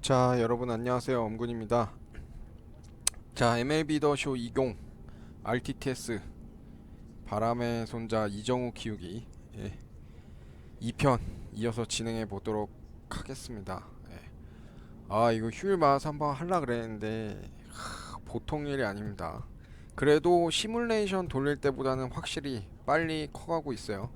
자, 여러분 안녕하세요. 엄군입니다. 자, MLB 더 쇼 20 Rtts 바람의 손자 이정후 키우기 2편 이어서 진행해 보도록 하겠습니다. 이거 휴일 마스 한번 하려 그랬는데 보통 일이 아닙니다. 그래도 시뮬레이션 돌릴 때보다는 확실히 빨리 커가고 있어요.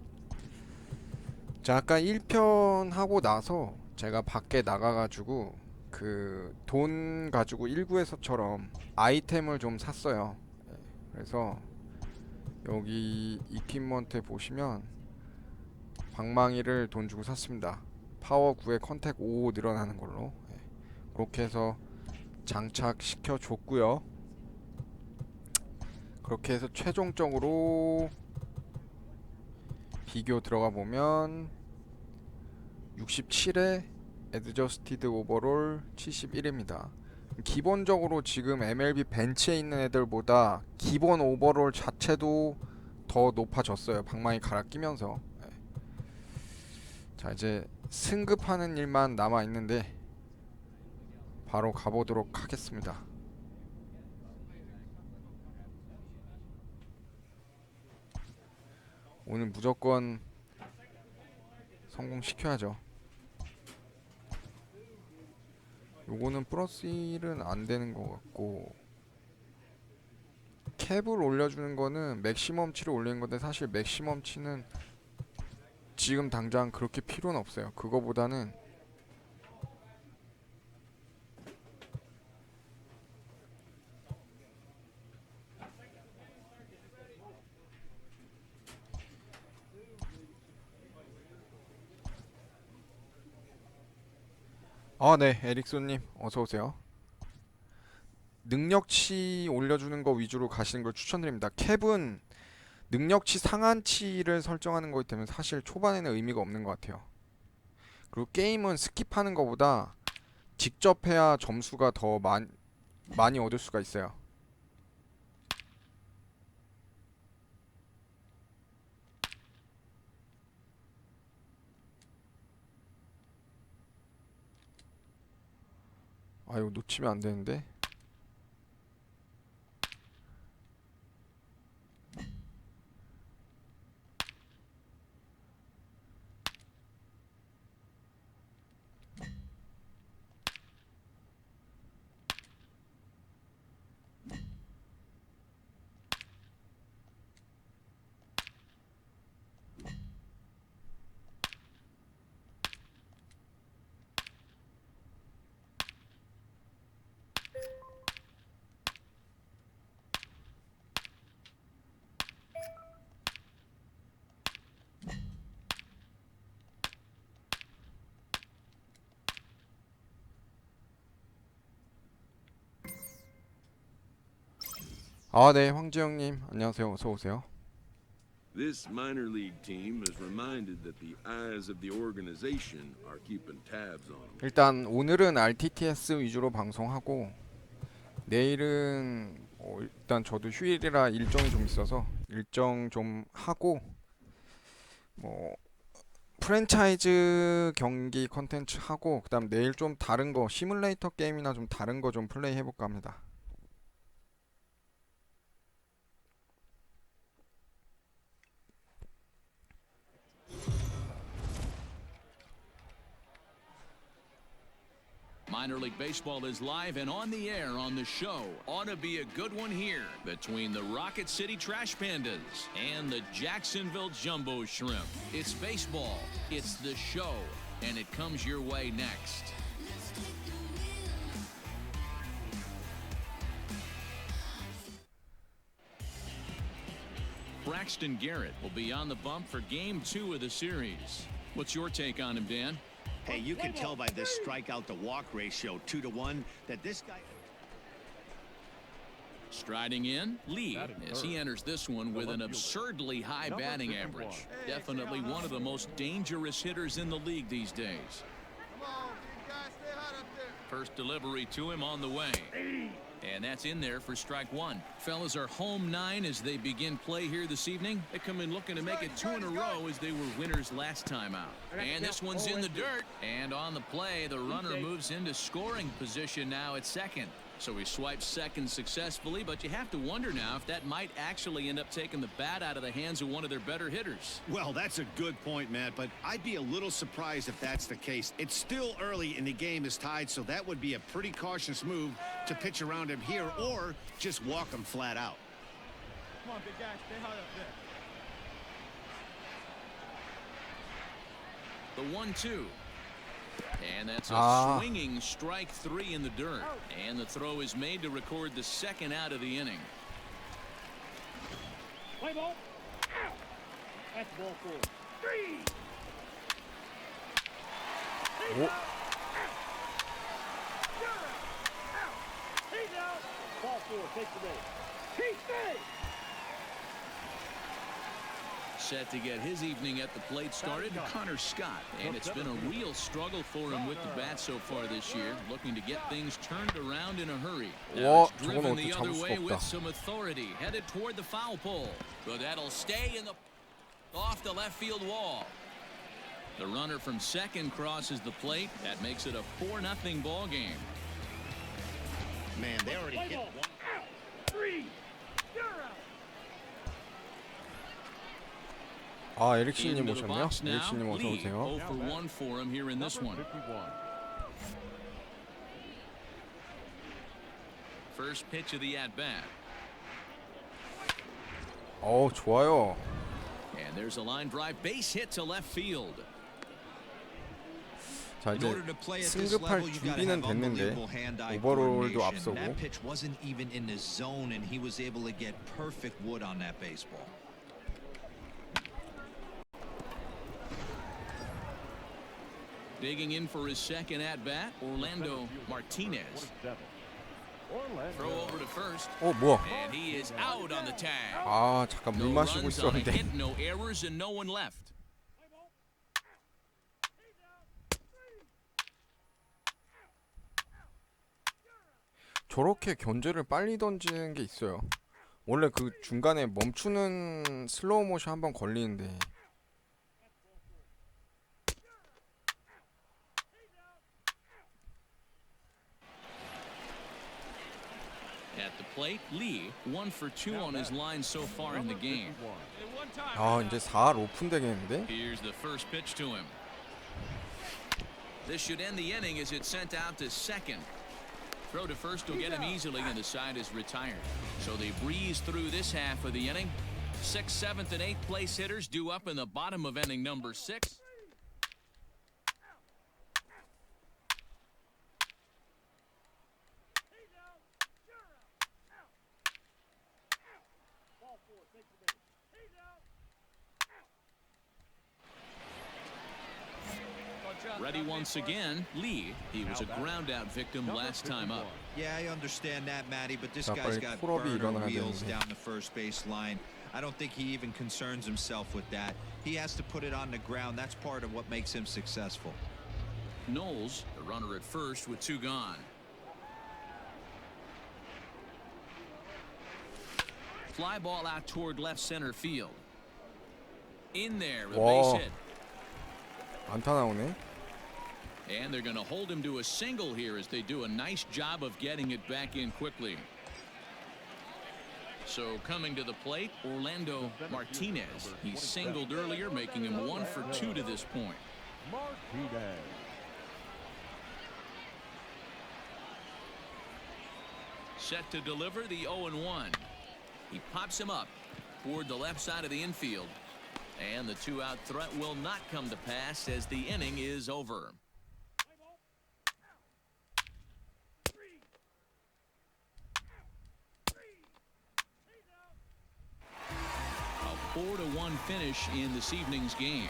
자, 아까 1편 하고 나서 제가 밖에 나가가지고 그 돈 가지고 1구에서처럼 아이템을 좀 샀어요. 그래서 여기 이퀴먼트 보시면 방망이를 돈 주고 샀습니다. 파워 9에 컨택 5 늘어나는 걸로 그렇게 해서 장착시켜 줬고요. 그렇게 해서 최종적으로 비교 들어가 보면 67에 애드저스티드 오버롤 71입니다. 기본적으로 지금 MLB 벤치에 있는 애들보다 기본 오버롤 자체도 더 높아졌어요. 방망이 갈아 끼면서. 자, 이제 승급하는 일만 남아 있는데 바로 가보도록 하겠습니다. 오늘 무조건 성공시켜야죠. 요거는 플러스 1은 안 되는 것 같고, 캡을 올려주는 거는 맥시멈치를 올리는 건데 사실 맥시멈치는 지금 당장 그렇게 필요는 없어요. 그거보다는 네, 에릭손님 어서오세요. 능력치 올려주는 거 위주로 가시는 걸 추천드립니다. 캡은 능력치 상한치를 설정하는 거기 때문에 사실 초반에는 의미가 없는 것 같아요. 그리고 게임은 스킵하는 것보다 직접 해야 점수가 더 많이 얻을 수가 있어요. 이거 놓치면 안 되는데. 네, 황지영님 안녕하세요. 어서오세요. This minor league team is reminded that the eyes of the organization are keeping tabs on them. 일단 오늘은 RTTS 위주로 방송하고 내일은 일단 저도 휴일이라 일정이 좀 있어서 일정 좀 하고 뭐 프랜차이즈 경기 컨텐츠 하고 그다음 내일 좀 다른 거 시뮬레이터 게임이나 좀 다른 거 좀 플레이 해볼까 합니다. Minor League Baseball is live and on the air on the show. Ought to be a good one here between the Rocket City Trash Pandas and the Jacksonville Jumbo Shrimp. It's baseball, it's the show, and it comes your way next. Braxton Garrett will be on the bump for Game 2 of the series. What's your take on him, Dan? Hey, you can tell by this strikeout to walk ratio 2-to-1 that this guy. Striding in, Lee, as he enters this one with an absurdly high batting average. Definitely one of the most dangerous hitters in the league these days. First delivery to him on the way. And that's in there for strike one. Fellas are home 9 as they begin play here this evening. They come in looking to make it 2 in a row as they were winners last time out. And this one's in the dirt. And on the play, the runner moves into scoring position now at second. So he swipes second successfully, but you have to wonder now if that might actually end up taking the bat out of the hands of one of their better hitters. Well, that's a good point, Matt, but I'd be a little surprised if that's the case. It's still early and the game is tied, so that would be a pretty cautious move to pitch around him here or just walk him flat out. Come on, big guy, stay high up there. The 1-2. And that's a swinging strike 3 in the dirt. And the throw is made to record the second out of the inning. Play ball. Out. That's ball 4. 3. He's out. Out. He's out. Ball 4. Take the base. He's safe. Set to get his evening at the plate started, Connor Scott. And it's been a real struggle for him with the bat so far this year, looking to get things turned around in a hurry. Now it's driven the other way with some authority, headed toward the foul pole. But that'll stay in the off the left field wall. The runner from second crosses the plate. That makes it a 4-0 ball game. Man, they already hit one. Out. 3. You're out. 아, 에릭신님 Into the 오셨네요. box now. 에릭신님 어서 Lee, 오세요. 0 for 1 for him here in this one. First pitch of the at-bat. 좋아요. And there's a line drive base hit to left field. 자, In 이제 order to play at this 승급할 level, you got to 준비는 have 됐는데 unbelievable hand-eye 오버롤도 coordination. 앞서고. That pitch wasn't even in the zone, and he was able to get perfect wood on that baseball. Digging in for his second at-bat, Orlando Martinez. Throw over to first. 뭐야? And he is out on the tag. 잠깐 No 물 마시고 runs on a 있었는데. hit, no errors, and no one left. 저렇게 견제를 빨리 던지는 게 있어요. 원래 그 중간에 멈추는 슬로우 모션 한번 걸리는데. At the plate, Lee 1 for 2 on his line so far in the game. 이제 4할 오픈 되겠는데? Here's the first pitch to him. This should end the inning as it's sent out to second. Throw to first will get him easily, and the side is retired. So they breeze through this half of the inning. 6th, 7th, and 8th place hitters due up in the bottom of inning number 6. Ready once again, Lee. He was a ground-out victim last time up. Yeah, I understand that, Matty, but this 자, guy's 빨리 got 콜업이 burner 일어나야 wheels 되는데. down the first base line. I don't think he even concerns himself with that. He has to put it on the ground. That's part of what makes him successful. Knowles, the runner at first with 2 gone. Fly ball out toward left center field. In there, a 와. base hit. 안타 나오네. And they're going to hold him to a single here as they do a nice job of getting it back in quickly. So coming to the plate, Orlando Martinez. He singled earlier, making him 1 for 2 to this point. Set to deliver the 0-1. He pops him up toward the left side of the infield. And the 2-out threat will not come to pass as the inning is over. A 4-1 finish in this evening's game.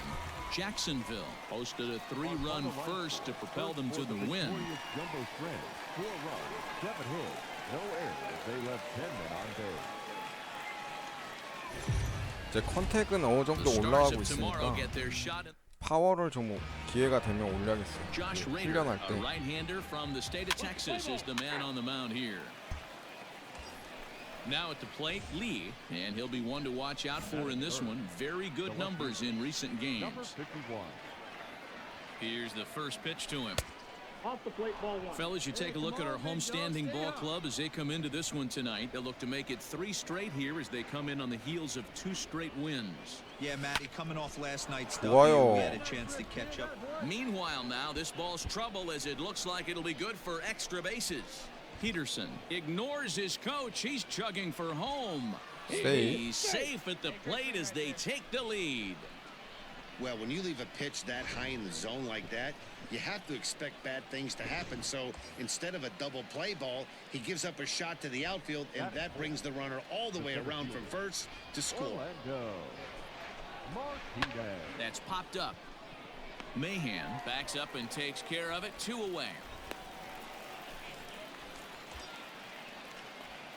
Jacksonville posted a 3-run first to propel them to the win. Jumbo shred, 4 runs, 7 hits, no errors. They left 10 men on base. 이제 컨택은 어느 The 정도 stars 올라가고 of tomorrow 있으니까 get their shot at 파워를 좀 기회가 되면 올려야겠어요. Josh Rader, 훈련할 a 때. right-hander from the state of Texas, is the man on the mound here. Now at the plate, Lee, and he'll be one to watch out for in this one. Very good numbers in recent games. Number 51. Here's the first pitch to him. Off the plate, ball one. Fellas, you take a look at our homestanding ball club as they come into this one tonight. They'll look to make it 3 straight here as they come in on the heels of 2 straight wins. Yeah, Matty, coming off last night's Wow. W, we had a chance to catch up. Meanwhile now, this ball's trouble as it looks like it'll be good for extra bases. Peterson ignores his coach. He's chugging for home. Safe. He's safe at the plate as they take the lead. Well, when you leave a pitch that high in the zone like that, you have to expect bad things to happen. So instead of a double play ball, he gives up a shot to the outfield, and that brings the runner all the way around from first to score. Orlando. Martinez. That's popped up. Mahan backs up and takes care of it. 2 away.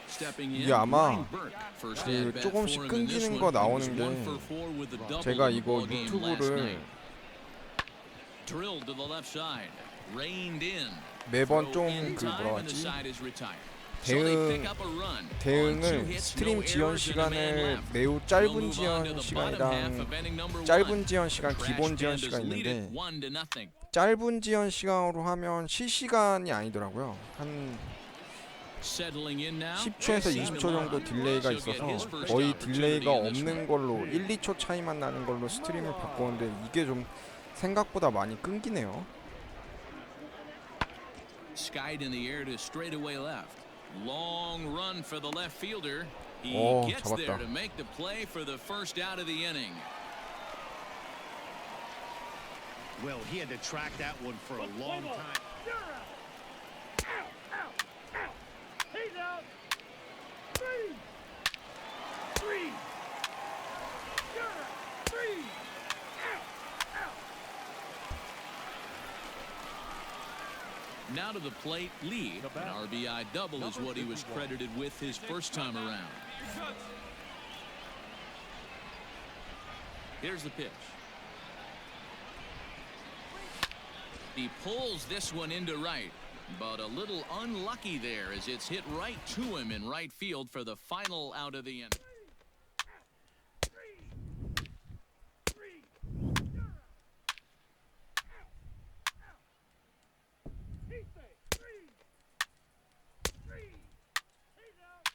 Stepping in, 이게 아마 Ryan Burke. First 그 at bat 조금씩 for him in this 끊기는 one. 거 He was 나오는 1 for 4 with a 게 double 제가 in the 이거 ballgame last 유튜브를 night. Drilled to the left side. Reined in. 매번 Throw 좀 in 그 time 뭐라 and the 하지 side is retired. So they pick up a run. On 2 대응을 hits, 스트림 no 지연 errors and a man 시간을 left. 매우 We'll 짧은 move on to 지연 the bottom half 시간이랑 of inning number 1. 짧은 지연 시간, Trash 기본 지연 Pandas 시간 lead it 있는데 1-0. 짧은 지연 시간으로 하면 실시간이 아니더라고요. 한 Settling in now. 10초에서 20초 정도 딜레이가 있어서 거의 딜레이가 없는 걸로 1, 2초 차이만 나는 걸로 스트림을 바꾸는데 이게 좀 생각보다 많이 끊기네요. Skied in the air to straightaway left. Long run for the left fielder. He 오, gets there 잡았다. to make the play for the first out of the inning. Well, he had to track that one for a long time. You're out. Out, out, out. He's out. 3. 3. You're out. 3. Out, out. Now to the plate, Lee. An RBI double is what he was credited with his first time around. Here's the pitch. He pulls this one into right, but a little unlucky there as it's hit right to him in right field for the final out of the inning. 3. He's safe. 3. 3. He's out.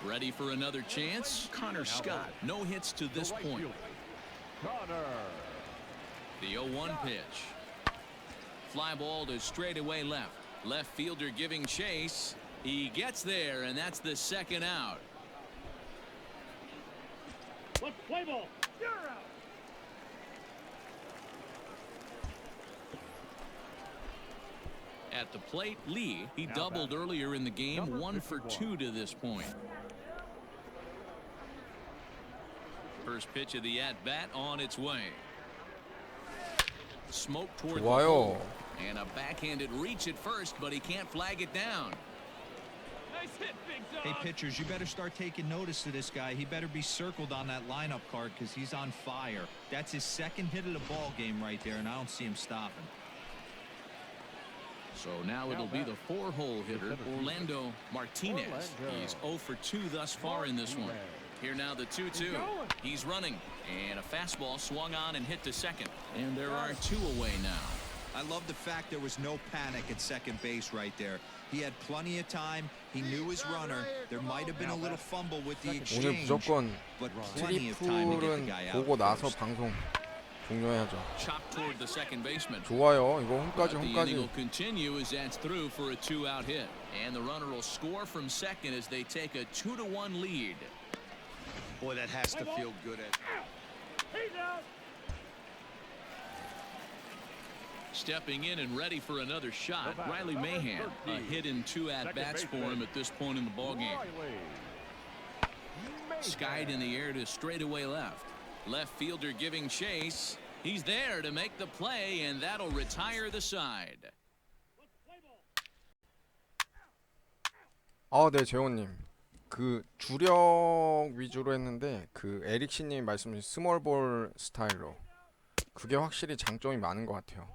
Ready for another chance? Connor Scott. No hits to this Right point. fielder, Connor. The 0-1 pitch. Fly ball to straightaway left. Left fielder giving chase. He gets there, and that's the second out. Let's play ball. You're out. At the plate, Lee. He doubled earlier in the game. 1 for 2 to this point. First pitch of the at-bat on its way. Smoke toward the 좋아요. hole. And a backhanded reach at first, but he can't flag it down. Hey, pitchers, you better start taking notice of this guy. He better be circled on that lineup card because he's on fire. That's his second hit of the ball game right there, and I don't see him stopping. So now it'll be the 4-hole hitter, Orlando Martinez. He's 0 for 2 thus far in this one. Here now the 2-2. He's running, and a fastball swung on and hit to second. And there are 2 away now. I love the fact there was no panic at second base right there. He had plenty of time. He knew his runner. There might have been a little fumble with the 오늘 exchange, 무조건 but plenty of time to get the 트리플은 guy out 보고 나서 first. 방송 종료해야죠. Chopped toward the second baseman. 좋아요. 이거 But 홈까지 the inning 홈까지. will continue as that's through for a 2-out hit. And the runner will score from second as they take a 2-1 lead. Boy, that has to feel good. He's out. Stepping in and ready for another shot, Riley Mahan. A hit in 2 at-bats for him at this point in the ballgame. Skied in the air to straightaway left. Left fielder giving chase. He's there to make the play, and that'll retire the side. 아, 네, 재호님. 그 주력 위주로 했는데 그 에릭씨님이 말씀하신 스몰볼 스타일로 그게 확실히 장점이 많은 것 같아요.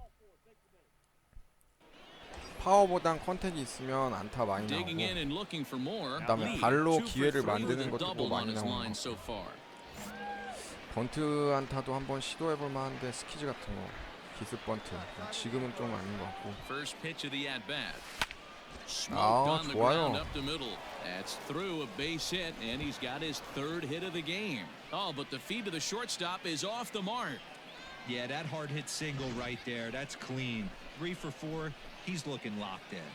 파워보단 컨택이 있으면 안타 많이 Digging in 나오고 and looking for more. 그다음에 Lee, 발로 2 for 기회를 3 with 만드는 a 것도 또 double on 많이 his 나오는 line 것 so 같고 far. 번트 안타도 한번 시도해볼 만한데 스키즈 같은 거 기습 번트 지금은 좀 아닌 것 같고 First pitch of the at bat. Smoked 아, on the 좋아요. ground up the middle. That's through a base hit, and he's got his 3rd hit of the game. Oh, but the feed to the shortstop is off the mark. Yeah, that hard hit single right there. That's clean. 3 for 4. He's looking locked in.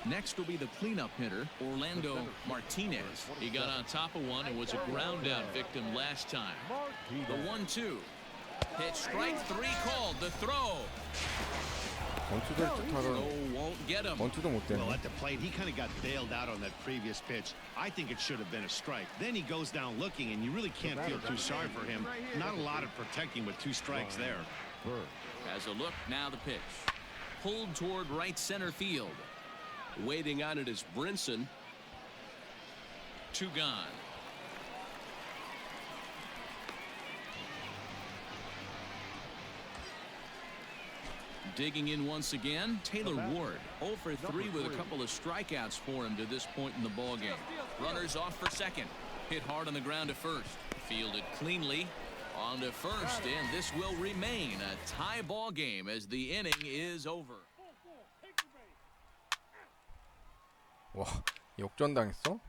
Next will be the cleanup hitter, Orlando Martinez. He got on top of one and was a ground out victim last time. The 1-2. Pitch strike 3 called. The throw. 번트 될 Throw 듯하던 won't get him. 번트도 못 Well, 되네. at the plate, he kind of got bailed out on that previous pitch. I think it should have been a strike. Then he goes down looking, and you really can't feel too sorry for him. Not a lot of protecting with 2 strikes there. As a look, now the pitch. Pulled toward right center field. Waiting on it is Brinson. 2 gone. Digging in once again, Taylor Ward. 0 for 3 with a couple of strikeouts for him to this point in the ballgame. Runners off for second. Hit hard on the ground to first. Fielded cleanly. On to first, and this will remain a tie ball game as the inning is over. 와 역전당했어?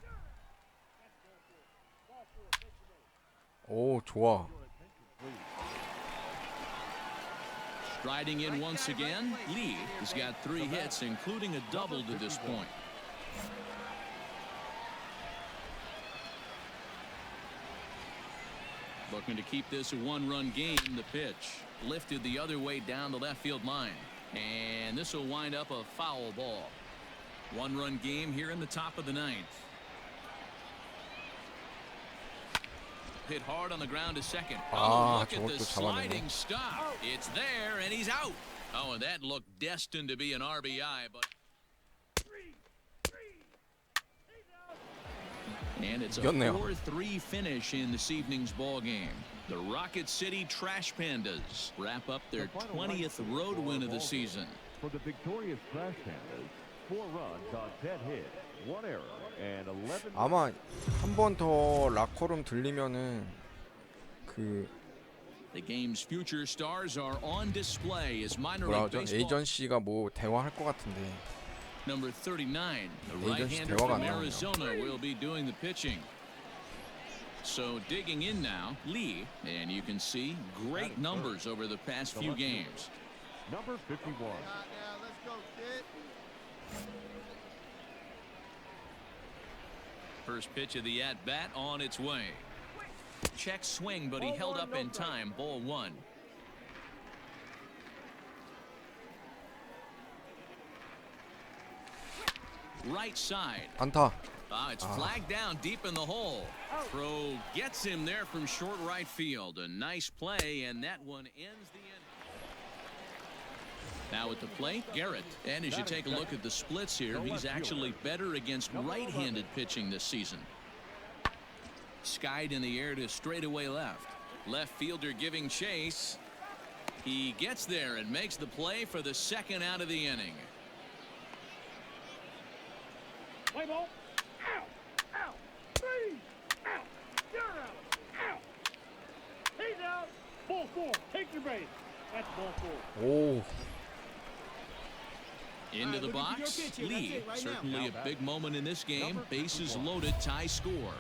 오 좋아. Striding in once again, Lee has got 3 hits, including a double to this point. Looking to keep this a 1-run game. The pitch lifted the other way down the left field line, and this will wind up a foul ball. 1-run game here in the top of the 9th. Hit hard on the ground to second. Ah, Look at the 저것도 잡아내네. sliding stop. It's there, and he's out. Oh, and that looked destined to be an RBI, but. And it's a 이겼네요. 4-3 finish in this evening's ball game. The Rocket City Trash Pandas wrap up their 20th road win of the season. For the victorious Trash Pandas, 4 runs on 10 hits, 1 error, and 11. 아마 한 번 더 라커룸 들리면은 그 The game's future stars are on display as minor 뭐라 league 하죠? baseball. 에이전시가 뭐 대화할 것 같은데 Number 39, the Agency right-hander 대화가 from 안 나오네요. Arizona will be doing the pitching. So digging in now, Lee, and you can see great numbers over the past few games. Number 51. First pitch of the at-bat on its way. Check swing, but he held up in time. Ball 1. Right side. 안타. It's flagged down deep in the hole. Throw gets him there from short right field. A nice play, and that one ends the inning. Now at the plate, Garrett. And as you take a look at the splits here, he's actually better against right-handed pitching this season. Skied in the air to straightaway left. Left fielder giving chase. He gets there and makes the play for the 2nd out of the inning. Play ball. Out. Out. 3. Out. You're out. Out. He's out. Ball 4. Take your base. That's ball 4. 오 Into the box, Lee. Certainly a big moment in this game. Bases loaded, tie score.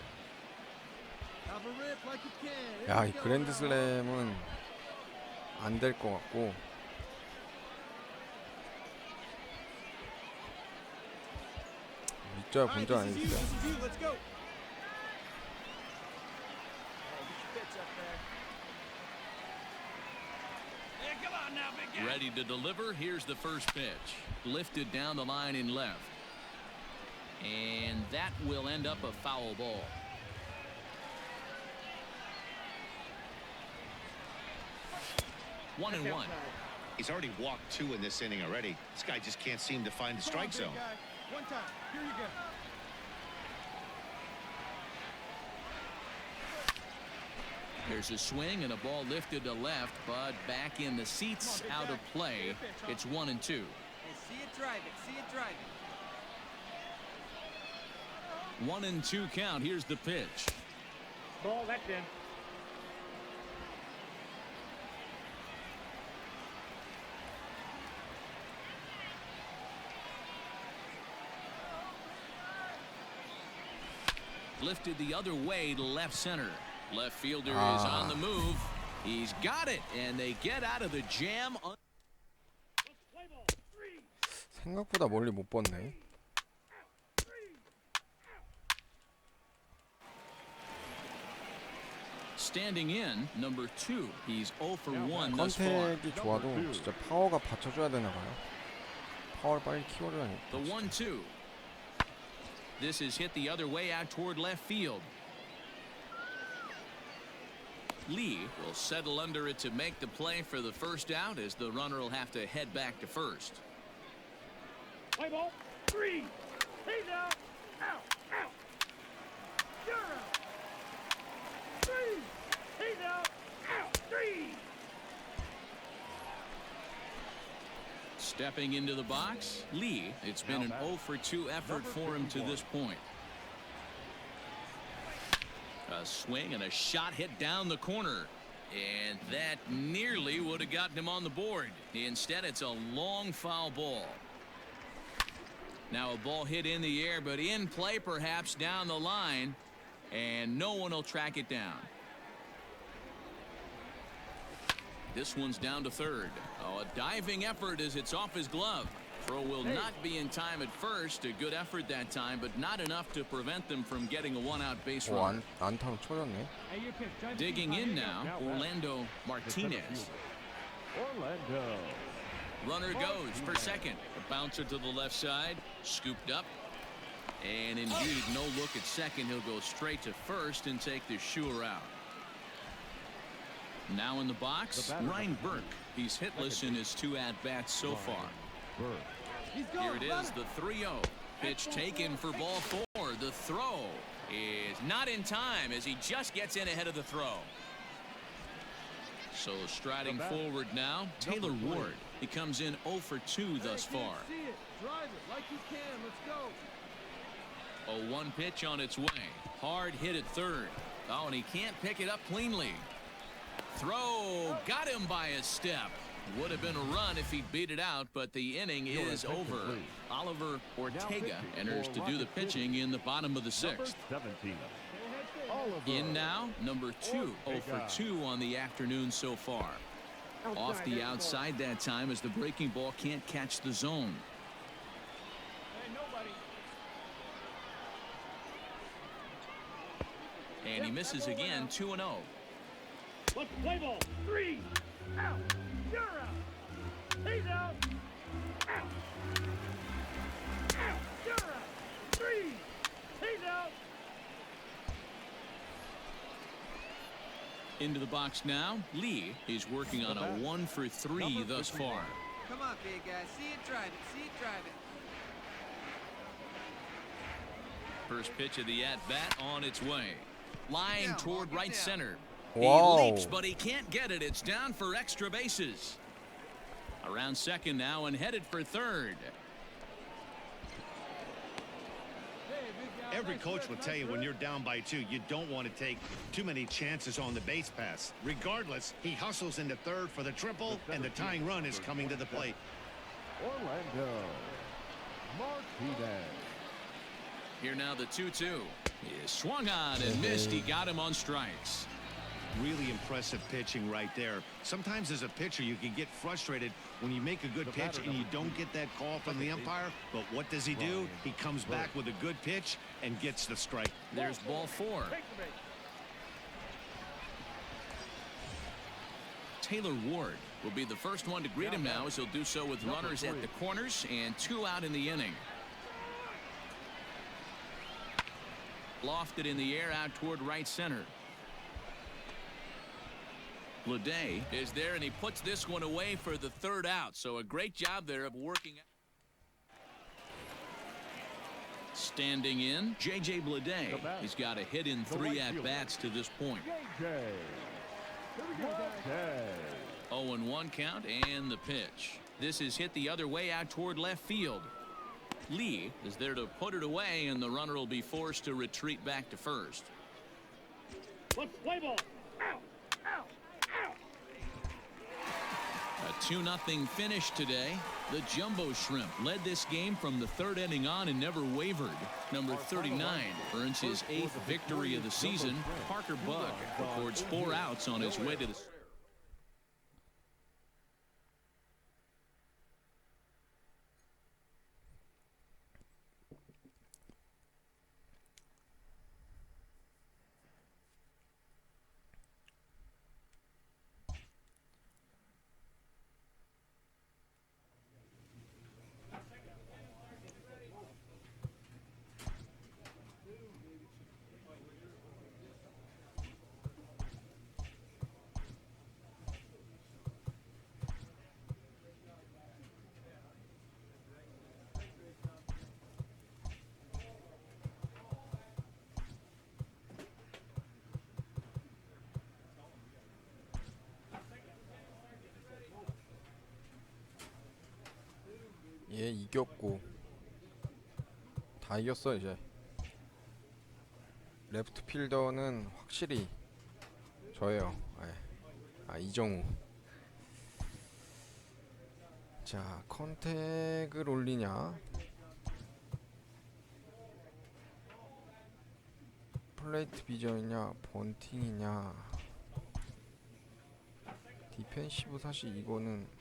야, 이 그랜드 슬램은 안 될 것 같고 밑져야 본전 아니겠어요? Ready to deliver. Here's the first pitch. Lifted down the line in left. And that will end up a foul ball. One and one. He's already walked 2 in this inning already. This guy just can't seem to find the strike zone. One time. Here you go. There's a swing and a ball lifted to left, but back in the seats, out of play. It's 1-2. Hey, see it drive it. See it drive it. 1-2 count. Here's the pitch. Ball, that's in. Lifted the other way to left center. Left fielder is on the move. He's got it, and they get out of the jam. Play ball. 3. 생각보다 멀리 못 봤네. Standing in, number 2. He's 0 for 1 thus far. 컨택이 좋아도 진짜 파워가 받쳐줘야 되나 봐요. 파워를 빨리 키워줘야 The 하니까. 1-2. This is hit the other way out toward left field. Lee will settle under it to make the play for the first out, as the runner will have to head back to first. Play ball. 3. He's out. Out. Out. You're out. 3. He's out. Out. 3. Stepping into the box, Lee. It's been an 0 for 2 effort for him to this point. A swing and a shot hit down the corner. And that nearly would have gotten him on the board. Instead, it's a long foul ball. Now a ball hit in the air, but in play perhaps down the line. And no one will track it down. This one's down to third. Oh, a diving effort as it's off his glove. Throw will not be in time at first. A good effort that time, but not enough to prevent them from getting a one-out base runner. 안타로 쳐졌네. Hey, your pitch. Time to Digging keep in on now, here. Orlando Martinez. Orlando. Runner goes for second. A bouncer to the left side, scooped up. And indeed, no look at second. He'll go straight to first and take the sure out. Now in the box, Ryan Burke. He's hitless in his 2 at-bats so far. Here it is, the 3-0. Pitch taken for ball 4. The throw is not in time as he just gets in ahead of the throw. So striding forward now, Taylor Ward. He comes in 0 for 2 thus far. See it. Drive it like you can. Let's go. A 1 pitch on its way. Hard hit at third. Oh, and he can't pick it up cleanly. Throw got him by a step. Would have been a run if he beat it out, but the inning is over. Oliver Ortega enters to do the pitching in the bottom of the 6th. 17. In now, number 2, 0 for 2 on the afternoon so far. Off the outside that time as the breaking ball can't catch the zone. Hey, nobody. And he misses again, 2-0. Let's play ball. 3. Out. You're out. He's out. Out. Out. You're out. 3. He's out. Into the box now, Lee. He's working on a 1 for 3 thus far. Come on, big guy. See it drive it. See it drive it. First pitch of the at-bat on its way. Line down, toward get right down. center. Wow. He leaps, but he can't get it. It's down for extra bases. Around second now and headed for third. Every coach will tell you when you're down by 2, you don't want to take too many chances on the base pass. Regardless, he hustles into third for the triple, and the tying run is coming to the plate. Orlando. Martinez. Here now the 2-2. He is swung on and missed. He got him on strikes. Really impressive pitching right there. Sometimes as a pitcher, you can get frustrated when you make a good pitch and you don't get that call from the umpire. But what does he do? He comes back with a good pitch and gets the strike. There's ball 4. Take the base. Taylor Ward will be the first one to greet him now, as he'll do so with runners at the corners and 2 out in the inning. Lofted in the air out toward right center. Bleday is there, and he puts this one away for the 3rd out. So a great job there of working. Standing in, J.J. Bleday. He's got a hit in 3 at-bats to this point. JJ. Okay. 0-1 count and the pitch. This is hit the other way out toward left field. Lee is there to put it away, and the runner will be forced to retreat back to first. Let's play ball. Out. Out. Out. A 2-0 finish today. The Jumbo Shrimp led this game from the third inning on and never wavered. Number 39 earns his 8th victory of the season. Parker Buck records 4 outs on his way to the... 얘 이겼고 다 이겼어 이제. 레프트 필더는 확실히 저예요. 이정후. 자, 컨택을 올리냐 플레이트 비전이냐 번팅이냐 디펜시브. 사실 이거는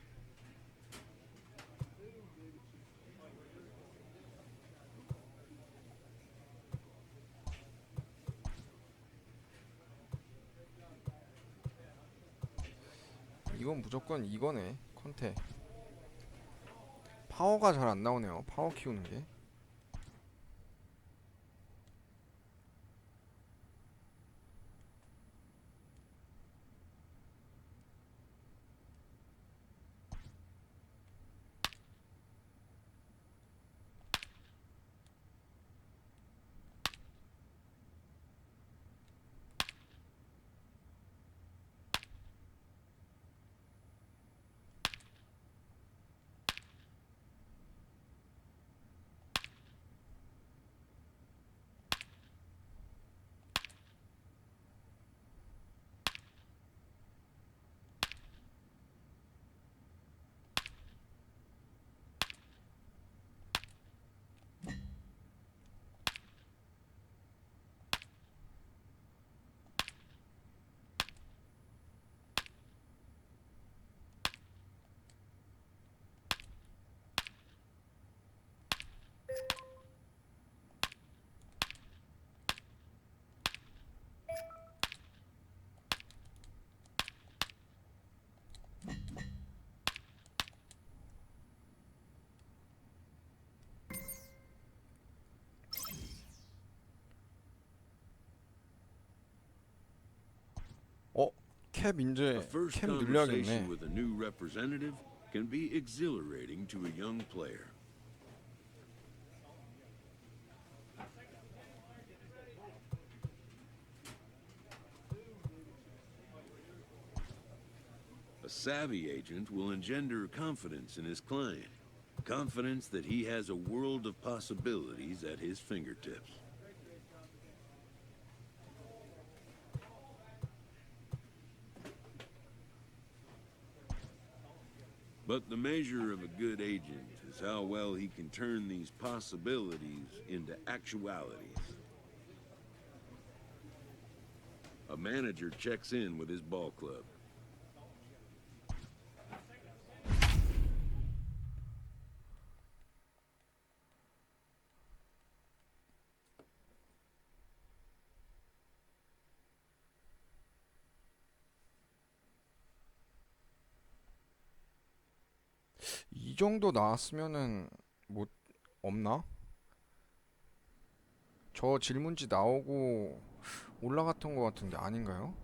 이건 무조건 이거네. 컨택. 파워가 잘 안 나오네요. 파워 키우는 게. 캡 A 이제 first 캡 conversation 늘려야겠네. with a new representative can be exhilarating to a young player. A savvy agent will engender confidence in his client, confidence that he has a world of possibilities at his fingertips. But the measure of a good agent is how well he can turn these possibilities into actualities. A manager checks in with his ball club. 이 정도 나왔으면은 뭐 없나? 저 질문지 나오고 올라갔던 것 같은데 아닌가요?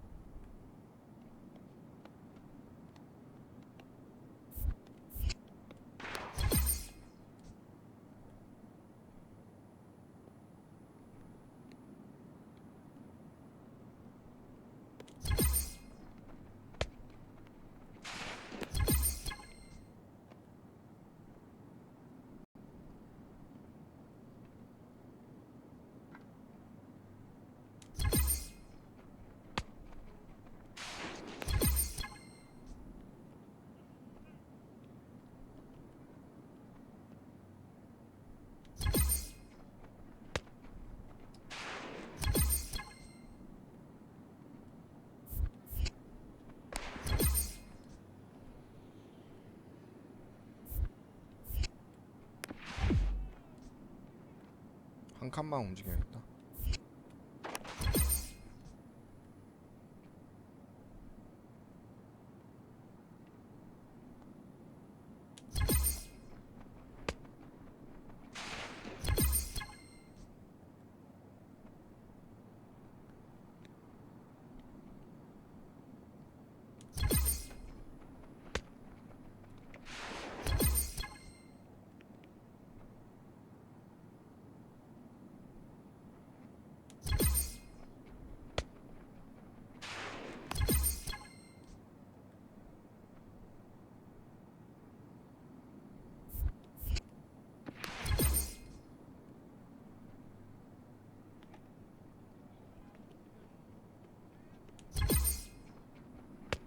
한 칸만 움직여야겠다.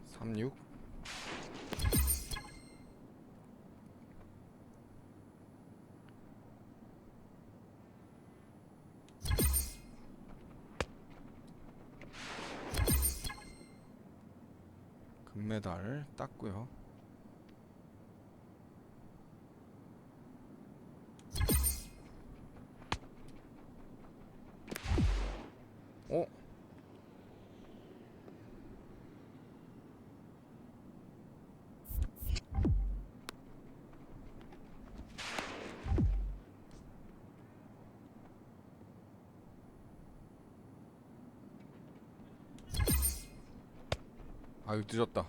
삼육. 금메달 땄고요. 어? 아유, 늦었다.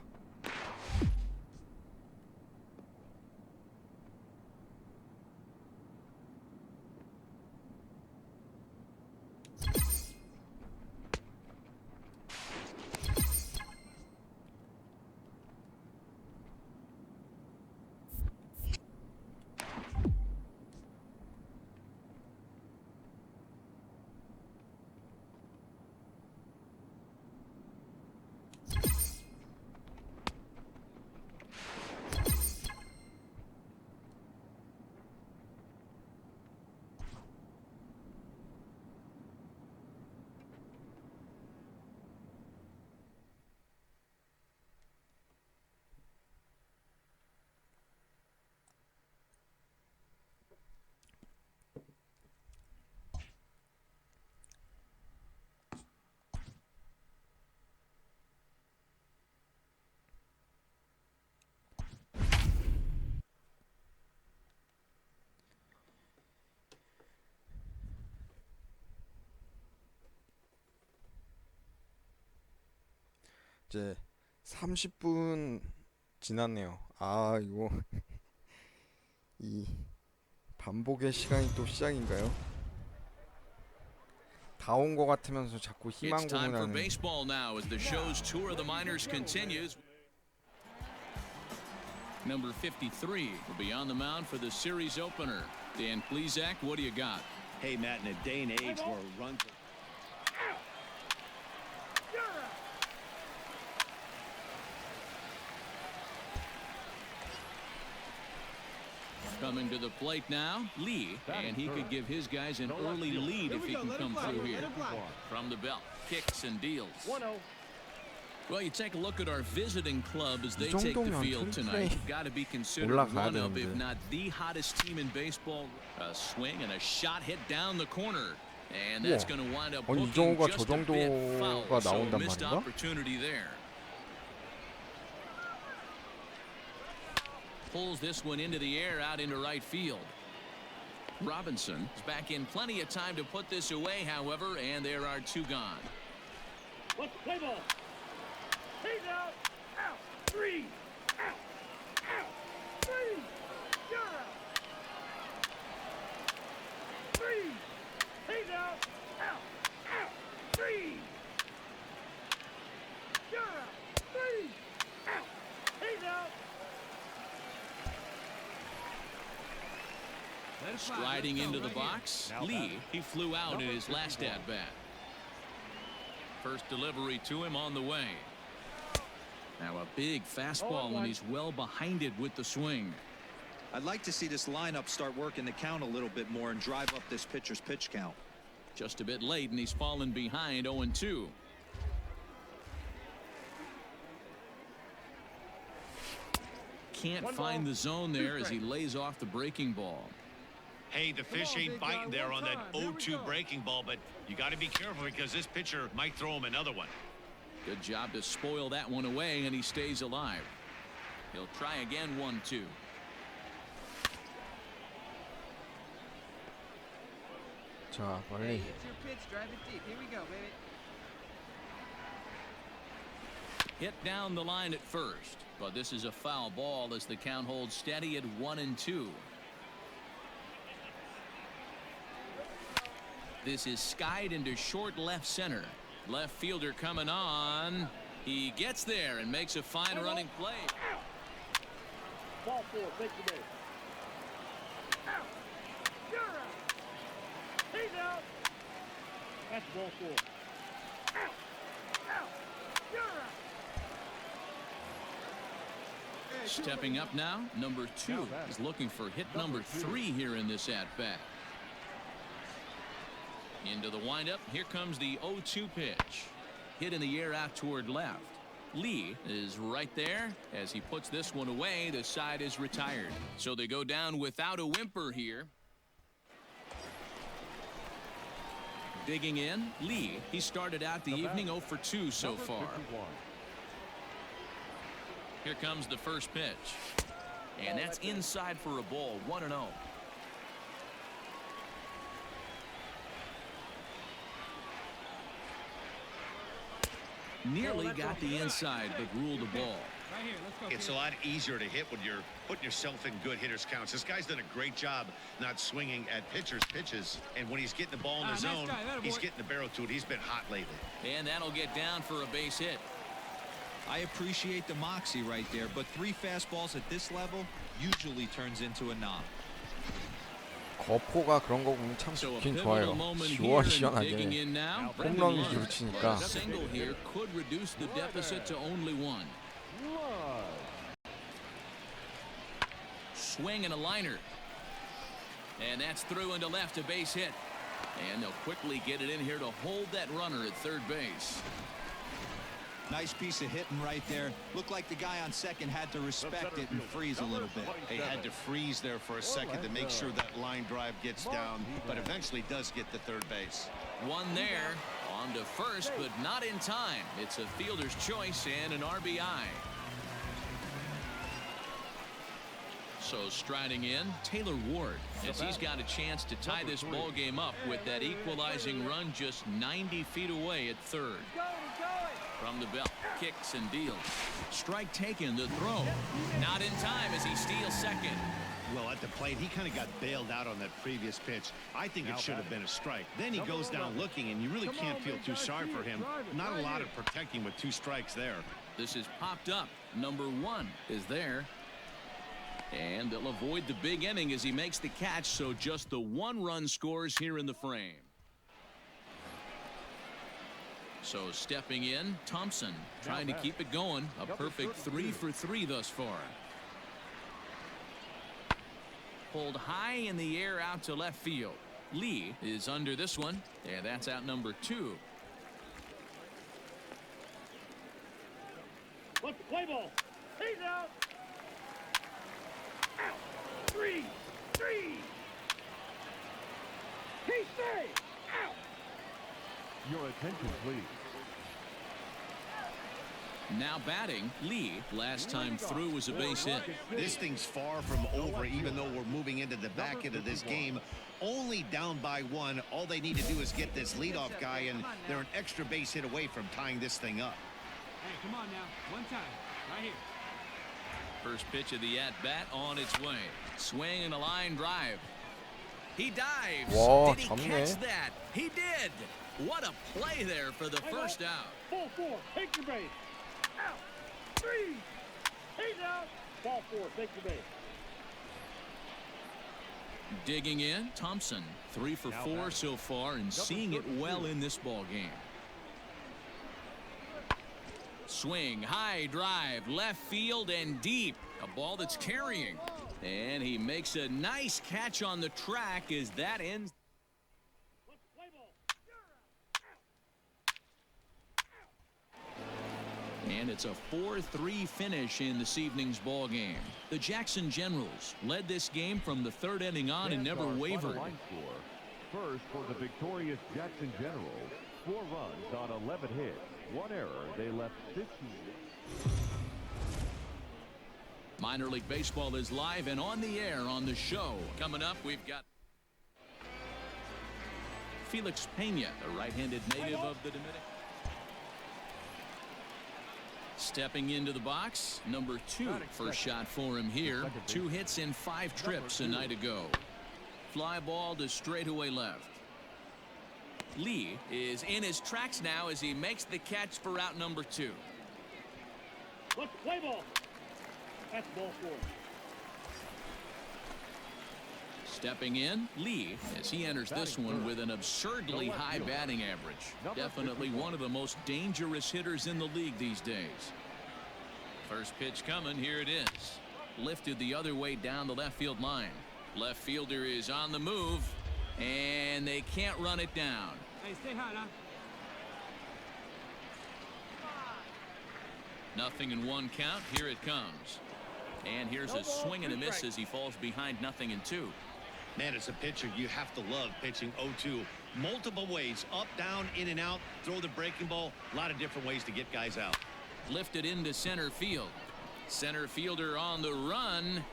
이제 30분 지났네요. 아, 이거 이 반복의 시간이 또 시작인가요? 다 온 것 같으면서 자꾸 It's 희망 time for 고문하는. baseball now as the show's tour of the minors continues. Number 53 will be on the mound for the series opener. Dan Plesac, what do you got? Hey, Matt, in a day and age where runs. You're out. Coming to the plate now, Lee, and he could give his guys an early lead if he can come through here. From the belt, kicks and deals. 1-0. Well, you take a look at our visiting club as they 이 take the 정도면 field tonight. 트리플레이 You've got to be considered 올라가야 one of, if 되는데. not the hottest team in baseball. A swing and a shot hit down the corner. And that's 우와. going to wind up 아니, looking 이정후가 just 저 a bit 정도가 foul. So 나온단 missed 말인가? opportunity there. Pulls this one into the air out into right field. Robinson is back in plenty of time to put this away, however, and there are two gone. Let's play ball. He's out. Out. 3. Out. Out. 3. You're out. 3. He's out. Out. Out. 3. You're out. 3. Out. He's out. Striding into the box, Lee, he flew out in his last at-bat. First delivery to him on the way. Now a big fastball, and he's well behind it with the swing. I'd like to see this lineup start working the count a little bit more and drive up this pitcher's pitch count. Just a bit late, and he's fallen behind 0-2. Can't find the zone there as he lays off the breaking ball. Hey, the fish ain't biting there on that 0-2 breaking ball, but you got to be careful because this pitcher might throw him another one. Good job to spoil that one away, and he stays alive. He'll try again, 1-2. 자, Hey, 빨리. it's your pitch. Drive it deep. Here we go, baby. Hit down the line at first, but this is a foul ball as the count holds steady at 1-2. This is skied into short left center. Left fielder coming on. He gets there and makes a fine running play. Ball four, take the base. Out. You're out. He's out. That's ball four. Out. Out. You're out. Stepping up now, number 2 is looking for hit number 3 here in this at-bat. Into the windup, here comes the 0-2 pitch. Hit in the air out toward left. Lee is right there. As he puts this one away, the side is retired. So they go down without a whimper here. Digging in, Lee. He started out the evening 0 for 2 so far. Here comes the first pitch. And that's inside for a ball, 1-0. Nearly got the inside, but ruled the ball. Right here, let's go. It's a lot easier to hit when you're putting yourself in good hitters counts. This guy's done a great job not swinging at pitchers' pitches. And when he's getting the ball in the zone, he's getting the barrel to it. He's been hot lately. And that'll get down for a base hit. I appreciate the moxie right there, but 3 fastballs at this level usually turns into a knock. 거포가 그런 거 보면 참 So a 좋긴 pivotal 좋아요. moment here and digging 시원시원하게 in now. 홈런 위주로 치니까. A single here could reduce the deficit to only 1. Swing and a liner. And that's through into left, a base hit. And they'll quickly get it in here to hold that runner at third base. Nice piece of hitting right there. Looked like the guy on second had to respect it and freeze a little bit. They had to freeze there for a second to make sure that line drive gets down, but eventually does get to third base. One there. On to first, but not in time. It's a fielder's choice and an RBI. So striding in, Taylor Ward, as he's got a chance to tie this ball game up with that equalizing run just 90 feet away at third. From the belt, kicks and deals. Strike taken, the throw. Not in time as he steals second. Well, at the plate, he kind of got bailed out on that previous pitch. I think it should have been a strike. Then he goes down looking, and you really can't feel too sorry for him. Not a lot of protecting with 2 strikes there. This is popped up. Number 1 is there. And they'll avoid the big inning as he makes the catch, so just the 1 run scores here in the frame. So stepping in, Thompson trying to keep it going. A perfect 3 for 3 thus far. Pulled high in the air out to left field. Lee is under this one, and that's out number 2. Let's play ball. He's out. Out. 3. He stays. Out. Your attention, please. Now batting, Lee. Last time through was a base hit. This thing's far from over, even though we're moving into the back end of this game. Only down by 1. All they need to do is get this leadoff guy, and they're an extra base hit away from tying this thing up. Hey, come on now. One time. Right here. First pitch of the at-bat on its way. Swing and a line drive. He dives. 와, Did he 잡네. catch that? He did. What a play there for the first out. Ball 4. Take your base. Out. 3. He's out. Ball 4. Take your base. Digging in, Thompson. 3 for 4 so far and seeing it well in this ball game. Swing, high drive, left field and deep. A ball that's carrying. And he makes a nice catch on the track as that ends. Let's play ball. And it's a 4-3 finish in this evening's ball game. The Jackson Generals led this game from the third inning on and never wavered. Line score. First for the victorious Jackson Generals, 4 runs on 11 hits, 1 error. They left 15. Minor League Baseball is live and on the air on the show. Coming up, we've got Felix Pena, the right-handed native of the Dominican. Stepping into the box, number 2. First shot for him here. 2 hits in 5 trips a night ago. Fly ball to straightaway left. Lee is in his tracks now as he makes the catch for out number 2. Let's play ball. That's ball 4. Stepping in, Lee, as he enters this one with an absurdly high batting average. Definitely one of the most dangerous hitters in the league these days. First pitch coming, here it is. Lifted the other way down the left field line. Left fielder is on the move, and they can't run it down. Hey, stay hot, huh? Nothing in 1 count, here it comes. And here's a swing and a miss as he falls behind 0-2. Man, as a pitcher, you have to love pitching 0-2. Multiple ways, up, down, in and out, throw the breaking ball. A lot of different ways to get guys out. Lifted into center field. Center fielder on the run.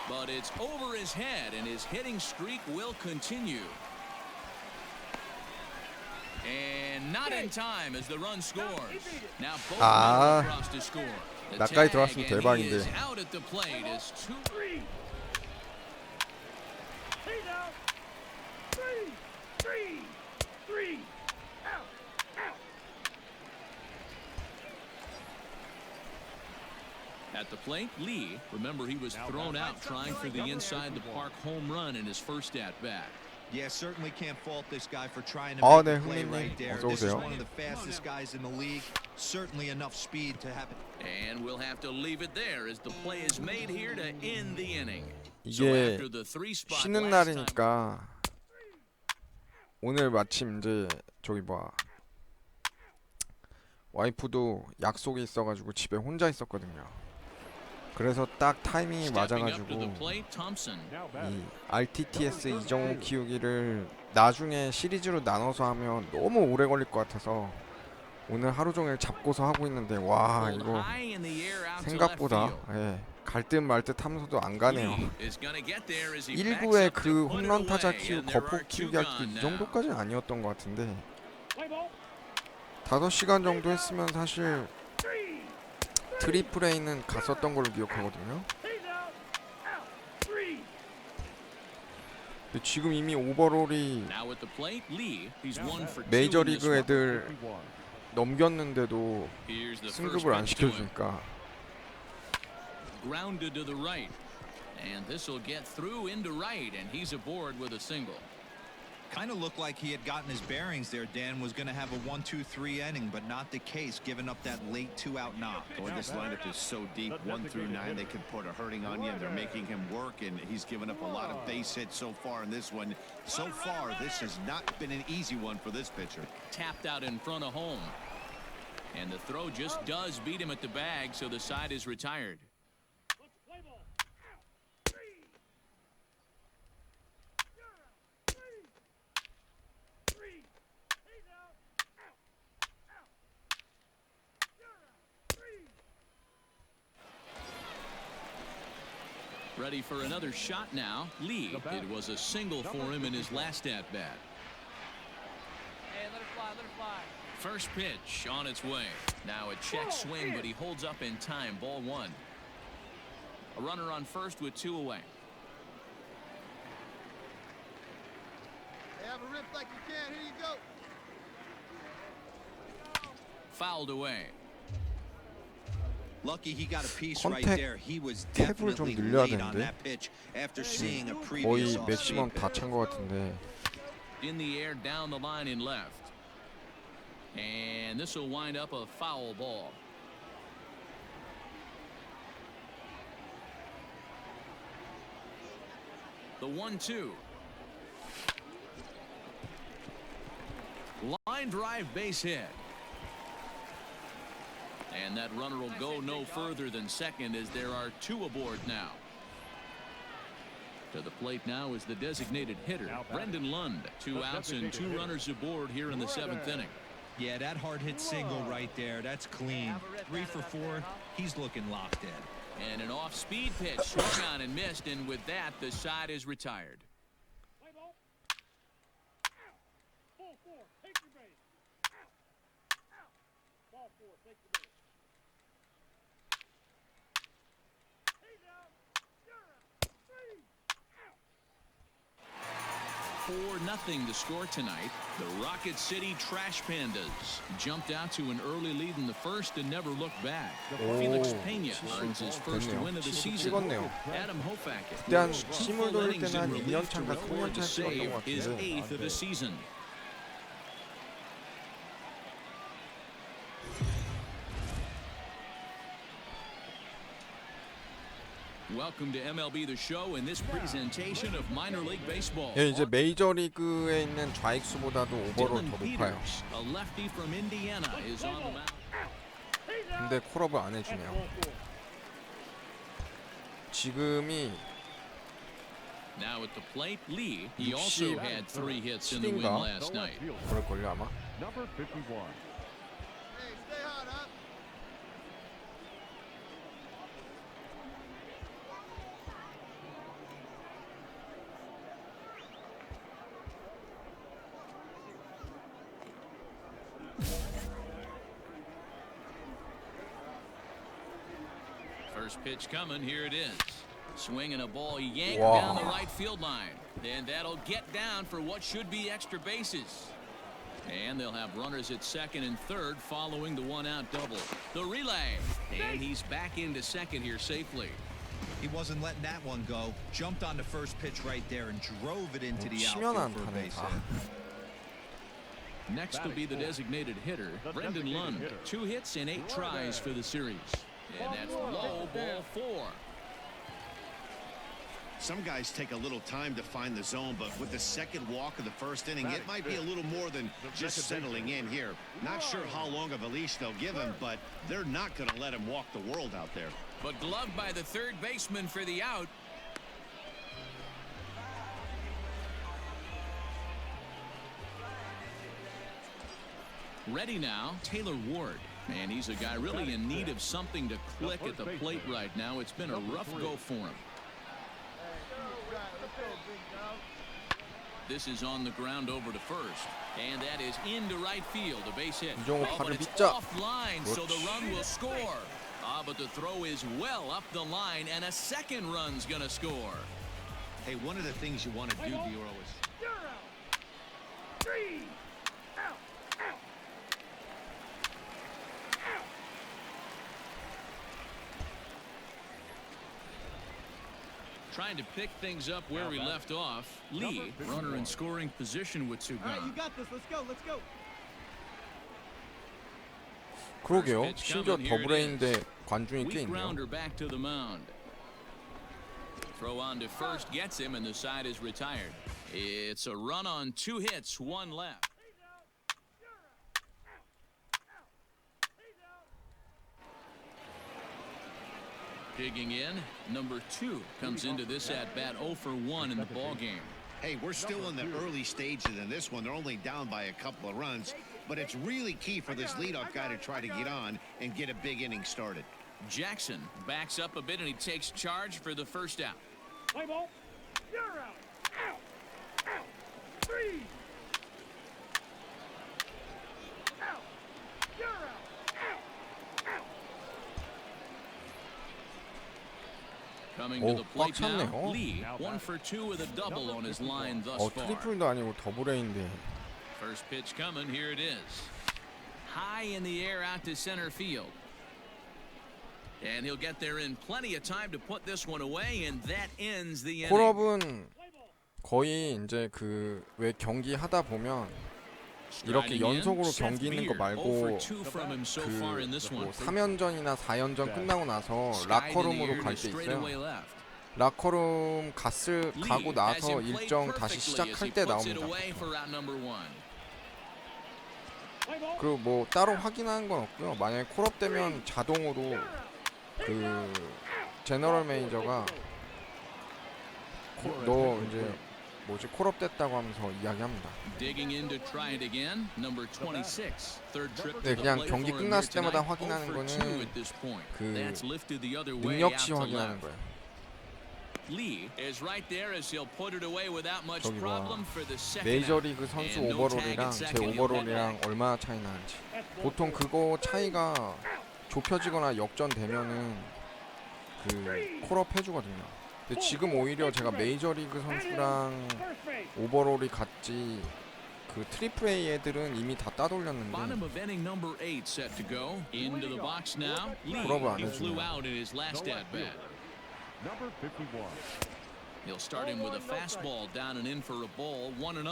But it's over his head, and his hitting streak will continue. And not in time as the run scores. Now both men across to score. The 나까지 tag, 들어왔으면 and he 대박인데. is out at the plate as 2. 3. He's out. 3. Out. Out. At the plate, Lee. Remember, he was thrown out trying for the inside the park home run in his first at bat. Yeah, certainly can't fault this guy for trying to 네, make a play 흥민님. right there. 어서 This is 오세요. one of the fastest guys in the league. Certainly enough speed to have it. And we'll have to leave it there as the play is made here to end the inning. So 이게 after the 3-spot 쉬는 last time, 날이니까 오늘 마침 이제 저기 뭐야 와이프도 약속이 있어가지고 집에 혼자 있었거든요. 그래서 딱 타이밍이 stepping up to 맞아가지고 the plate, Thompson. 이 Rtts 이정후 키우기를 나중에 시리즈로 나눠서 하면 너무 오래 걸릴 것 같아서 오늘 하루 종일 잡고서 하고 있는데 와 Pulled 이거 high in the air out to left 생각보다 field. 갈 듯 말 듯 하면서도 안 가네요. Lee is gonna get there as he backs 1구에 up to 그 put it 홈런 타자 away, 키우고 and there 거폭 are 2 키우기 할 때 gone 이 now. 정도까지는 아니었던 것 같은데 Play ball. 5시간 정도 했으면 사실 3. 트리플 A는 갔었던 걸로 기억하거든요. He's out. Out. 3. 근데 지금 이미 오버롤이 Now at the plate, Lee, he's 1 for 2 in this 메이저리그 one. 애들 넘겼는데도 Here's the first 승급을 안 pitch to him. 시켜주니까 Grounded to the right, and this will get through into right, and he's aboard with a single. Kind of looked like he had gotten his bearings there. Dan was going to have a 1-2-3 inning, but not the case, giving up that late 2-out knock. Boy, this lineup is so deep, 1 through 9, they could put a hurting on you, and they're making him work, and he's given up a lot of base hits so far in this one. So far, this has not been an easy one for this pitcher. Tapped out in front of home, and the throw just does beat him at the bag, so the side is retired. Let's play ball. Out. 3. You're out. 3. He's out. Out. Out. You're out. 3. Ready for another shot now. Lee, it was a single for him in his last at bat. Hey, let her fly, let her fly. First pitch on its way. Now a check swing, but he holds up in time. Ball 1. A runner on first with 2 away. Hey, have a rip like you can. Here you go. Fouled away. Lucky he got a piece right 컨택 there. He was 탭을 좀 definitely 늘려야 late on 되는데 that pitch after seeing a 거의 previous off-speed 맥시멈 pitch. 다 찬 것 같은데 In the air, down the line in left. And this will wind up a foul ball. The 1-2. Line drive base hit. And that runner will go no further than second as there are two aboard now. To the plate now is the designated hitter, Brendan Lund. 2 outs and 2 runners aboard here in the 7th inning. Yeah, that hard hit single right there. That's clean. 3 for 4. He's looking locked in. And an off-speed pitch swung on and missed, and with that, the side is retired. Play ball. Out. Ball 4. Take your base. Out. Out. Ball 4. Take your base. He's out. You're out. 3. Out. 4-0 the score tonight. The Rocket City Trash Pandas jumped out to an early lead in the first and never looked back. Felix Pena earns his first win of the season. 찍었네요. Adam Hofack 그때 한 works 힘을 2 돌릴 innings 때는 한 in 2년 relief to 차인가 3년 record 차 to 찍었던 save 것 his 같은데 8th of the season. Welcome to MLB The Show in this presentation of minor league baseball. 예, 이제 메이저리그에 있는 좌익수보다도 오버롤 더 높아요. A lefty from Indiana is on the mound. 근데 콜업을 안 해주네요. 지금이 Now at the plate, Lee. He also had 3 hits in the win 67인가? last night. 그럴걸요 아마. Number 51. Hey, stay hot, huh? First pitch coming, here it is. Swinging a ball yanked Wow. down the right field line. And that'll get down for what should be extra bases. And they'll have runners at second and third following the 1-out double. The relay. And he's back into second here safely. He wasn't letting that one go. Jumped on the first pitch right there and drove it into the 치면 outfield for a 안타네 base 다. hit. Next will be the designated hitter, Brendan Lund. 2 hits and 8 tries for the series. And that's low, ball 4. Some guys take a little time to find the zone, but with the second walk of the first inning, it might be a little more than just settling in here. Not sure how long of a leash they'll give him, but they're not going to let him walk the world out there. But gloved by the third baseman for the out. Ready now, Taylor Ward. And he's a guy really in need of something to click at the plate right now. It's been a rough go for him. This is on the ground over to first. And that is into right field, a base hit. 이정후 Oh, but 팔을 it's 밑자. offline, so the run will score. But the throw is well up the line, and a second run's gonna score. Hey, one of the things you want to do, Dero, is You're out. 3. Out. Out. Out. Trying to pick things up where we left off. Lee, runner in scoring position with 2 All right, you gone. got this. Let's go. Let's go. 그러게요. 심지어 더블A인데 관중이 꽤 Weak 있네요. grounder back to the mound. Throw on to first gets him, and the side is retired. It's a run on 2 hits, 1 left. He's out. You're out. Out. Out. He's out. Digging in, number 2 comes into this at-bat 0 for 1 in the ball game. hey, we're still in the early stages in this one. They're only down by a couple of runs, but it's really key for this leadoff guy to try to get on and get a big inning started. Jackson backs up a bit, and he takes charge for the first out. Play ball. You're out. Out. Out. 3. Out. You're out. Out. Out. Coming to 오, the plate 꽉 now, 찼네요. Lee, 1 for 2 with a double on his line thus far. 트리플도 아니고 더블A인데. First pitch coming, here it is. High in the air out to center field. And he'll get there in plenty of time to put this one away, and that ends the inning. 콜업은 거의 이제 그 왜 경기 하다 보면 이렇게 연속으로 경기 있는 거 말고 그뭐 3연전이나 4연전 끝나고 나서 라커룸으로 갈 때 있어요. 라커룸 가고 나서 일정 다시 시작할 때 나옵니다. 그리고 뭐 따로 확인하는 건 없고요. 만약에 콜업 되면 자동으로 그 제너럴 매니저가 너 이제 뭐지 콜업 됐다고 하면서 이야기합니다. Digging in to try it again. Number 26. Third trip 네, to the 그냥 plate 경기 for him 끝났을 here 때마다 tonight. 확인하는 0 for 2 거는 at this point. 그 That's lifted the other way 능력치 out to 확인하는 left. 거예요. Lee is right there as he'll put it away without much 저기 problem 봐. for the second out. 메이저리그 선수 And no tag 오버롤이랑 at 제 second. 오버롤이랑 얼마나 차이 나는지. 보통 그거 차이가 좁혀지거나 역전되면은 그 콜업 해주거든요. 근데 지금 오히려 제가 메이저리그 선수랑 오버롤이 같지 그 트리플 A 애들은 이미 다 Bottom 따돌렸는데 of inning number 8 set to go. Into the box now. Lee, 콜업을 안 he flew 해주네요. out in his last at bat. Number 51. He'll start him with a fastball down and in for a ball, 1-0.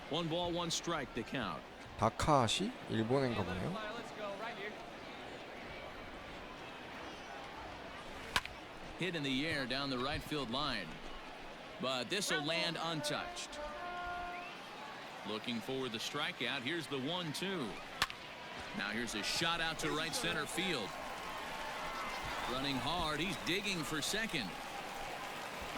One ball, one strike to count. 다카시 일본인가 보네요. Hit in the air down the right field line. But this will land untouched. Looking for the strikeout. Here's the 1-2. Now here's a shot out to right center field. Running hard. He's digging for second.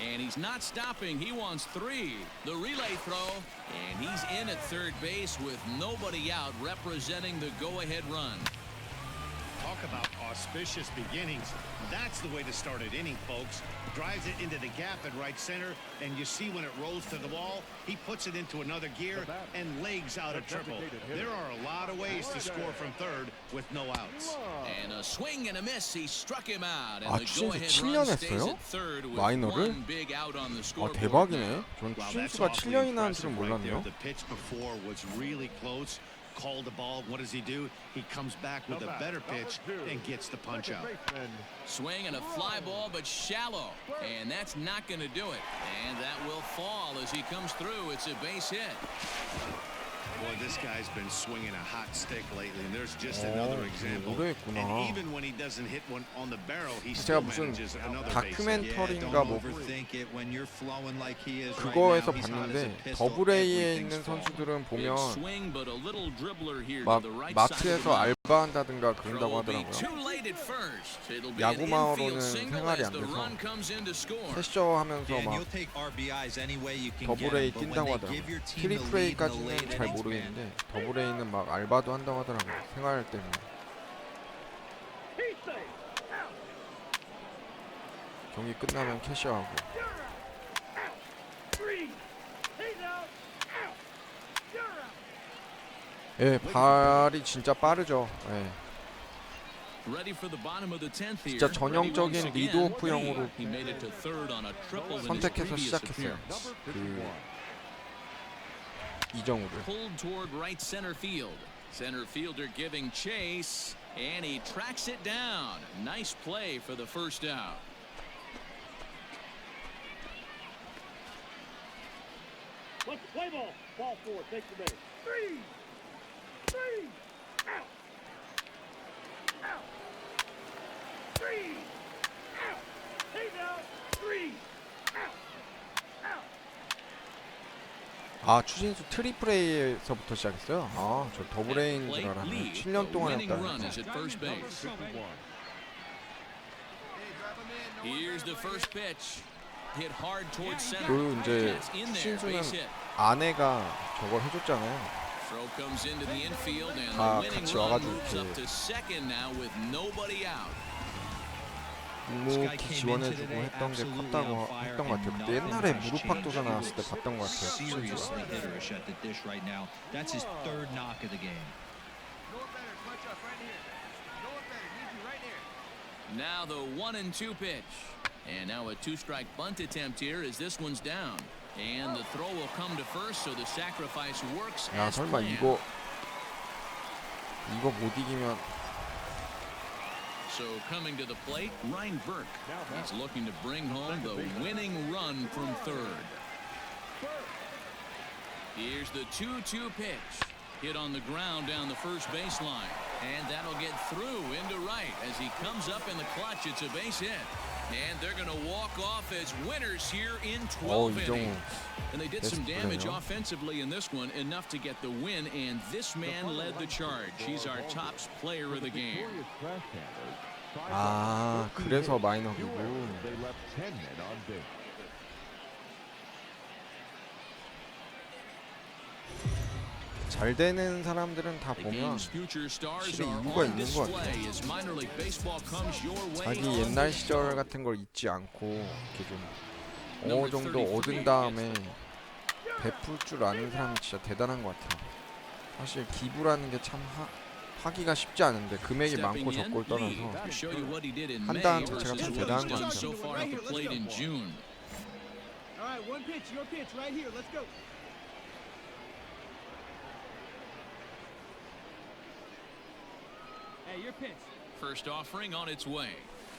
And he's not stopping. He wants 3. The relay throw. And he's in at third base with nobody out, representing the go-ahead run. Talk about auspicious beginnings. That's the way to start an inning, folks. Drives it into the gap at right center, and you see when it rolls to the wall, he puts it into another gear and legs out a triple. There are a lot of ways to score from third with no outs. And a swing and a miss. He struck him out. And 아, the 추신수 go-ahead 7년 run stays 했어요? at third with 마이너를? one big out on the 아, scoreboard. 대박이네. 전 Wow, that's 추신수가 awfully 7년이나 한 줄은 impressive right there. 몰랐네요. The pitch before was really close. Called the ball. What does he do? He comes back with a better pitch and gets the punch out. Swing and a fly ball, but shallow. And that's not going to do it. And that will fall as he comes through. It's a base hit. Boy, this guy's been swinging a hot stick lately, and there's just another example. 오래 했구나. And even when he doesn't hit one on the barrel, he 제가 still 무슨 manages another base hit. 다큐멘터리인가 뭐 overthink it when you're flowing like he is right 그거에서 now. He's hot as a 봤는데 pistol. 더블 A에 Everything's 있는 falling. 선수들은 Big 보면 swing, but a little dribbler here 막 to the right side of the 마트에서 line. 알바한다든가 Throw 그런다고 will be 하더라고요. too late at first. It'll be 야구 an 마을로는 infield single 생활이 as 안 the 돼서 run comes in to score. 캐셔 하면서 Dan, 막 you'll take RBIs any way you can 더블 get A 'em, but when 뛴다고 they 하더라고요. give your team the 트리플 lead in the A까지는 late 잘 innings, man, 모르겠는데 더블 A는 막 알바도 한다고 하더라고요. 생활 때문에. He's safe. Out. 경기 끝나면 캐셔하고. You're out. Out. 3. He's out. Out. You're out. 예, 발이 진짜 빠르죠. 예. Ready for the bottom of the 10th here. 진짜 전형적인 Ready once again. 리드오프형으로 He made it to third on a triple in his 선택해서 previous 시작했어요. appearance. 그 이정후를. Pulled toward right center field. Center fielder giving chase, and he tracks it down. Nice play for the first out. Let's play ball. Ball 4. Take the base. 3. 3. Out. Out. 3. Out. He's out. 3. Out. Out. 아, 추신수 트리플 A에서부터 시작했어요? 아, 저 더블 A인 줄 알았네. Lee, 7년 동안 the winning run 했다. is at first base. Here's the first pitch. Hit hard towards center. 그리고 이제 That's in there. 추신수는 Base hit. 아내가 저걸 해줬잖아요. Throw comes into the infield, and 아, the winning 같이 run 와가지고 moves up 이렇게 to second now with nobody out. 묵묵히 지원해주고 했던 게 컸다고 했던 것 같아요. 그때 옛날에 무릎팍도전 나왔을 때 봤던 것 같아요. 추신수가. Seriously hitterish at the dish right now. That's his third knock of the game. Know it better. Clutch up right here. Know it better. Need you right here. Now the 1-2 pitch. And now a 2-strike bunt attempt here as this one's down. And the throw will come to first, so the sacrifice works 야, as 설마 planned. 이거 못 이기면 So coming to the plate, Ryan Burke. He's looking to bring home the winning run from third. Here's the 2-2 pitch. Hit on the ground down the first baseline. And that'll get through into right as he comes up in the clutch. It's a base hit. And they're going to walk off as winners here in 12 이정후 innings. And they did some 베스트 damage 플레이어. offensively in this one, enough to get the win. And this man led the charge. He's our top player of the game. 아, 그래서 마이너리그. They left 10 men on base. 잘 되는 사람들은 다 The 보면 game's future stars 확실히 are 이유가 on 있는 것 같아요. display as minor league baseball comes your way. 자기 on 옛날 the 시절 show. 같은 걸 잊지 않고 이렇게 좀 어느 정도 얻은 다음에 베풀 줄 아는 사람이 진짜 대단한 것 같아요. 사실 기부라는 게 참 하기가 쉽지 않은데 금액이 많고 적고를 떠나서 To show you what he did in 한 May 단 자체가 versus 참 what 대단한 he's 것 done 같아요. so far at the plate in June. All right, one pitch, your pitch, right here. Let's go. Hey, your pitch. First offering on its way.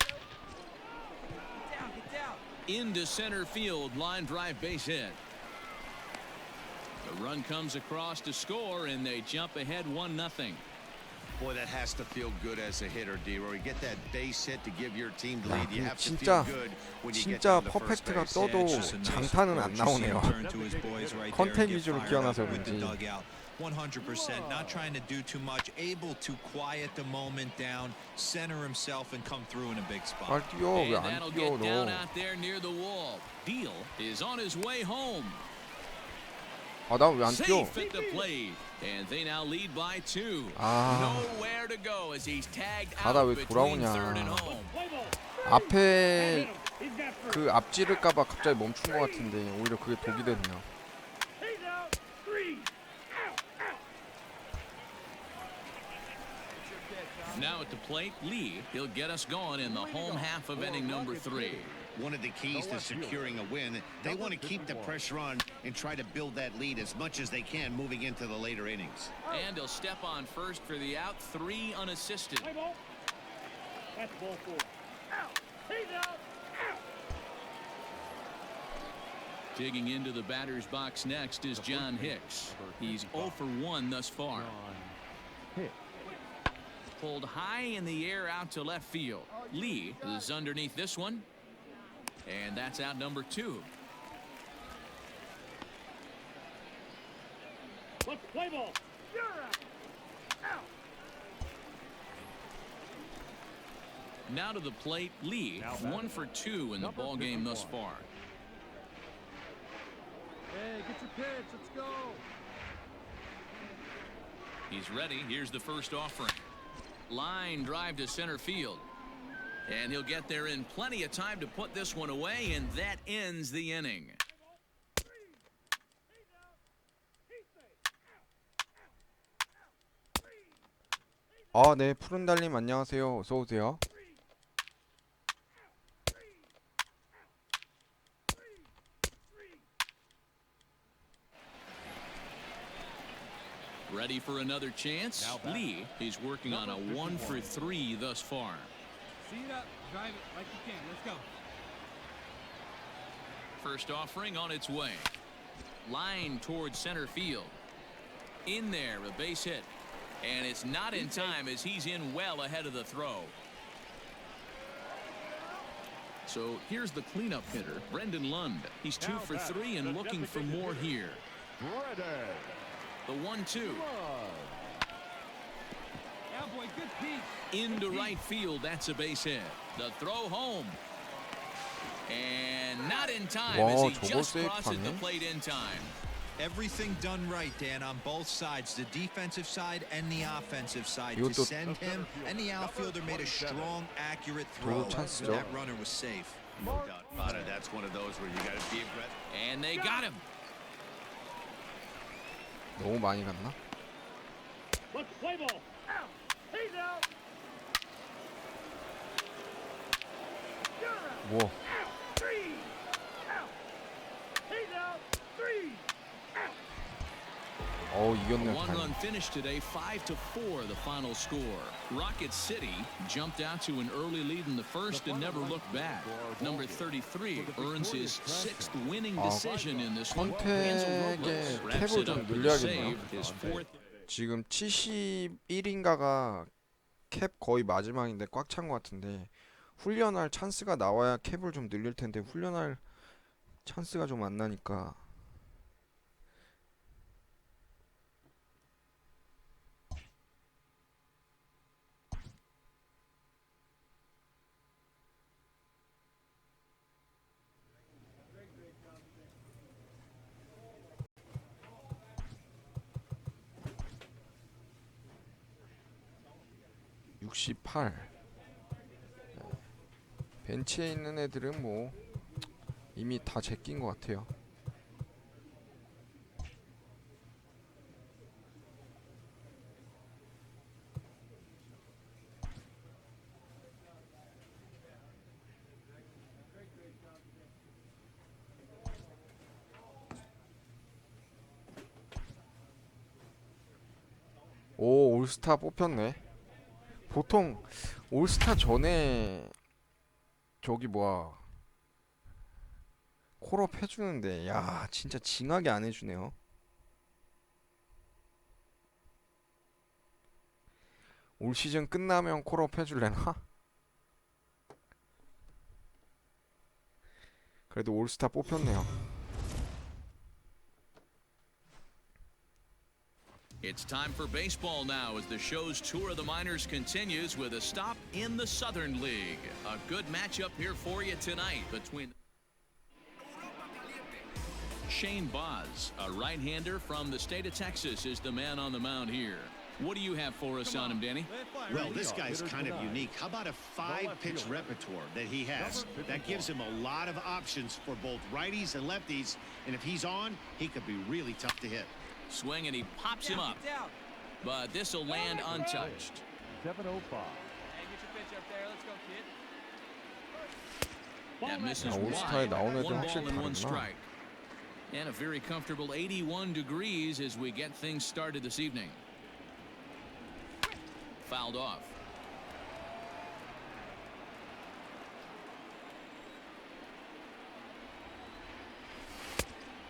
Get down, get down. Into center field, line drive base hit. The run comes across to score, and they jump ahead 1-0. Boy, that has to feel good as a hitter, D-Roy. Get that base hit to give your team the 야, lead. You 근데 have to 진짜 feel good when you get 진짜 down to first 퍼펙트가 base. 떠도 장타는 안 나오네요. 컨택 위주로 기어나서 그런지. 100%, not trying to do too much, able to quiet the moment down, center himself, and come through in a big spot. 말 뛰어 왜 And 안 that'll 뛰어 get down 너? out there near the wall. Deal is on his way home. 아, 나 왜 안 뛰어? Safe at the plate, and they now lead by 2. 아. Nowhere to go as he's tagged 가다 out 왜 between 돌아오냐. third and home. Play ball. 앞에 He's got three. 그 앞지를까봐 갑자기 멈춘 것 같은데 오히려 그게 독이 됐네요. He's out. 3. Out. Out. Now at the plate, Lee. He'll get us going in the home half of inning number 3. One of the keys to securing a win, they want to keep the pressure on and try to build that lead as much as they can moving into the later innings. And he'll step on first for the out, 3 unassisted. Play ball. That's ball 4. Out. He's out. Out. Digging into the batter's box next is John Hicks. He's 0 for 1 thus far. Pulled high in the air out to left field. Lee is underneath this one. And that's out number 2. Let's play ball. You're out. Out. Now to the plate, Lee. 1 for 2 in the ball game thus far. Hey, get your pitch. Let's go. He's ready. Here's the first offering. Line drive to center field. And he'll get there in plenty of time to put this one away, and that ends the inning. 아, 네, 푸른 달님 안녕하세요. 어서 오세요. Ready for another chance? Lee is working on a 1 for 3 thus far. See it up. Drive it like you can. Let's go. First offering on its way. Line towards center field. In there, a base hit. And it's not in time as he's in well ahead of the throw. So here's the cleanup hitter, Brendan Lund. He's 2 for 3 and looking for more here. The 1-2. Yeah, boy. Good piece. Into right field. That's a base hit. The throw home. And not in time 와, as he 저걸 just crosses the 세이프하네. plate in time. Everything done right, Dan, on both sides, the defensive side and the offensive side. To 이것도 send him, and the outfielder made a strong, accurate throw. 도로 찬스죠. That runner was safe. No doubt about it. That's one of those where you got to be aggressive. And they got him. 너무 많이 갔나? Let's play ball. Out. He's out. You're out. 뭐 Out. 3. Out. He's out. 3. Out. 이겼네. One-run finish today, 5-4 the final score. Rocket City jumped out to an early lead in the first and never looked back. Number 33 earns his 6th winning decision in this one. Hansel 컨택에 Robles wraps 캡을 it 좀 up with a 늘려야겠네요. save, his 4th. 지금 71인가가 캡 거의 마지막인데 꽉 찬 것 같은데 훈련할 찬스가 나와야 캡을 좀 늘릴 텐데 훈련할 찬스가 좀 안 나니까. (68) 벤치에 있는 애들은 뭐 이미 다 제낀 것 같아요. 오, 올스타 뽑혔네. 보통 올스타 전에 저기 뭐야 콜업 해주는데 야 진짜 징하게 안 해주네요. 올 시즌 끝나면 콜업 해줄래나? 그래도 올스타 뽑혔네요. It's time for baseball now as the show's tour of the minors continues with a stop in the Southern League. A good matchup here for you tonight between Shane Boz, a right-hander from the state of Texas, is the man on the mound here. What do you have for us on him, Danny? Well, this guy's kind of unique. How about a 5-pitch repertoire that he has? That gives him a lot of options for both righties and lefties. And if he's on, he could be really tough to hit. Swing and he pops him up. But this will land untouched. 7:05. Hey, get your pitch up there. Let's go, kid. That misses 아, 올스타에 wide. 나온 애들 One 확실히 ball and one 다르구나. strike. And a very comfortable 81 degrees as we get things started this evening. Fouled off.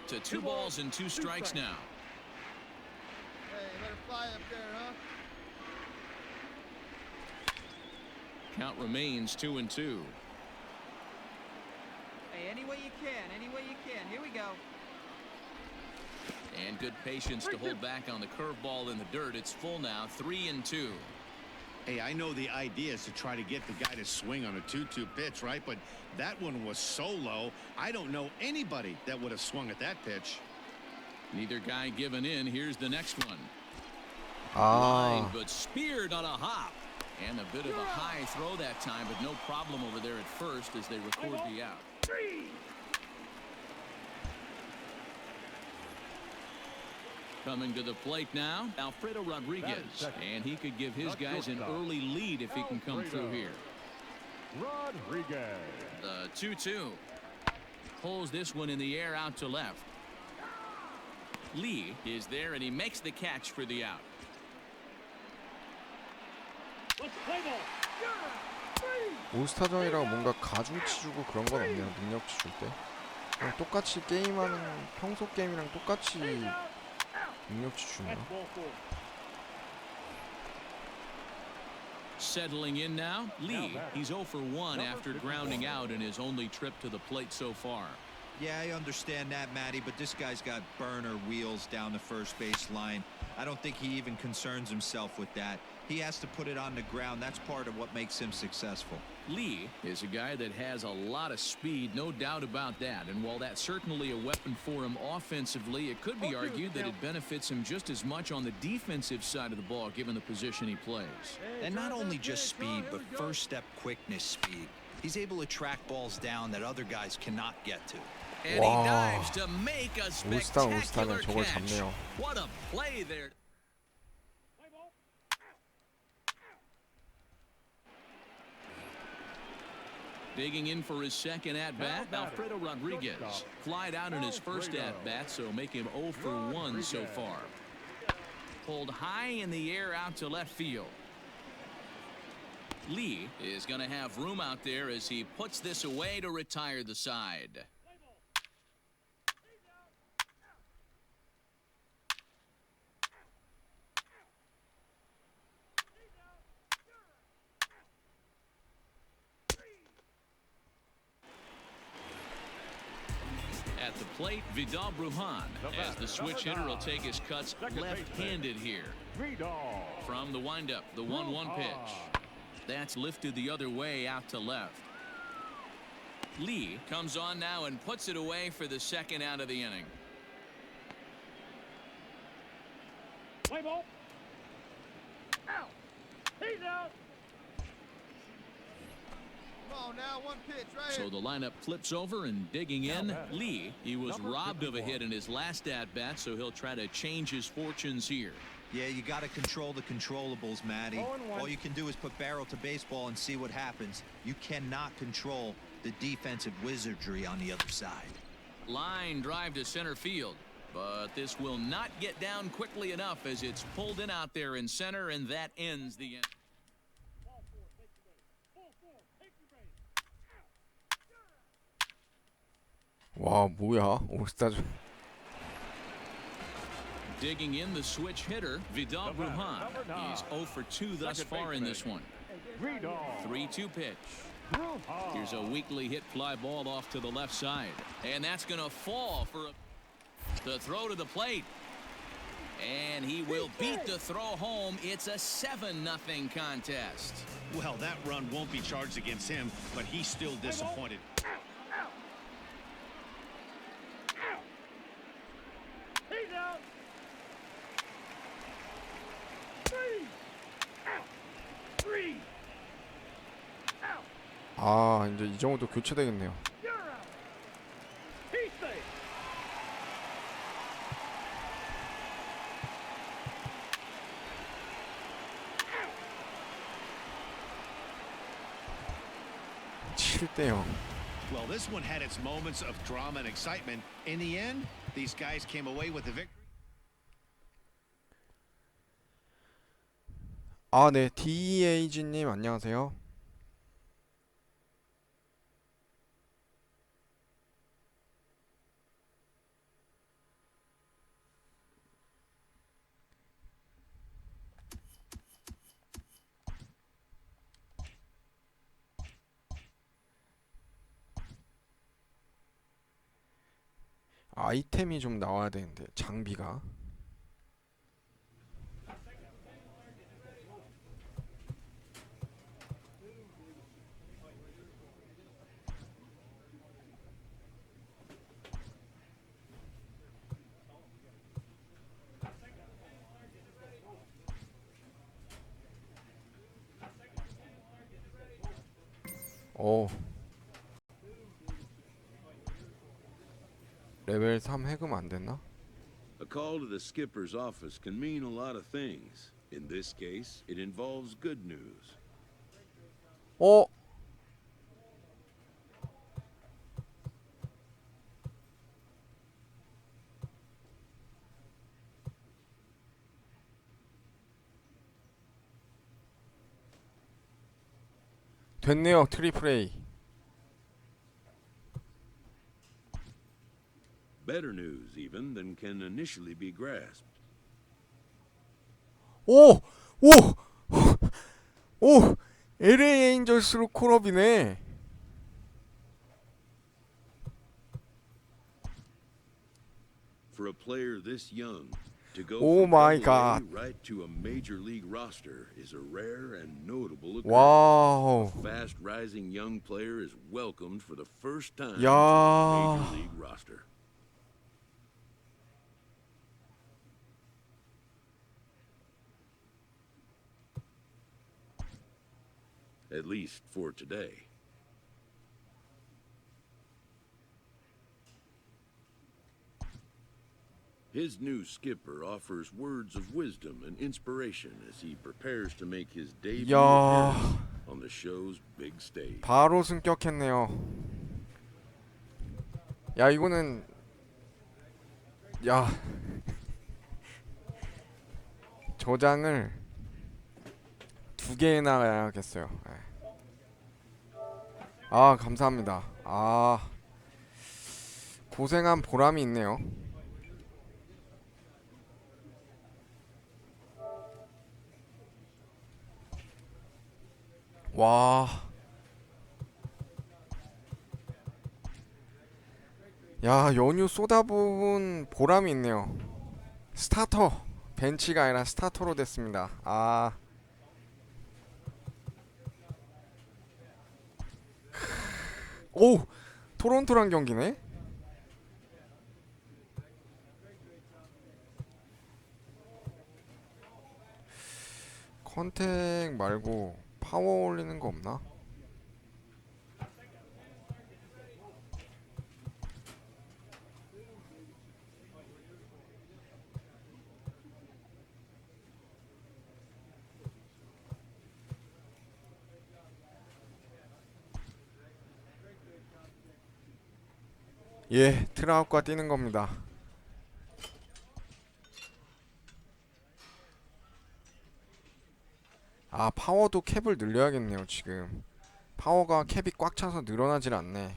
To 2 balls and 2 strikes now. Hey, let her fly up there, huh? Count remains 2-2. Hey, any way you can, any way you can. Here we go. And good patience to hold back on the curveball in the dirt. It's full now, 3-2. Hey, I know the idea is to try to get the guy to swing on a 2-2 pitch, right? But that one was so low, I don't know anybody that would have swung at that pitch. Neither guy giving in. Here's the next one. 아, Line, but speared on a hop. And a bit of a high throw that time, but no problem over there at first as they record the out. Coming to the plate now, Alfredo Rodriguez. And he could give his guys an early lead if he can come through here. Rodriguez. The 2-2. Pulls this one in the air out to left. Lee is there, and he makes the catch for the out. Let's play ball. 올스타전이라고 뭔가 가중치 주고 그런 건 없네요. 능력치 줄 때. 그냥 똑같이 게임하는 평소 게임이랑 똑같이 능력치 주네요. That's ball 4. Settling in now, Lee. He's 0 for 1 after grounding out in his only trip to the plate so far. Yeah, I understand that, Matty, but this guy's got burner wheels down the first base line. I don't think he even concerns himself with that. He has to put it on the ground. That's part of what makes him successful. Lee is a guy that has a lot of speed, no doubt about that. And while that's certainly a weapon for him offensively, it could be argued that it benefits him just as much on the defensive side of the ball, given the position he plays. And not only just speed, but first step quickness speed. He's able to track balls down that other guys cannot get to. And he dives to make a spectacular 올스타는 저걸 catch. 잡네요. What a play there. Digging in for his second at-bat, Alfredo Rodriguez. Flied out in his first at-bat, so make him 0 for 1 so far. Pulled high in the air out to left field. Lee is going to have room out there as he puts this away to retire the side. the plate, Vidal Brujan, as the switch hitter will take his cuts left-handed here. From the windup, the 1-1 pitch. That's lifted the other way out to left. Lee comes on now and puts it away for the second out of the inning. Play ball. Out. He's out. Come on now, one pitch right So here. the lineup flips over and digging in. Lee, he was robbed of a hit in his last at-bat, so he'll try to change his fortunes here. Yeah, you got to control the controllables, Matty. All you can do is put barrel to baseball and see what happens. You cannot control the defensive wizardry on the other side. Line drive to center field, but this will not get down quickly enough as it's pulled in out there in center, and that ends the inning. 와, 뭐야? 올스타전. Digging in the switch hitter, Vidal Brujan. He's 0 for 2 thus far in this one. 3-2 pitch. Here's a weakly hit fly ball off to the left side. And that's going to fall for the throw to the plate. And he will beat the throw home. It's a 7-0 contest. Well, that run won't be charged against him, but he's still disappointed. He's out. 3 out. 3 out. 아, 이제 이정후도 교체되겠네요. You're out. He's safe. out. 7대0. Well, this one had its moments of drama and excitement. In the end, these guys came away with the victory. 아, 네. DAG님 안녕하세요. 아이템이 좀 나와야 되는데 장비가. 레벨 3 해금 안 됐나? A call to the skipper's office can mean a lot of things. In this case, it involves good news. 어? 됐네요. 트리플 A. Better news, even, than can initially be grasped. 오! 오! 오! LA 에인절스로 콜업이네. For a player this young, to go Oh from my AA God. right to a major league roster is a rare and notable occurrence. 와우. A fast-rising young player is welcomed for the first time to 야. a major league roster. At least for today. His new skipper offers words of wisdom and inspiration as he prepares to make his debut 야. appearance on the show's big stage. 바로 승격했네요. 야, 이거는 야. 저장을 2개나 해야겠어요. 네. 아, 감사합니다. 아, 고생한 보람이 있네요. 와. 야, 연휴 쏟아부은 보람이 있네요. 스타터, 벤치가 아니라 스타터로 됐습니다. 아, 오, 토론토랑 경기네. 컨택 말고 파워 올리는 거 없나? 예, 트라우과 뛰는 겁니다. 아, 파워도 캡을 늘려야겠네요. 지금 파워가 캡이 꽉 차서 늘어나질 않네.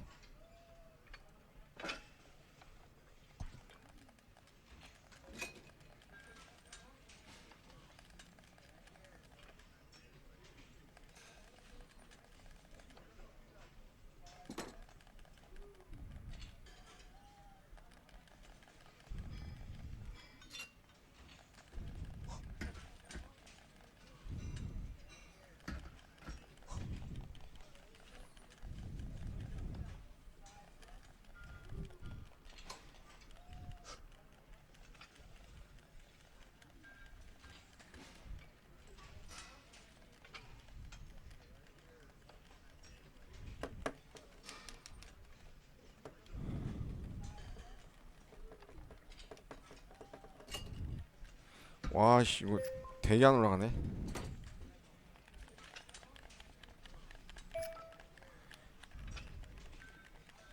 와씨, 이거 되게 안 올라가네.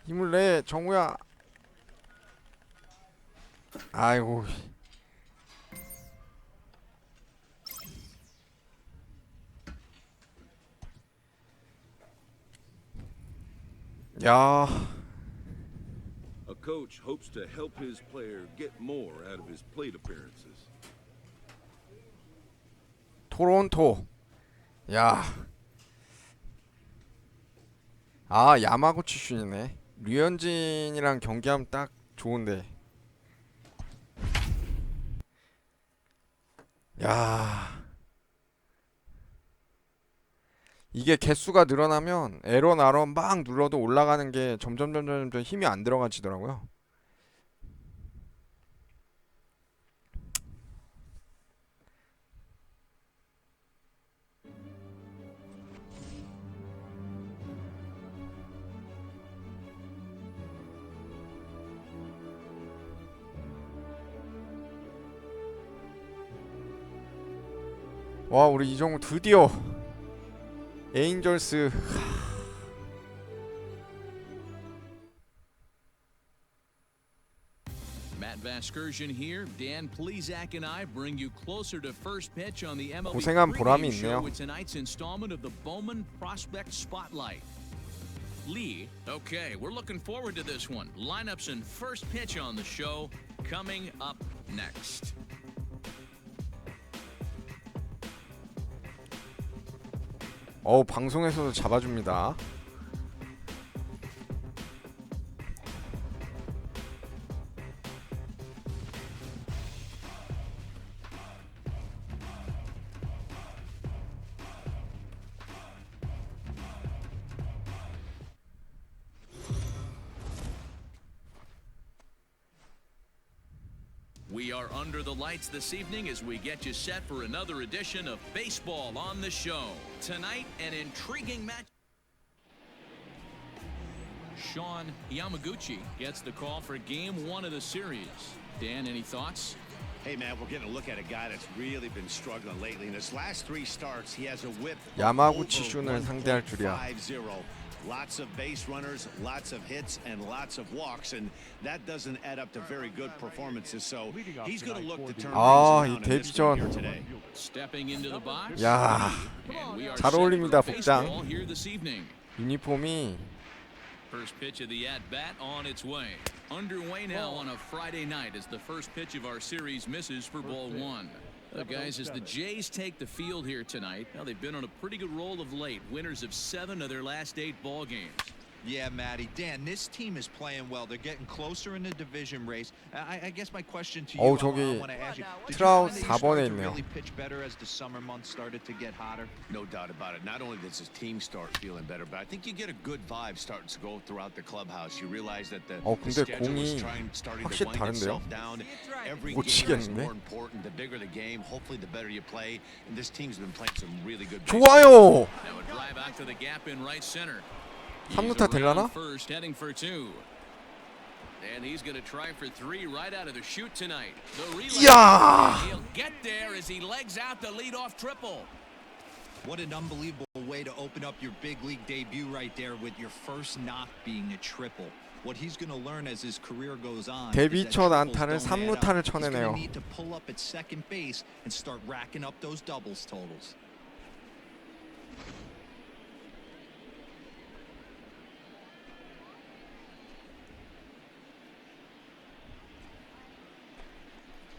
힘을 내, 정우야. 아이고. 야, A coach hopes to help his player get more out of his plate appearances. 토론토. 야. 아, 야마구치 슌이네. 류현진이랑 경기하면 딱 좋은데. 야. 이게 개수가 늘어나면 에러 나러 막 눌러도 올라가는 게 점점 힘이 안 들어가지더라고요. 와, 우리 이정후 드디어 에인절스. Matt Vasgersian here. Dan Plesac and I bring you closer to first pitch on the MLB 고생한 보람이 pregame show 있네요. with tonight's installment of the Bowman Prospect Spotlight. Lee, okay, we're looking forward to this one. Lineups and first pitch on the show coming up next. 방송에서도 잡아줍니다. We are under the lights this evening as we get you set for another edition of Baseball on the Show. Tonight, an intriguing match. Sean Yamaguchi gets the call for game one of the series. Dan, any thoughts? Hey, man, we're getting a look at a guy that's really been struggling lately. In his last 3 starts, he has a whip 야마구치 슌을 상대할 줄이야. 5-0. Lots of base runners, lots of hits, and lots of walks, and that doesn't add up to very good performances. So he's going to look to turn things 아, around 이 in this one here 데뷔전. today. Stepping into the box. 야, And we are 잘 set 어울립니다, for 복장. baseball here this evening. 유니폼이. First pitch of the at-bat on its way. Underway now on a Friday night as the first pitch of our series misses for ball one. Guys, as the Jays take the field here tonight, now they've been on a pretty good roll of late, winners of 7 of their last 8 ball games. Yeah, Matty. Dan, this team is playing well. They're getting closer in the division race. I guess my question to you, I 저기 want to ask you, did you 트라우트 find that you 4번에 started to 있네요. really pitch better as the summer months started to get hotter? No doubt about it. Not only does his team start feeling better, but I think you get a good vibe starting to go throughout the clubhouse. You realize that the 근데 schedule is 공이 starting to 확실히 wind 다른데요? itself down. Every 못 game is 치겠는데? more important. The bigger the game, hopefully the better you play. And this team's been playing some really good 좋아요. Now a drive out to the gap in right center. 3루타 되려나? First, heading for 2. And he's going to try for 3 right out of the chute tonight. The relay. 이야! He'll get there as he legs out the leadoff triple. What an unbelievable way to open up your big league debut right there with your first knock being a triple. What he's going to learn as his career goes on. 데뷔 is that 첫 triples 안타를 don't add up. 3루타를 He's going 쳐내네요. to need to pull up at second base and start racking up those doubles totals.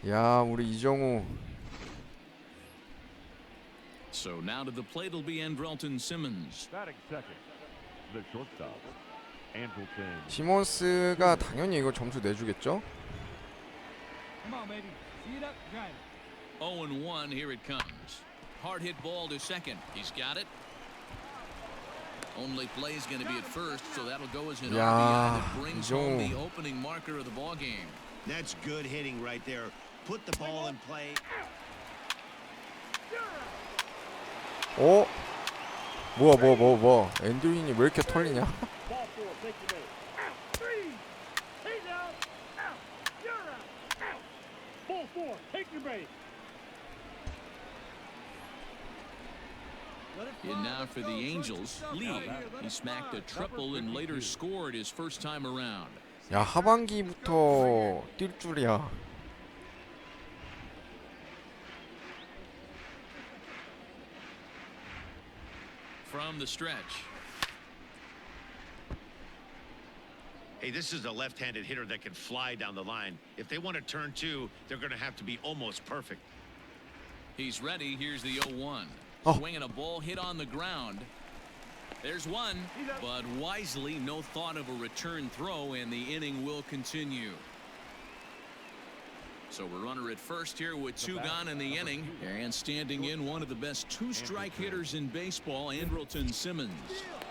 야, 우리 이정후. So now to the plate will be Andrelton Simmons. Batting second, the shortstop, Andrelton. 시몬스가 당연히 이거 점수 내주겠죠? Come on, baby. See it up, drive it. 0-1, here it comes. Hard hit ball to second. He's got it. Only play is going to be at first, so that'll go as an RBI that brings home the opening marker of the ball game. That's good hitting right there. Put the ball in play. 뭐야. 앤드윈이 왜 이렇게 털리냐? Ball 4, take your base. Out. 3. He's out. Out. You're out. Out. Ball 4, take your base. And now for the Angels, Lee. He smacked a triple and later scored his first time around. 야, 하반기부터 뛸 줄이야. From the stretch. Hey, this is a left-handed hitter that can fly down the line. If they want to turn 2, they're going to have to be almost perfect. He's ready. Here's the 0-1. Oh. Swinging a ball hit on the ground. There's one, but wisely, no thought of a return throw, and the inning will continue. So we're runner at first here with 2 gone in the inning. And standing in, one of the best 2-strike hitters in baseball, Andrelton Simmons.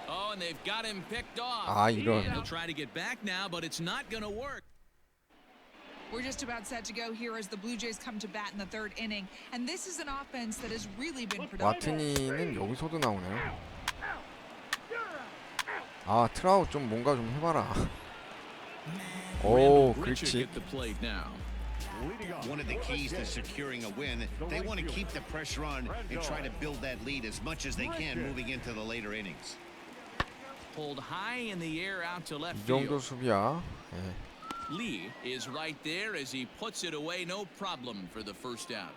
Oh, and they've got him picked off. 이런. And he'll try to get back now, but it's not going to work. We're just about set to go here as the Blue Jays come to bat in the 3rd inning. And this is an offense that has really been productive. 와트니는 여기서도 나오네요. 아, 트라우 좀 뭔가 좀 해봐라. 오, 그렇지. At the plate now. One of the keys to securing a win, they want to keep the pressure on and try to build that lead as much as they can moving into the later innings. Pulled high in the air out to left 이 정도 field. 수비야. 네. Lee is right there as he puts it away, no problem for the first out.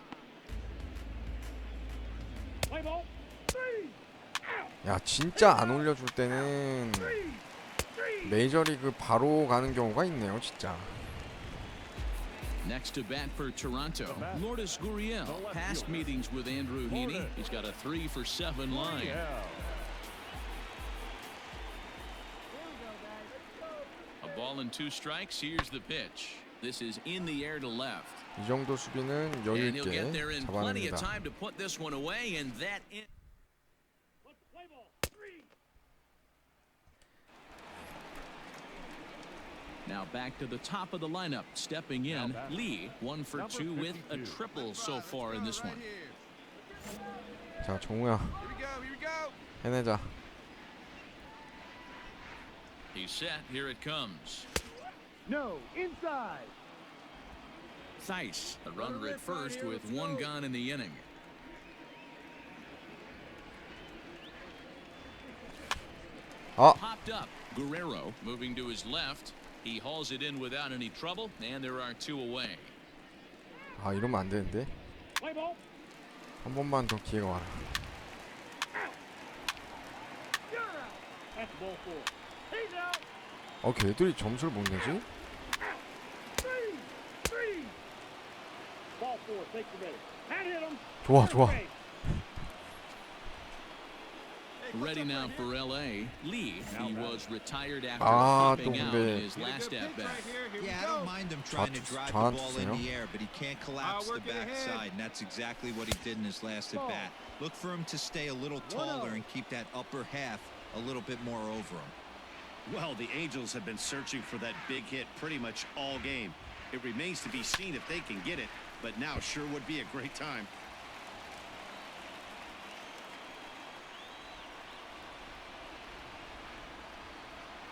Play ball. 3. 야, 진짜 안 올려줄 때는 메이저리그 바로 가는 경우가 있네요, 진짜. Next to bat for Toronto, Lourdes Gurriel. Past meetings with Andrew Heaney. He's got a 3-for-7 line. A ball and 2 strikes. Here's the pitch. This is in the air to left. 이 정도 수비는 여유 And he'll get there 있게 in plenty of 잡아냅니다. time to put this one away, and that in. Let's play ball. 3. Now back to the top of the lineup. Stepping in, Lee, 1 for 2 with a triple so far in this one. 자, 정우야, Here we go. 해내자. He's set. Here it comes. No. Inside. Theis, a runner at first with 1 gone in the inning. Popped up. Guerrero moving to his left. He hauls it in without any trouble, and there are 2 away. 아, 이러면 안 되는데. Play ball. 한 번만 더 기회가 와라. You're out. That's ball 4. He's out. 걔들이 점수를 못 내지? 3. Ball 4, take your base. That hit him. 좋아. Hey, Ready now for LA. Lee, he was retired after 아, popping 또 out 근데 in his last at bat. Yeah, I don't mind him trying to drive the ball in the air, but he can't collapse the backside, and that's exactly what he did in his last at bat. Look for him to stay a little taller and keep that upper half a little bit more over him. Well, the Angels have been searching for that big hit pretty much all game. It remains to be seen if they can get it, but now sure would be a great time.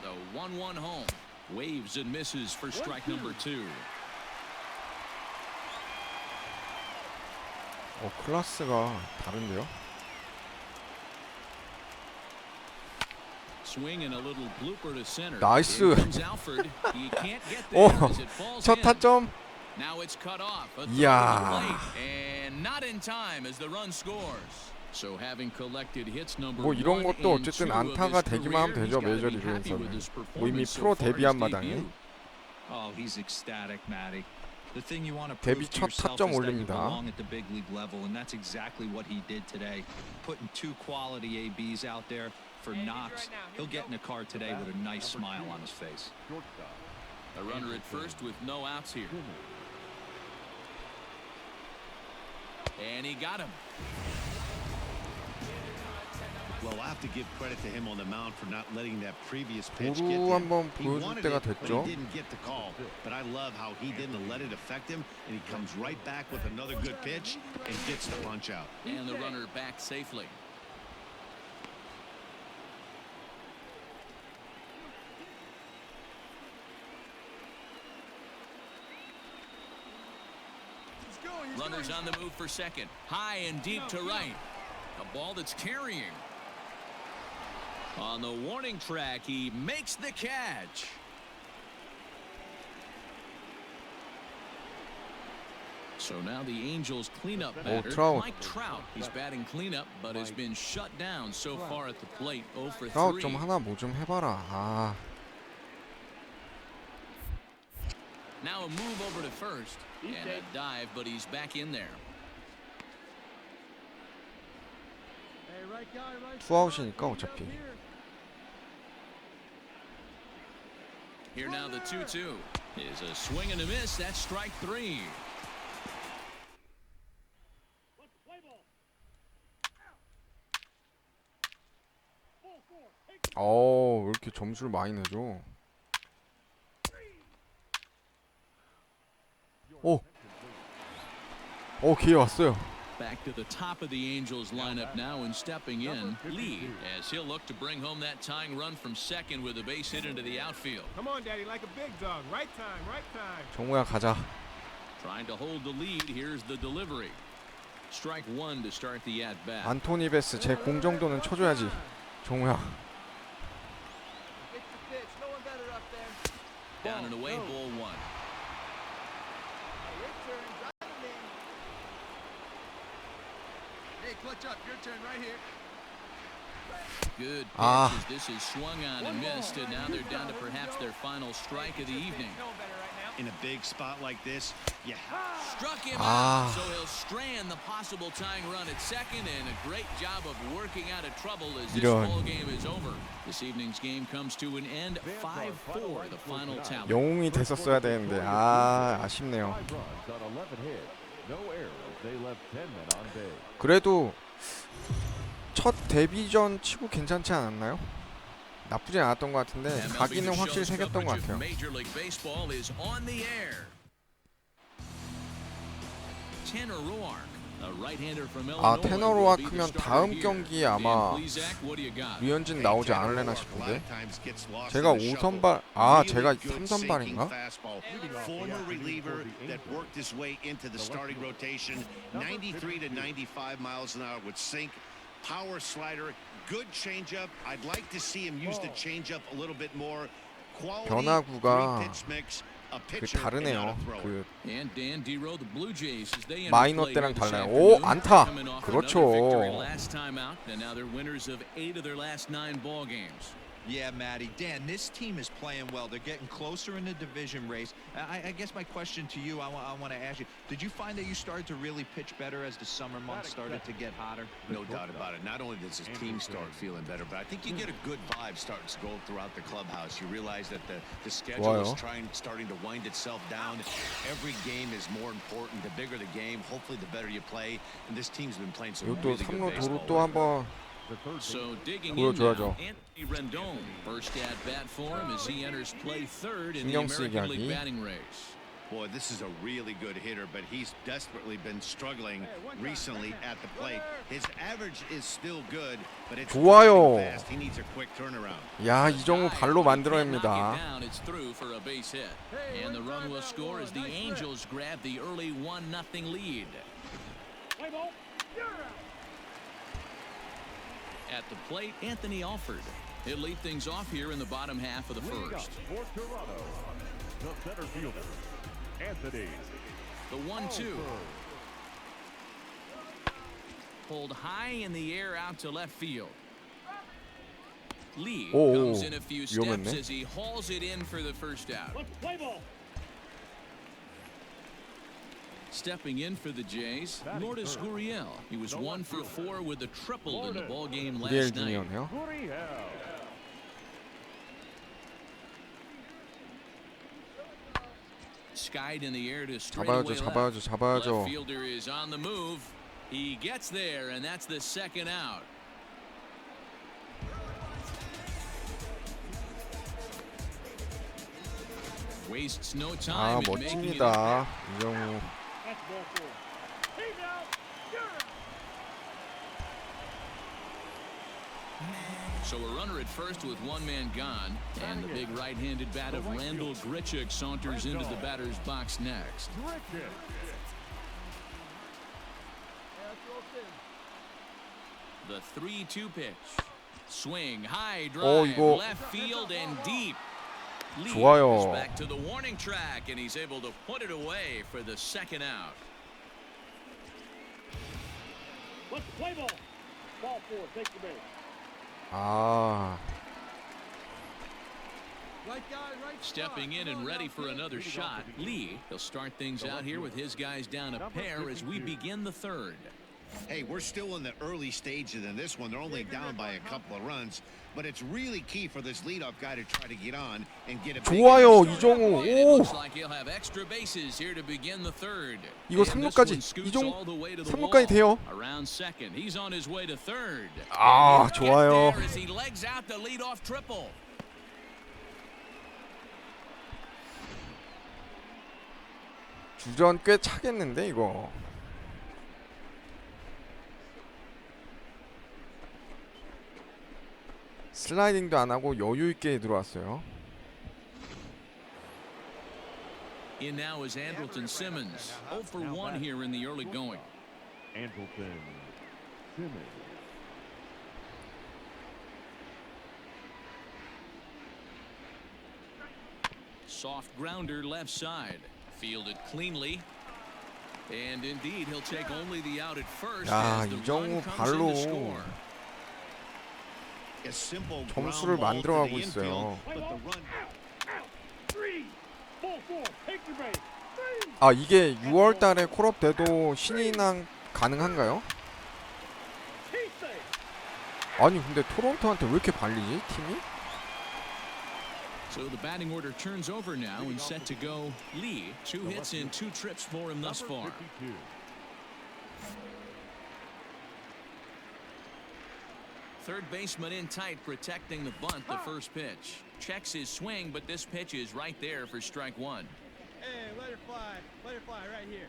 The 1-1 home. Waves and misses for strike number 2. 클래스가 다른데요? Swing and a little blooper to center. 나이스. Here comes Alford. He can't get there as it falls 첫 in. 타점. Now it's cut off. A throw 이야. to the plate, and not in time as the run scores. So having collected hits number 뭐 이런 1 것도 and 어쨌든 2 of 안타가 his 되기만 하면 career, 되죠, he's gotta be 메이저리그에서는. happy with his 뭐 이미 performance 프로 so far 데뷔한 his 마당에. debut. Oh, he's ecstatic, Matty. The thing you want to prove 데뷔 to 첫 yourself 타점 is that you 올립니다. belong at the big league level, and that's exactly what he did today. Putting 2 quality ABs out there for Knox. He'll get in the car today with a nice smile on his face. A runner at first with no outs here. And he got him. Well, I have to give credit to him on the mound for not letting that previous pitch get 도루 to 한번 him. He 보여줄 wanted 때가 it, but 됐죠. he didn't get the call. But I love how he didn't let it affect him, and he comes right back with another good pitch and gets the punch out. And the runner back safely. Runners on the move for second. High and deep to right. A ball that's carrying. On the warning track, he makes the catch. So now the Angels cleanup batter, Trout. Mike Trout. He's batting cleanup, but has been shut down so far at the plate. 0 for 3. 좀 하나 뭐 좀 해봐라. 아. Now a move over to first and a dive, but he's back in there. 투아웃이니까 어차피. Here now the 2-2 is a swing and a miss. That's strike 3. 왜 이렇게 점수를 많이 내줘? 기회 왔어요. Back to the top of the Angels lineup now and stepping in Lee as he'll look to bring home that tying run from second with a base hit into the outfield. Come on, Daddy, like a big dog. Right time, right time. 정우야 가자. Trying to hold the lead. Here's the delivery. Strike 1 to start the at bat. 안토니 베스 제 공 정도는 쳐줘야지. 정우야. Down and away, ball 1. Hey, clutch up. Your turn right here. Good pitch as this is swung on and missed, and now they're down to perhaps their final strike of the evening. In a big spot like this, you Struck him out, so he'll strand the possible tying run at second, and a great job of working out of trouble as this ball game is over. This evening's game comes to an end, 5-4, the final tally. 영웅이 됐었어야 되는데 아쉽네요. 그래도 첫 데뷔전 치고 괜찮지 않았나요? 나쁘지 않았던 것 같은데 각인은 확실히 새겼던 것 같아요. 테너 로아크면 다음 경기에 아마 류현진 나오지 않을래나 싶은데 제가 5선발 제가 3선발인가? former reliever that worked his way into the starting rotation. 93 to 95 miles an hour with sink, power slider, good changeup. I'd like to see him use the changeup a little bit more. Quality 변화구가 three-pitch mix. 다르네요. 그 마이너 때랑 달라요. 안타. 그렇죠. Yeah, Matty. Dan, this team is playing well. They're getting closer in the division race. I guess my question to you, I want to ask you, did you find that you started to really pitch better as the summer months started to get hotter? No doubt about it. Not only does his team start feeling better, but I think you get a good vibe starting to go throughout the clubhouse. You realize that the schedule is starting to wind itself down. Every game is more important. The bigger the game, hopefully the better you play. And this team's been playing some 이것도 really good 3루 baseball. 도루 또 한번 So digging in now, 보여줘야죠. Anthony Rendon. First at bat for him as he enters play third in the 신경 쓰이게 American League 하기. batting race. Boy, this is a really good hitter, but he's desperately been struggling recently at the plate. His average is still good, but it's 좋아요. fast. He needs a quick turnaround. 야, 이정후 발로 Knock it 만들어냅니다. down, it's through for a base hit. And the run will score as the Angels grab the early 1-0 lead. Play ball. You're out. At the plate, Anthony Alford. He'll lead things off here in the bottom half of the first. For Toronto, the center fielder, Anthony. The 1-2. Pulled high in the air out to left field. Lee 오, comes in a few steps 위험했네. as he hauls it in for the first out. Let's play ball. Stepping in for the Jays, Lourdes Gurriel. He was 1 for 4 with a triple in the ball game 구리엘 last night. 주니어네요. Skied in the air to straightaway 잡아야죠, left. 잡아야죠, 잡아야죠. Left fielder is on the move. He gets there, and that's the second out. Wastes no 아, time in making it. 멋집니다. 이정후. That's ball four. He's out. You're out. So a runner at first with one man gone, and the big right-handed bat of Randall Grichuk saunters into the batter's box next. The 3-2 pitch. Swing, high drive, 이거 left field and deep. Lee 좋아요. is back to the warning track, and he's able to put it away for the second out. Let's play ball. Ball four. Take the base. 아, Stepping in and ready for another shot, Lee. He'll start things out here with his guys down a pair as we begin the third. Hey, we're still in the early stages in this one. They're only down by a couple of runs, but it's really key for this leadoff guy to try to get on and get a big 좋아요, inning. 이정후. And it 오, looks like he'll have extra bases here to begin the third. 이거 And this 3루까지. one scoots 이정후 all the way to the 3루까지 돼요. wall. Around second, he's on his way to third. 아, And he'll 좋아요. get there as he legs out the leadoff triple. 주전 꽤 차겠는데 이거. 슬라이딩도 안 하고 여유 있게 들어왔어요. In now is Andrelton Simmons. 0 for 1 here in the early going. Andrelton Simmons. Soft grounder left side. Fielded cleanly. And indeed, he'll take only the out at first 야, as the 이정후 run comes in to 발로 score. A simple 점수를 ground ball to 만들어가고 the infield, 있어요. but the run Out. Three. Ball four. Take your base. Three. 아, 이게 6월 달에 콜업 돼도 신인왕 가능한가요? He's safe. 아니, 근데 토론토한테 왜 이렇게 발리지, 팀이? So the batting order turns over now and set to go Lee. 2 hits in 2 trips for him thus far. 52. Third baseman in tight, protecting the bunt the first pitch. Checks his swing, but this pitch is right there for strike one. Hey, let her fly right here.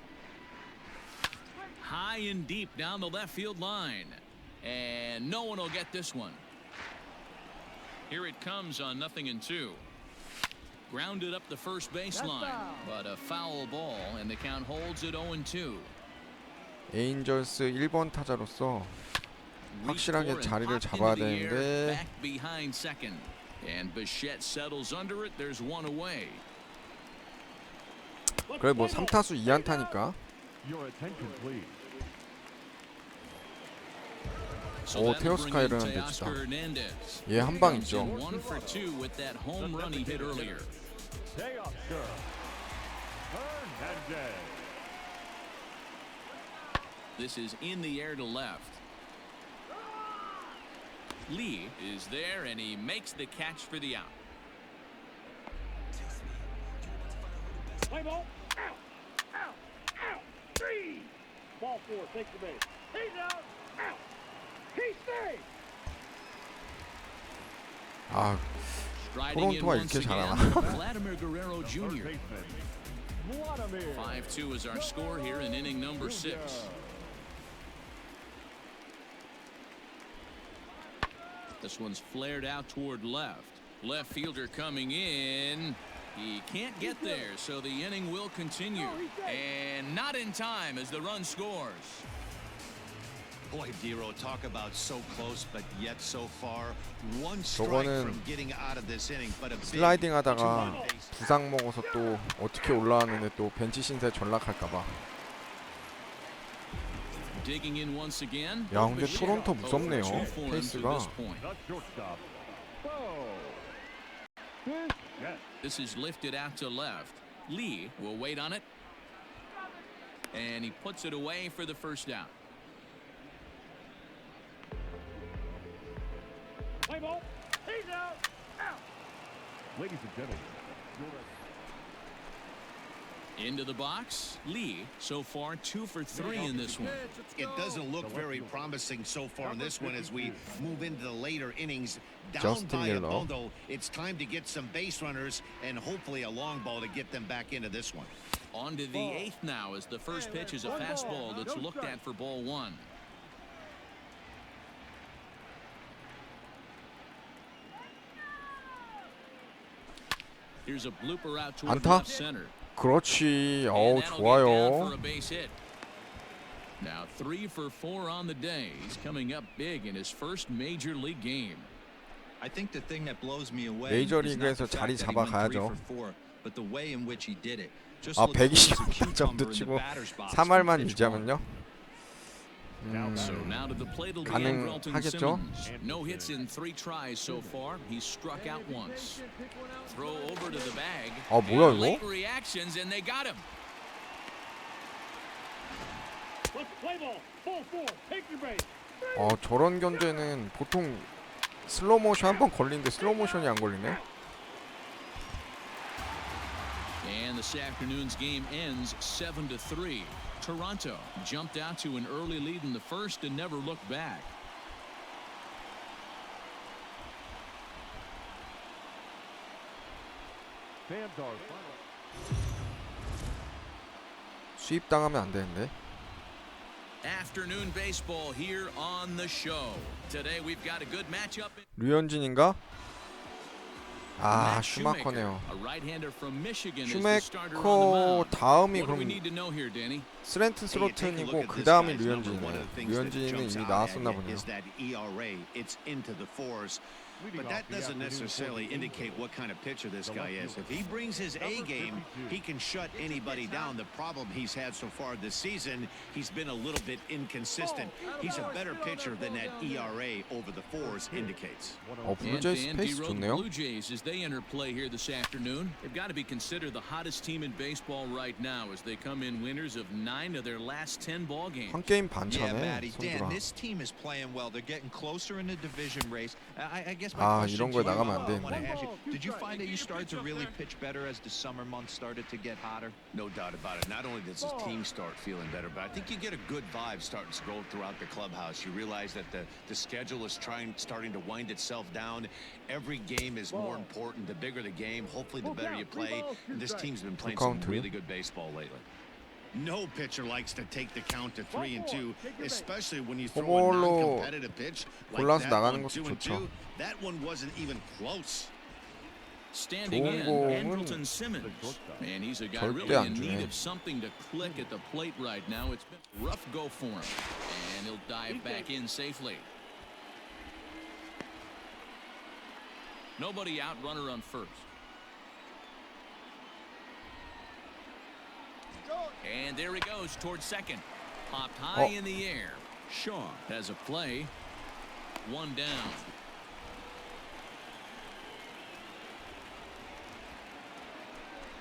High and deep down the left field line. And no one will get this one. Here it comes on 0-2. Grounded up the first baseline, but a foul ball, and the count holds at 0-2. 에인절스 1번 타자로서 확실하게 자리를 잡아야 되는데 Back behind second, and Bichette settles under it. There's one away. 그래 뭐 3타수 2안타니까 Your attention, please. So 오, that'll 테오스카 bring in 이러는데 Teoscar 진짜. Hernandez. 얘 한 방 Comes 있죠. in 1 for 2 with that home run he hit earlier. Teoscar Hernandez. This is in the air to left. Lee is there, and he makes the catch for the out. Play ball. Out. Out. Out. 3. Ball 4. Take the base. He's out. Out. He stays. 아, Striding in 토론토가 once 이렇게 again, 잘하나? Vladimir Guerrero Jr. Baseman Vladimir. 5-2 is our score here in inning number 6. This one's flared out toward left. Left fielder coming in. He can't get there, so the inning will continue. And not in time as the run scores. Boy, Dero, talk about so close, but yet so far. One strike 저거는 from getting out of this inning, but a big 슬라이딩 하다가 two-run base. 부상 먹어서 또 어떻게 올라왔는데 또 벤치 신세 전락할까봐. Digging in once again. 야, 근데 토론토 무섭네요. 0-2 for him to 페이스가. this point. The shortstop. Bo. Yes. This is lifted out to left. Lee will wait on it. And he puts it away for the first out. Play ball. He's out. Out. Ladies and gentlemen, Into the box. Lee so far 2 for 3 in this one. It doesn't look very promising so far in this one as we move into the later innings. Down Justin by a Miller. bundle, it's time to get some base runners and hopefully a long ball to get them back into this one. On to the 8th now as the first pitch is a fastball that's looked at for ball 1. Here's a blooper out toward 안타? left center. 그렇지. And 어우, that'll get down 좋아요. for a base hit. Now 3 for 4 on the day. He's coming up big in his first major league game. I think the thing that blows me away 메이저리그에서 is not the 자리 fact that he went 3 잡아가야죠. for 4, but the way in which he did it. Just 아, looked cool as a 128점도 cucumber in the 치고 batter's box. 3할만 Pitch 유지하면요. So now to the plate will be 가능하겠죠? Andrelton Simmons. No hits in 3 tries so far. He's struck out once. Throw over to the bag. 아, 뭐야 And late 이거? reactions and they got him. Let's play ball. Ball 4. Take your base. 저런 견제는 보통 슬로우 모션 한 번 걸리는데 슬로우 모션이 안 걸리네. And this afternoon's game ends 7-3. Toronto jumped out to an early lead in the first and never looked back. fans are 수입 당하면 안 되는데. Afternoon baseball here on the show. Today we've got a good matchup. 류현진인가? 아, Matt Shoemaker, 슈마커네요. a right-hander from Michigan, is the starter on the 슈메커 mound. 다음이 What do we 그럼 need to know here, Danny? 스렌튼 Hey, you take a 스로튼이고 look at 그 this 다음이 guy's number. One 류현진이에요. of the things that 류현진은 jumps 이미 out 나왔었나 at you 보네요. is that ERA. It's into the 4s. But that doesn't necessarily indicate what kind of pitcher this guy is. If he brings his A game, he can shut anybody down. The problem he's had so far this season, he's been a little bit inconsistent. He's a better pitcher than that ERA over the 4s indicates. And 블루제이스 Dan 페이스 Dero, the 좋네요. Blue Jays, as they enter play here this afternoon, they've got to be considered the hottest team in baseball right now as they come in winners of 9 of their last 10 ball games. 한 게임 Yeah, 반차네. Matty, Dan, 손들아. this team is playing well. They're getting closer in the division race. I guess my 아, question 이런 to 거에 you, 나가면 안 I 되는데. wanna ask you, did you find that you started to really pitch better as the summer months started to get hotter? No doubt about it. Not only does his team start feeling better, but I think you get a good vibe starting to go throughout the clubhouse. You realize that the schedule is starting to wind itself down. Every game is more important. The bigger the game, hopefully the better you play. And this team's been playing some count, really good baseball lately. No pitcher likes to take the count to 3-2, especially when you throw a 그걸로 non-competitive pitch like 골라서 that 나가는 one, 것도 2-2. 좋죠. That one wasn't even close. Standing 좋은 in, 공은 Andrelton Simmons. And he's a guy 절대 really 안 in need 주네. of something to click at the plate right now. It's been a rough go for him. And he'll dive back in safely. Nobody out, runner on first. And there he goes towards second. Popped high in the air. Shaw has a play. 1 down.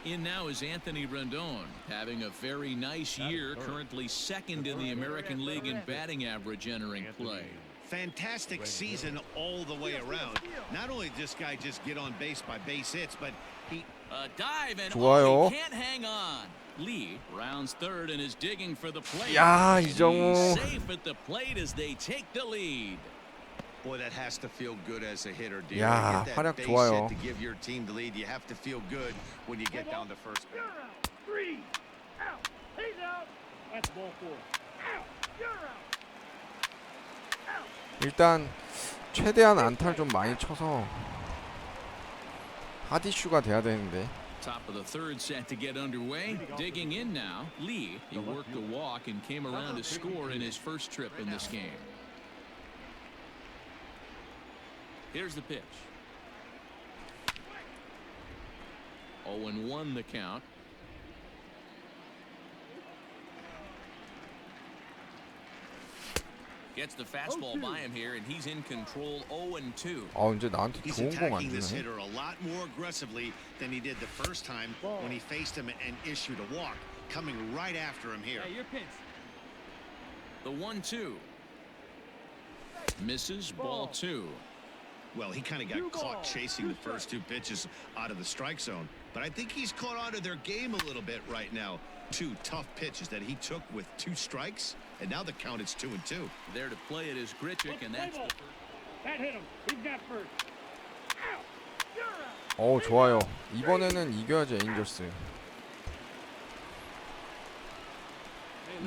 In now is Anthony Rendon, having a very nice year, currently second in the American League in batting average entering play. Fantastic season all the way around. Not only did this guy just get on base by base hits, but he... A dive and 좋아요. he can't hang on. Lee rounds third and is digging for the plate. 야, And 이정후. he's safe at the plate as they take the lead. Boy, that has to feel good as a hitter, dude. 야, Get that 활약 base 좋아요. hit to give your team the lead. You have to feel good when you get down to first base. You're out. 3 out. He's out. That's ball 4. Out. You're out. Out. 일단 최대한 안타를 좀 많이 쳐서 핫이슈가 돼야 되는데. Top of the third set to get underway. Digging in now, Lee. He worked a walk and came around to score in his first trip in this game. Here's the pitch. 0-1 the count. Gets the fastball by him here, and he's in control. 0-2. 이제 나한테 He's 좋은 공 안 attacking this 주네. hitter a lot more aggressively than he did the first time when he faced him and issued a walk. Coming right after him here. Hey, you're pinched. The 1-2. Misses. Ball 2. Well, he kind of got caught chasing the first 2 pitches out of the strike zone. But I think he's caught on to their game a little bit right now. 2 tough pitches that he took with 2 strikes, and now the count is 2-2. There to play it is Grichuk, and that's the first. That hit him. He's got first. Out. You're out. 좋아요. 이번에는 이겨야지 에인저스.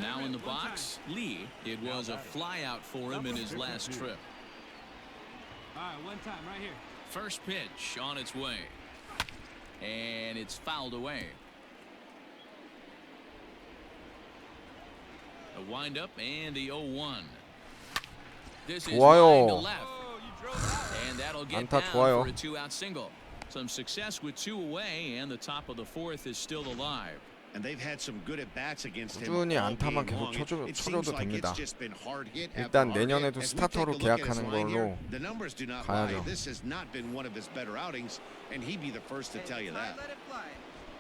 Now in the box, Lee. It was a flyout for him in his last trip. All right, one time right here. First pitch on its way. And it's fouled away. A windup and the 0-1. This is line to 좋아요. left. Oh, you drove out. And that'll get 안타 down 좋아요. for a 2-out single. Some success with 2 away, and the top of the 4th is still alive. And they've had some good at bats against him. 꾸준히 all 안타만 game 계속 long. It seems 쳐줘도 like 됩니다. it's just been hard hit after 일단 hard 내년에도 hit. As we 스타터로 take a look at his 계약하는 line here, 걸로 the numbers do not lie. 가야죠. This has not been one of his better outings, and he'd be the first to tell you that. Let it fly.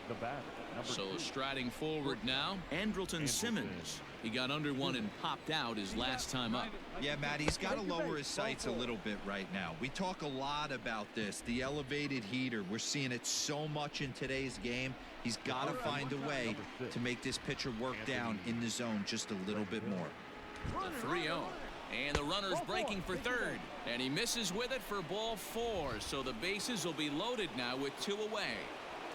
The batter, number So 2. striding forward now, Andrelton Simmons. He got under one and popped out his last time up. Yeah, Matt, he's got to lower his sights a little bit right now. We talk a lot about this, the elevated heater. We're seeing it so much in today's game. He's got to find a way to make this pitcher work down in the zone just a little bit more. The 3-0. And the runner's breaking for third. And he misses with it for ball 4. So the bases will be loaded now with 2 away.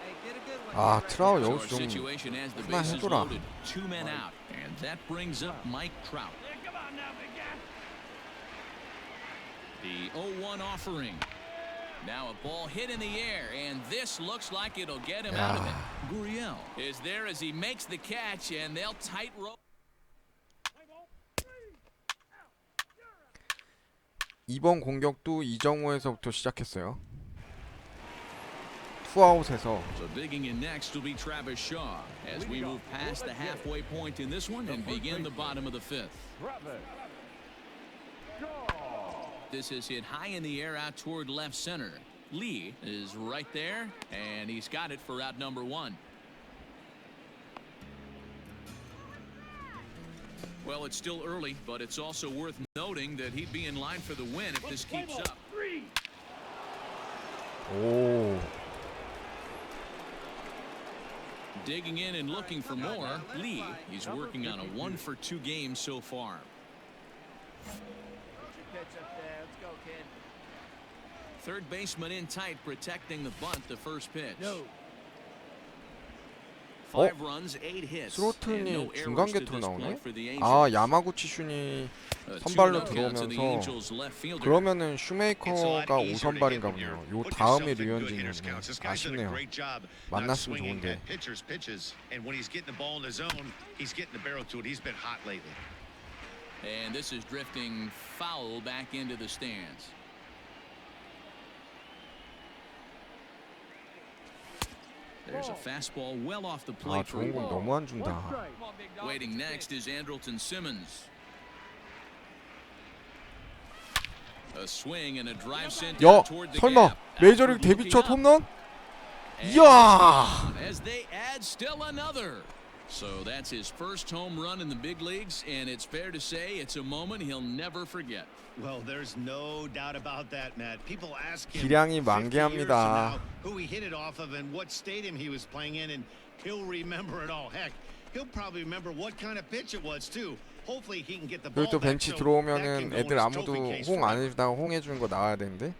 Hey, get a good one. 아, 트라우 So our 여기서 좀 situation has the 하나 bases 해줘라. loaded. 2 men out. And that brings up Mike Trout. Yeah, come on now, big guy. The 0-1 offering. Now a ball hit in the air, and this looks like it'll get him 야. out of it. Gurriel is there as he makes the catch, and they'll tightrope. Play ball. 3 out. You're out. 이번 공격도 이정후에서부터 시작했어요. 투아웃에서 So digging in next will be Travis Shaw as we move past the halfway point in this one and begin the bottom of the 5th. Travis Shaw. This is hit high in the air out toward left center. Lee is right there, and he's got it for out number 1. Well, it's still early, but it's also worth noting that he'd be in line for the win if this Play keeps ball. up. 3. 오, Digging in and looking for more. Lee, he's working on a 1-for-2 game so far. Pitch up there. Let's go, kid. Third baseman in tight, protecting the bunt, the first pitch. No. 5 runs, 8 hits. and no 스로튼이 중간 errors to 개투로 this 나오네. point for the Angels. 아, 야마구치 슌이 A 선발로 2-0 count to the 들어오면서 Angels left fielder. 그러면은 It's a lot 슈메이커가 easier to 5선발인가 hit when you're 보네요. 요 put 다음에 yourself in good hitters' 류현진이네. counts. This guy's done a 아쉽네요. great job not 만났으면 swinging 좋은데. at pitches. And when he's getting the ball in the zone, he's getting the barrel to it. He's been hot lately. And this is drifting foul back into the stands. There's a fastball well off the 아, plate for a 좋은 공 ball. 너무 안 준다. Come on, big dog. Waiting next is Andrelton Simmons. A A swing and a drive sent 야, down toward the 설마 gap. 메이저리그 Alford 데뷔 looking 첫 up. 홈런? And 이야! as they add still another. So that's his first home run in the big leagues, and it's fair to say it's a moment he'll never forget. Well, there's no doubt about that, Matt. People ask him 기량이 50 years from 만개합니다. now who he hit it off of and what stadium he was playing in, and he'll remember it all. Heck, he'll probably remember what kind of pitch it was too. Hopefully he can get the ball 그리고 또 back 벤치 so that can 들어오면은 go in 애들 his 아무도 trophy case 홍 안 forever. 해주다가 홍 해주는 거 나와야 되는데.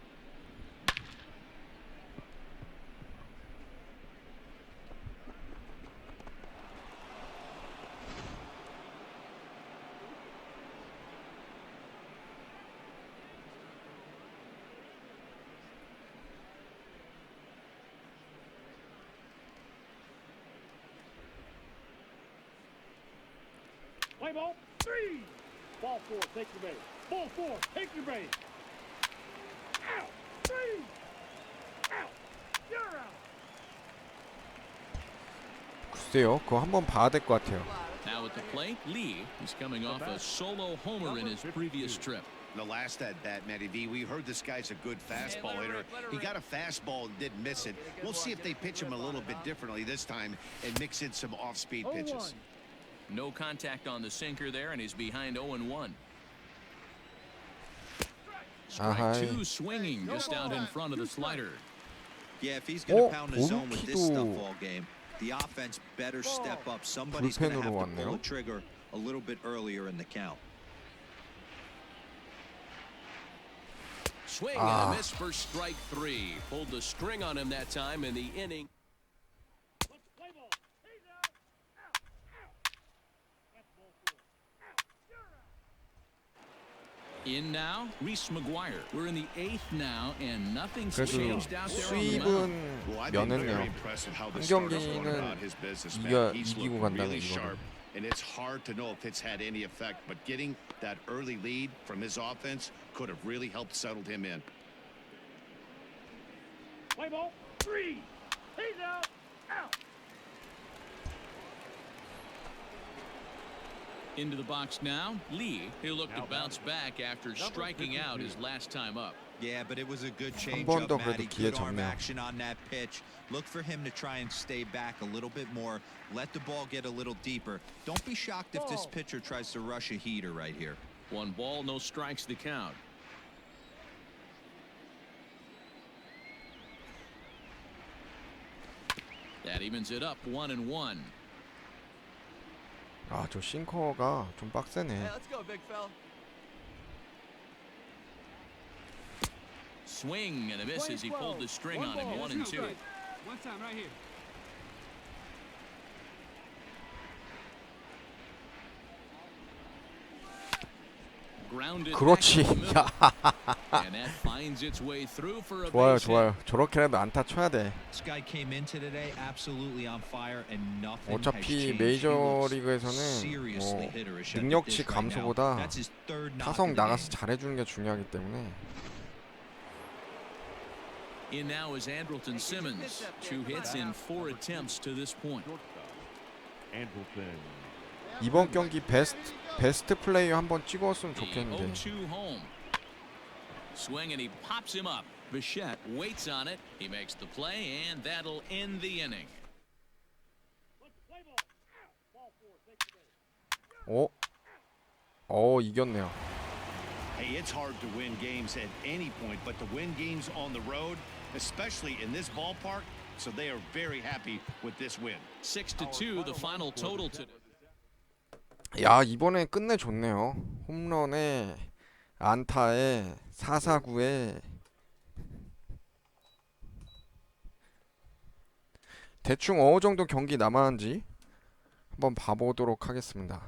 Play ball. 3. Ball 4. Take your base. Ball 4. Take your base. Out. 3. Out. You're out. 글쎄요, 그거 한번 봐야 될 것 같아요. Now at the plate, Lee is coming off a solo homer in his previous trip. The last at bat, Matty V, we heard this guy's a good fastball hitter. He got a fastball and did miss it. We'll see if they pitch him a little bit differently this time and mix in some off-speed pitches. No contact on the sinker there, and he's behind 0-1. Strike 아하이. 2 swinging just out in front of the slider. Yeah, if he's going to 어? pound the zone with this stuff 오루키도 all game, the offense better step up. Somebody's going to 불펜으로 have to pull 왔네요. the trigger a little bit earlier in the count. Swing and a miss for strike 3. Pulled the string on him that time in the inning. Play ball. He's out. Out. Out. That's ball 4. Out. You're out. In now, Rtts McGuire. We're in the 8th now, and nothing's 그래도 changed out there on the mound. 수입은 Well, I've been very 면했네요. impressed with how the 한 starter's going 경기는 about his business, 이겨- man. He's 이기고 looked 간다는 really 이거는. sharp, and it's hard to know if it's had any effect, but getting that early lead from his offense could have really helped settle him in. Play ball. 3. He's out. Out. Into the box now, Lee. He'll look to bounce back after striking out his last time up. Yeah, but it was a good 한 번 changeup, 더 그래도 Matty. 기회 Good arm 잡네요. action on that pitch. Look for him to try and stay back a little bit more. Let the ball get a little deeper. Don't be shocked if this pitcher tries to rush a heater right here. 1 ball, no strikes to count. That evens it up 1-1. 아, 저 싱커가 좀 빡세네. let's go, big fella. Swing and a miss as he pulled the string on him. 1-2. One time right here. Grounded 그렇지. back in the middle. 야, And that finds its way through for a 좋아요, base hit. 좋아요. 저렇게라도 안타 쳐야 돼. This guy came into today absolutely on fire and nothing has 어차피 changed. 메이저리그에서는 Seriously 뭐 hitterish at the 능력치 dish right now. 감소보다 That's his third knock 타석 of the 나가서 game. 잘해주는 게 중요하기 때문에. In now is Andrelton Simmons. 2 hits in 4 attempts to this point. Andrelton. 이번 경기 베스트 플레이어 한번 찍었으면 The 좋겠는데. 0-2 home. Swing and he pops him up. Bichette waits on it. He makes the play, and that'll end the inning. Play ball. Out. Ball 4. Take your base. 이겼네요. Hey, it's hard to win games at any point, but to win games on the road, especially in this ballpark, so they are very happy with this win. 6-2, the final total today. 야, 이번에 끝내줬네요. 홈런에 안타에 449에 대충 어느 정도 경기 남았는지 한번 봐보도록 하겠습니다.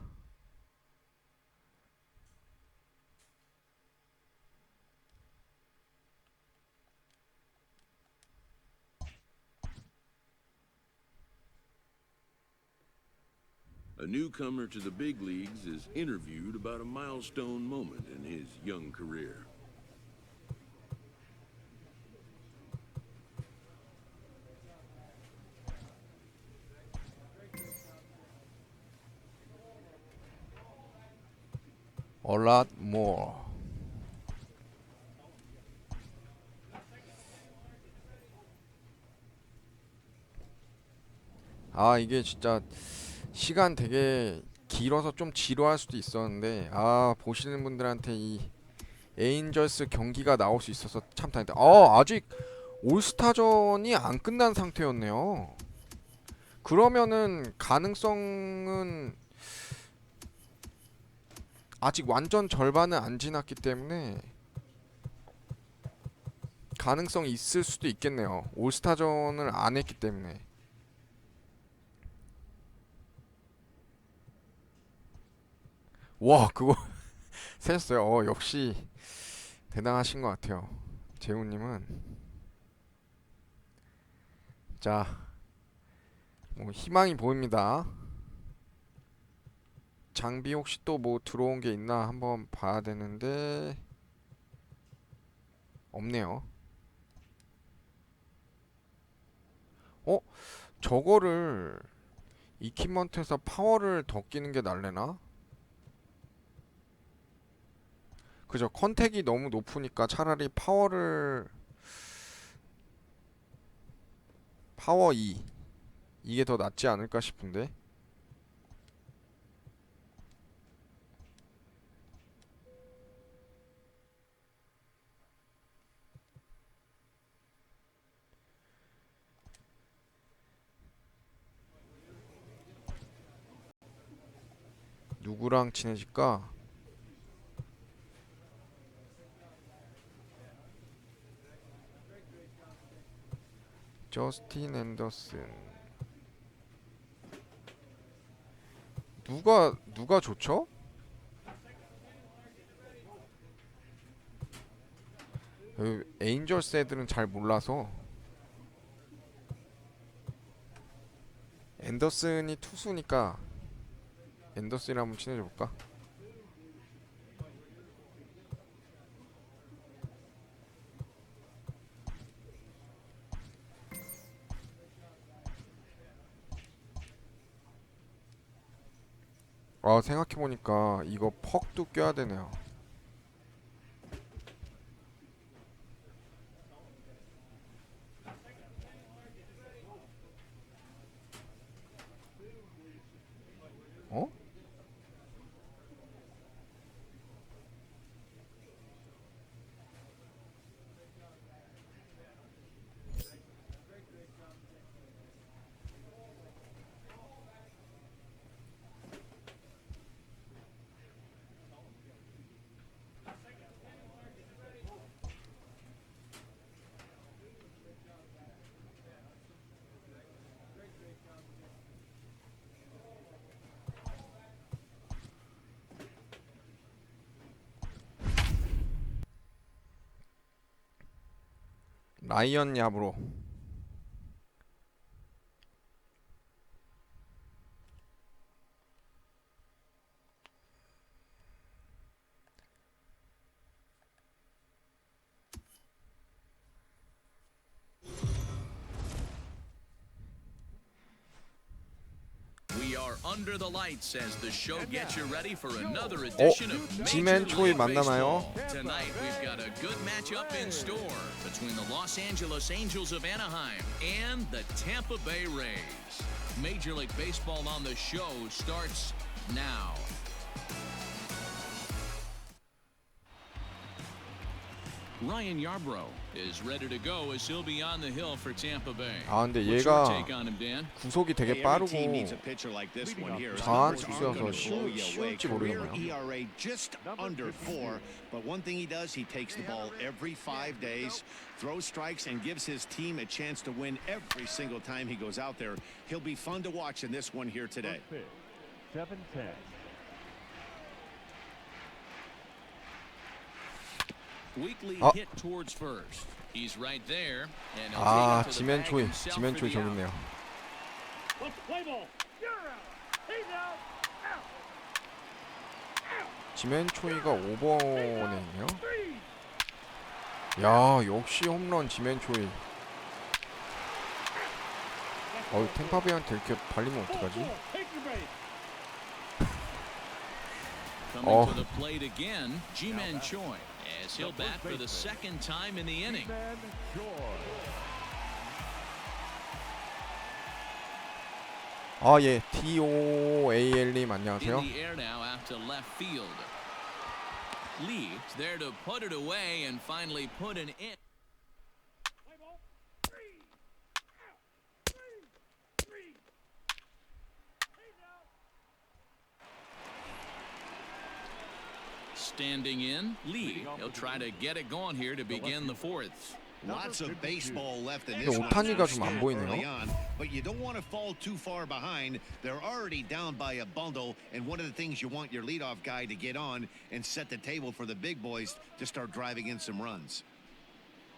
A newcomer to the big leagues is interviewed about a milestone moment in his young career. A lot more. 아 이게 진짜 시간 되게 길어서 좀 지루할 수도 있었는데 아 보시는 분들한테 이 에인절스 경기가 나올 수 있어서 참 다행이다. 아직 올스타전이 안 끝난 상태였네요. 그러면은 가능성은 아직 완전 절반은 안 지났기 때문에 가능성이 있을 수도 있겠네요. 올스타전을 안 했기 때문에. 와 그거 세셨어요. 역시 대단하신 것 같아요. 재훈님은. 자, 뭐 희망이 보입니다. 장비 혹시 또 뭐 들어온 게 있나 한번 봐야 되는데 없네요. 저거를 이퀴먼트에서 파워를 더 끼는 게 날래나? 그죠? 컨택이 너무 높으니까 차라리 파워 2 이게 더 낫지 않을까 싶은데. 누구랑 친해질까? 저스틴 앤더슨. 누가 좋죠? 에인절스 애들은 잘 몰라서. 앤더슨이 투수니까 앤더슨이랑 한번 친해져 볼까? 생각해보니까 이거 퍽도 껴야 되네요. 어? 라이언 얍으로. We are under the lights as the show gets you ready for another edition of Major 지멘 초이 League 만나나요? Baseball. Tonight we've got a good matchup in store between the Los Angeles Angels of Anaheim and the Tampa Bay Rays. Major League Baseball on the show starts now. Ryan Yarbrough is ready to go as he'll be on the hill for Tampa Bay. 근데 What's your 얘가 take on him, Dan? 구속이 되게 빠르고 장한 투수여서 쉬울지 모르겠네요. ERA just under 4, but one thing he does, he takes the ball every 5 days, throws strikes, and gives his team a chance to win every single time he goes out there. He'll be fun to watch in this one here today. 7-10. Weekly hit towards first. He's right there. And 지멘 초이 저기 있네요. Let's play ball. You're out. He's out. Out. Out. 지멘 초이가 5번에 있네요. Three. 야 역시 홈런 지멘 초이. 템파베이한테 이렇게 발리면 어떡하지? Take your base. Coming to the plate again, Ji-Man Choi, as he'll bat for the second time in the inning. Man, Joy. 아, 예. DOAL님 In 안녕하세요. the air now out to left field. Lee is there to put it away and finally put an in. Play ball. 3. Out. 3. He's out. Standing in, Lee. He'll try to get it going here to begin the fourth. Lots of baseball left in 근데 this one. 오타니가 좀 안 Early 보이네요. on, but you don't want to fall too far behind. They're already down by a bundle, and one of the things you want your leadoff guy to get on and set the table for the big boys to start driving in some runs.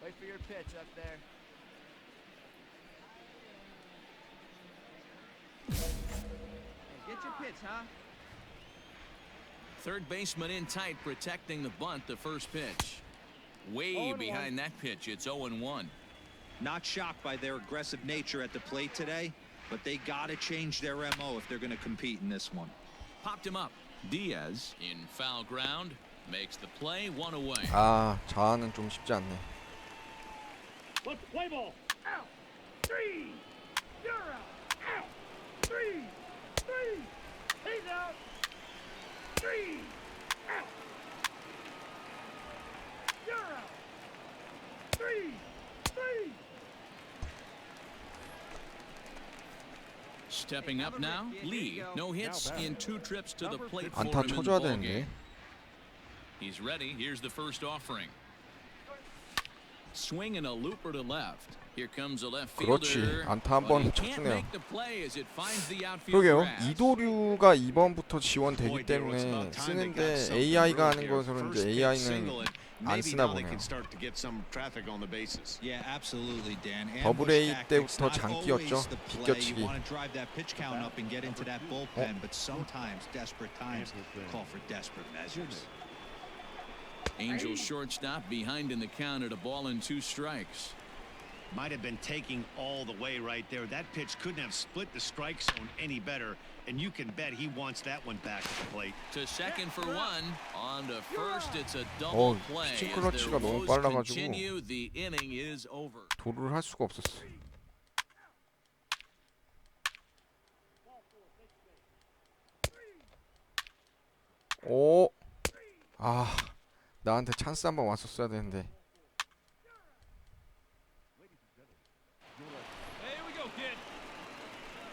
Wait for your pitch up there. Hey, get your pitch, huh? Third baseman in tight, protecting the bunt. The first pitch. Way behind that pitch. It's 0-1. Not shocked by their aggressive nature at the plate today, but they got to change their MO if they're going to compete in this one. Popped him up. Diaz in foul ground makes the play, one away. 아, 자아는 좀 쉽지 않네. Let's play ball. Out. 3. You're out. Out. 3. He's out. 3. Out. You're out. 3. Stepping up now, Lee. No hits in 2 trips to the plate for him 안타 in the 쳐줘야 ball 되는데. game. He's ready. Here's the first offering. Swing and a looper to left. Here comes a left 그렇지. fielder. 안타 한 but 번 he can't 쳤네요. make the play as it finds the outfield 그러게요. grass. 이도류가 이번부터 지원되기 때문에 쓰는데 AI가 하는 것으로 이제 AI는 안 쓰나 보네요. Yeah, absolutely, Dan. 더블 A 때부터 Not 장기였죠. always the play. 비껴치기. You want to drive that pitch count up and get into that bullpen, but sometimes desperate times call for desperate measures. Angels shortstop behind in the count at a ball and 2 strikes. Might have been taking all the way right there. That pitch couldn't have split the strike zone any better, and you can bet he wants that one back at the plate. To second for 1. On to first, it's a double play. 피칭 As 클러치가 their 너무 woes 빨라가지고 continue, the inning is over. 도루를 할 수가 없었어. 오, 아, 나한테 찬스 한번 왔었어야 되는데.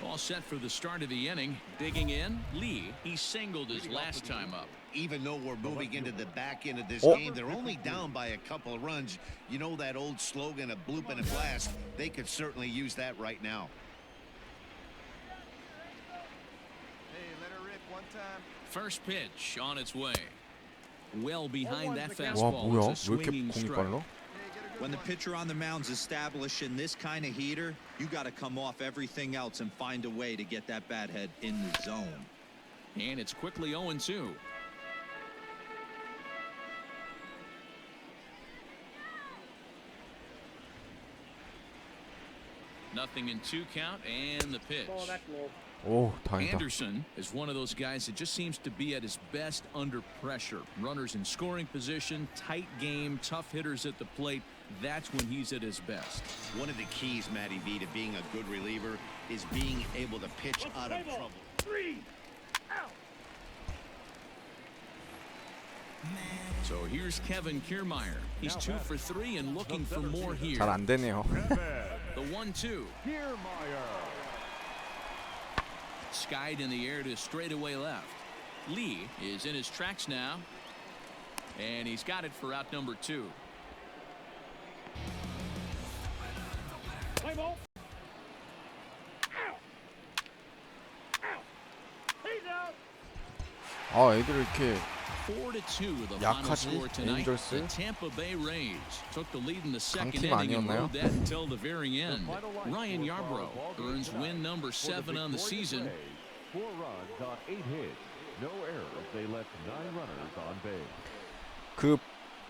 All set for the start of the inning. Digging in, Lee. He singled his last time up. Even though we're moving into the back end of this Oh. game, they're only down by a couple of runs. You know that old slogan, a bloop and a blast? They could certainly use that right now. Hey, let her rip one time. First pitch on its way. Well behind that 와, fastball. 뭐야? It's a 왜 이렇게 swinging 공이 strike. 빨라? When the pitcher on the mound's establishing this kind of heater, you got to come off everything else and find a way to get that bat head in the zone. And it's quickly 0-2. Nothing in 2 count and the pitch. Ball that low. 오, 다행이다. Anderson is one of those guys that just seems to be at his best under pressure. Runners in scoring position, tight game, tough hitters at the plate. That's when he's at his best. One of the keys, Matty V, to being a good reliever is being able to pitch Let's out play of ball. trouble. 3. Out. So here's Kevin Kiermaier. He's 2 for 3 and looking for more here. 잘 안 되네요. The 1-2. Kiermaier. Skied in the air to straightaway left. Lee is in his tracks now. And he's got it for out number 2. Play ball. Out. Out. He's out. 아, 애들 이렇게 4-2 the final 약하지? score tonight. 에인절스? The Tampa Bay Rays took the lead in the second 강팀 inning and 아니었나요? rode that until the very end. Ryan Yarbrough earns win number 7 on the season. 4 runs on 8 hits. No errors. They left 9 runners on base. 그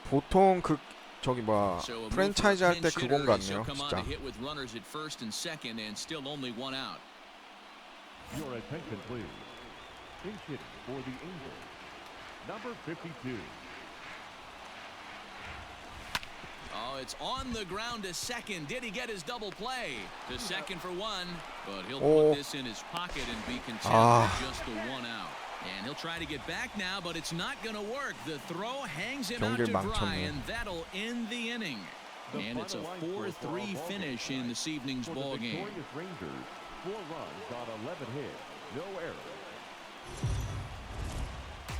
보통 그 저기 뭐야 So a move 프랜차이즈 for a 할 때 pinch 그건 hitter, he'll 같네요, come on to 진짜. hit with runners at first and second and still only 1 out. Your attention, please. Pinch hitting for the Angels. Number 52. Oh, it's on the ground to second. Did he get his double play? To second for 1. But he'll Oh. put this in his pocket and be content Ah. with just the one out. And he'll try to get back now, but it's not going to work. The throw hangs him out to 경기를 dry, 망쳤네. and that'll end the inning. And it's a 4-3 finish in this evening's For the ball game. victorious Rangers, 4 runs on 11 hits, no errors.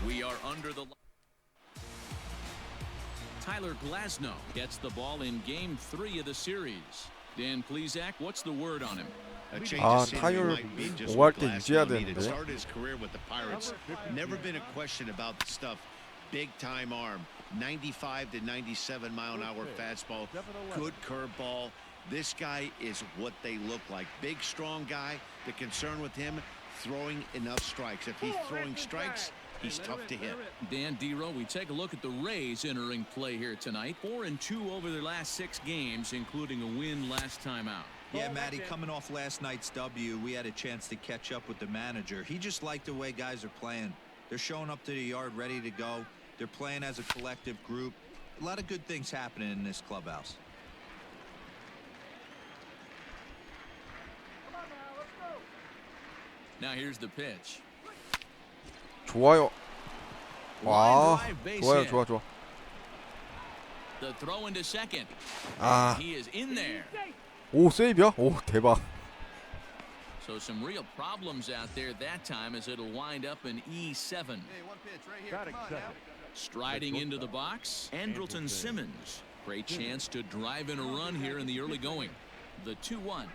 We are under the... Tyler Glasnow gets the ball in Game 3 of the series. Dan Plesac, what's the word on him? A change 아, of scenery 타율 might be just 5할 what 때 Glasnow 유지해야 needed. 되는데. Started his career with the Pirates. Never been a question about the stuff. Big time arm, 95 to 97 mile an hour fastball, good curveball. This guy is what they look like. Big, strong guy. The concern with him, throwing enough strikes. If he's throwing strikes, he's tough to hit. Dan Dero, we take a look at the Rays entering play here tonight. 4-2 over their last 6 games, including a win last time out. Yeah, Matty, coming off last night's W, we had a chance to catch up with the manager. He just liked the way guys are playing. They're showing up to the yard ready to go. They're playing as a collective group. A lot of good things happening in this clubhouse. Now here's the pitch. 좋아요. 와, Line drive, base 좋아요, hit. 좋아, 좋아. The throw into second. 아, He is in there. 오, 세이브야? 오, 대박. So some real problems out there that time as it'll wind up in E7. Hey, one pitch right here. Batting Come on second. now. Striding into the box, Andrelton Simmons. Great chance to drive in a run here in the early going. The 2-1.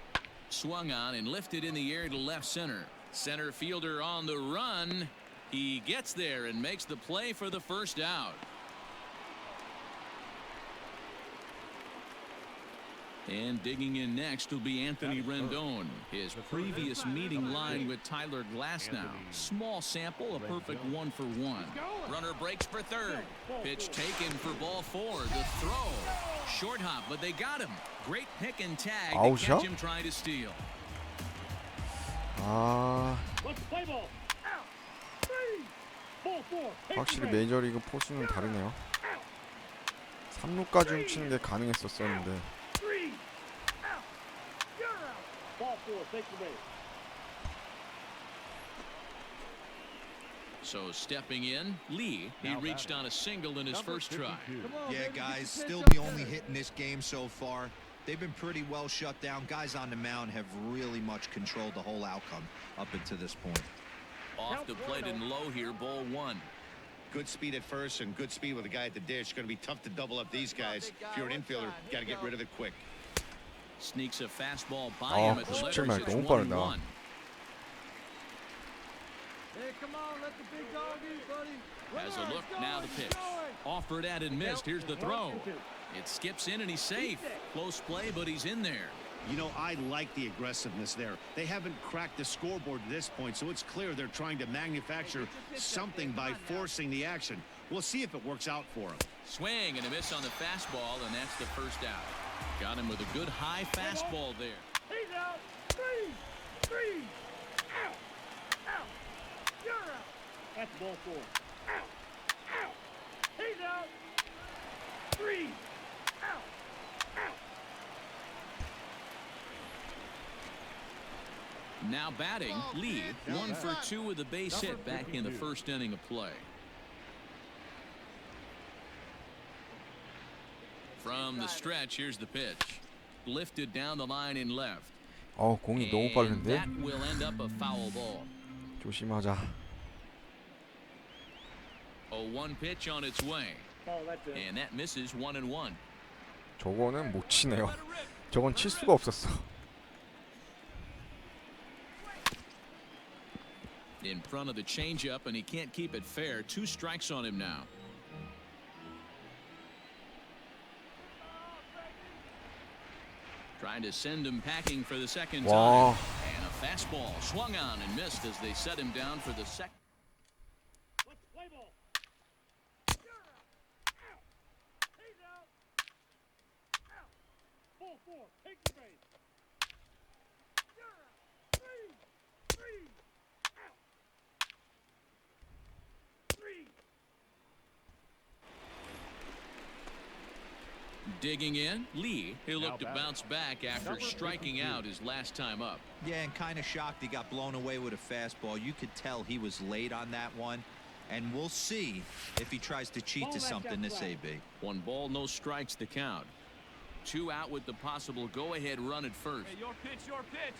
Swung on and lifted in the air to left center. Center fielder on the run. He gets there and makes the play for the first out. And digging in next will be Anthony Rendon. His previous meeting line with Tyler Glasnow. Small sample, a perfect 1-for-1. Runner breaks for third. Pitch taken for ball 4. The throw. Short hop, but they got him. Great pick and tag to 아웃이야? catch him trying to steal. 아, Let's play ball. Out. 3. Ball 4. Take 확실히 your base. 메이저리그 포수는 다르네요. 3루까지 훔치는 게 가능했었었는데. 3. Out. You're out. Ball 4. Take your base. So stepping in, Lee. He reached on a single in his first try. Yeah, guys, still the only hit in this game so far. They've been pretty well shut down. Guys on the mound have really much controlled the whole outcome up until this point. Off the plate and low here, ball 1. Good speed at first and good speed with a guy at the dish. Going to be tough to double up these guys. If you're an infielder, got to get rid of it quick. Sneaks a fastball by 아, him at the 97 letters. 말 It's 너무 빠르다. 1-1. Hey, come on, let the big dog eat, buddy. Has a look, now the pitch. Offered at and missed. Here's the throw. It skips in and he's safe. Close play, but he's in there. You know, I like the aggressiveness there. They haven't cracked the scoreboard to this point, so it's clear they're trying to manufacture something by forcing the action. We'll see if it works out for them. Swing and a miss on the fastball, and that's the first out. Got him with a good high fastball there. He's out. 3. 3. Out. Out. You're out. That's ball 4. Out. Out. He's out. 3. Out. Out. Now batting, Lee, 1 for 2 with a base hit back in the first inning of play. From the stretch, here's the pitch. Lifted down the line in left. 공이 너무 And 빠른데? that will end up a foul ball. 조심하자. 0-1 pitch on its way. Oh, that's it. And that misses 1-1. 저거는 못 치네요. 저건 칠 수가 없었어. In front of the changeup, and he can't keep it fair. 2 strikes on him now. Trying to send him packing for the second Wow. time. And a fastball swung on and missed as they set him down for the second. Let's play ball. You're out. Out. He's out. Out. Ball 4. Take your base. You're out. 3. 3. Out. 3. Digging in, Lee. He'll look to bounce back after striking out his last time up. Yeah, and kind of shocked he got blown away with a fastball. You could tell he was late on that one. And we'll see if he tries to cheat to something this AB. 1 ball, no strikes to count. 2 out with the possible go-ahead run at first. Hey, your pitch, your pitch.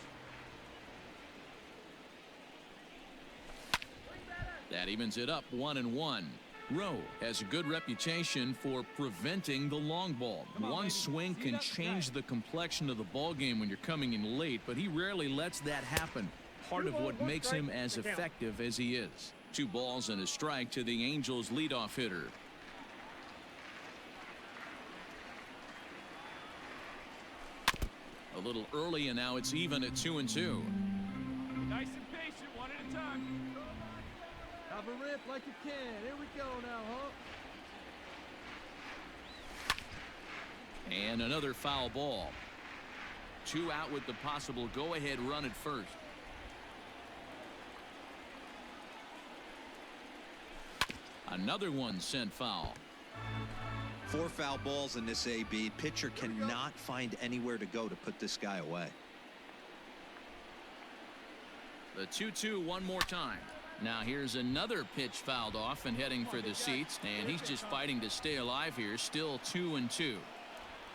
That evens it up 1-1. Rowe has a good reputation for preventing the long ball. One swing can change the complexion of the ball game when you're coming in late, but he rarely lets that happen. Part of what makes him as effective as he is. 2 balls and a strike to the Angels leadoff hitter. A little early, and now it's even at 2-2. Nice and patient, one at a time. Have a rip like you can. Here we go now, huh? And another foul ball. 2 out with the possible go-ahead run at first. Another one sent foul. 4 foul balls in this AB. Pitcher cannot find anywhere to go to put this guy away. The 2-2 one more time. Now here's another pitch fouled off and heading for the seats, and he's just fighting to stay alive here. Still 2-2.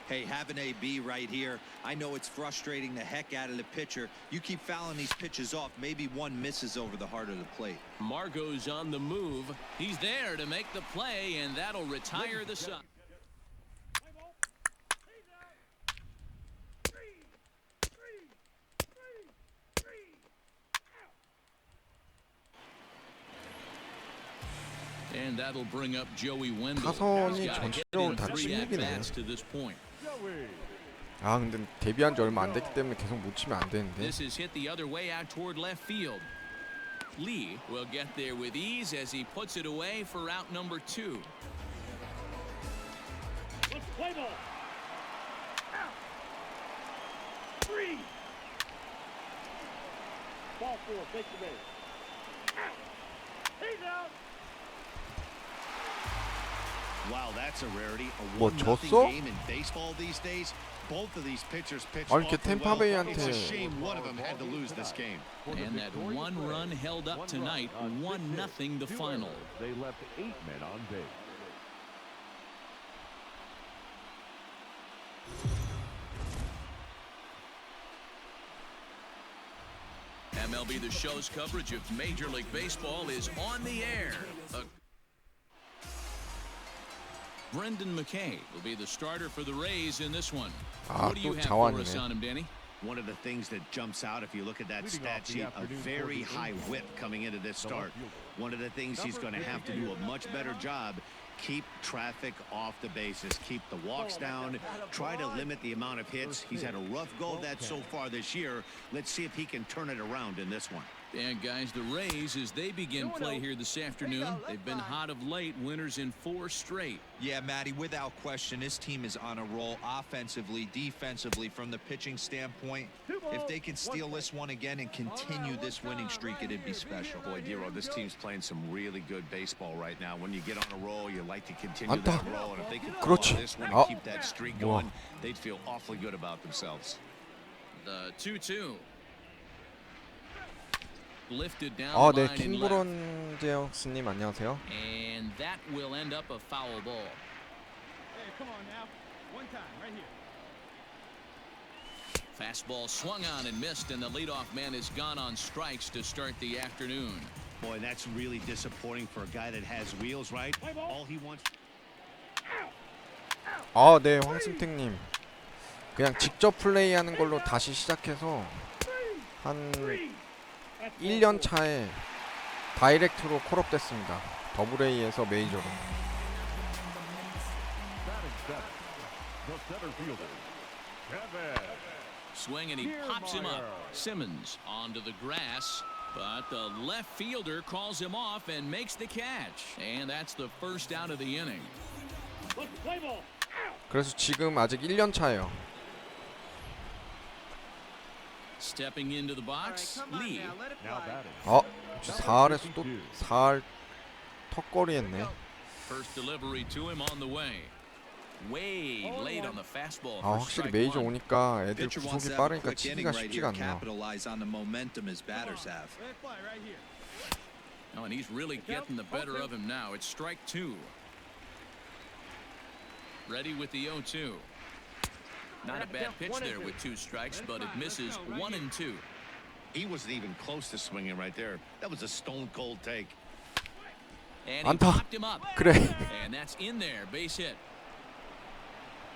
Hey, have an AB right here. I know it's frustrating the heck out of the pitcher. You keep fouling these pitches off, maybe one misses over the heart of the plate. Margot's on the move. He's there to make the play, and that'll retire the side. And that'll bring up Joey Wendell. 타선이 전체적으로 다 침묵이네요. to this point. 아 근데 데뷔한 지 얼마 안 됐기 때문에 계속 못 치면 안 되는데. This is hit the other way out toward left field. Lee will get there with ease as he puts it away for out number 2. Let's play ball. Out. 3. Ball 4. Take the base. Out. He's out. Wow, that's a rarity. A 뭐 1-0 졌어? game in baseball these days. Both of these pitchers pitched 아니 이렇게 awfully well. 템파베이한테 It's a shame one of them had to lose this game. And that 1 run held up tonight, 1-0 the final. They left 8 men on base. MLB The Show's coverage of Major League Baseball is on the air. Brendan McKay will be the starter for the Rays in this one. What do you 또 have for us 자완이네. on him, Danny? One of the things that jumps out if you look at that stat sheet, a very high whip coming into this start. One of the things he's going to have to do a much better job, keep traffic off the bases, keep the walks down, try to limit the amount of hits. He's had a rough go of that so far this year. Let's see if he can turn it around in this one. And guys, the Rays, as they begin play here this afternoon, they've been hot of late, winners in 4 straight. Yeah, Matty, without question, this team is on a roll offensively, defensively, from the pitching standpoint. If they can steal this one again and continue this winning streak, it'd be special. Boy, Dero, this team's playing some really good baseball right now. When you get on a roll, you like to continue 안타. that roll. And if they could pull 그렇지. off this one 아. and keep that streak going, they'd feel awfully good about themselves. The 2-2. Lifted down 아, 네, line in left. 킹브론 제어스님 안녕하세요. And that will end up a foul ball. Hey, come on now. One time, right here. Fastball swung on and missed, and the leadoff man is gone on strikes to start the afternoon. Boy, that's really disappointing for a guy that has wheels, right? All he wants. 아, 네, 황승택님. 그냥 직접 플레이하는 걸로 다시 시작해서 한 1년 차에 다이렉트로 콜업됐습니다. 더블A에서 메이저로. The center fielder, Kevin. Swing and he pops him up. Simmons onto the grass, but the left fielder calls him off and makes the catch. And that's the first out of the inning. Let's play ball. 그래서 지금 아직 1년 차예요. Stepping into the box, Lee. Now batting. 4할에서 또 4할 턱걸이 했네. First delivery to him on the way. way late on the fastball 아, for 확실히 strike 메이저 one. 오니까 애들 Pitcher wants 구속이 to have a 빠르니까 quick inning 치기가 right 쉽지가 here, 않네요. capitalize on the momentum his batters have. Red fly right here. Oh, and he's really getting the better of him now. It's strike two. Ready with the 0-2. Not a bad pitch there with 2 strikes, but it misses 1-2. He wasn't even close to swinging right there. That was a stone cold take. And he 안타. popped him up. 그래. And that's in there. Base hit.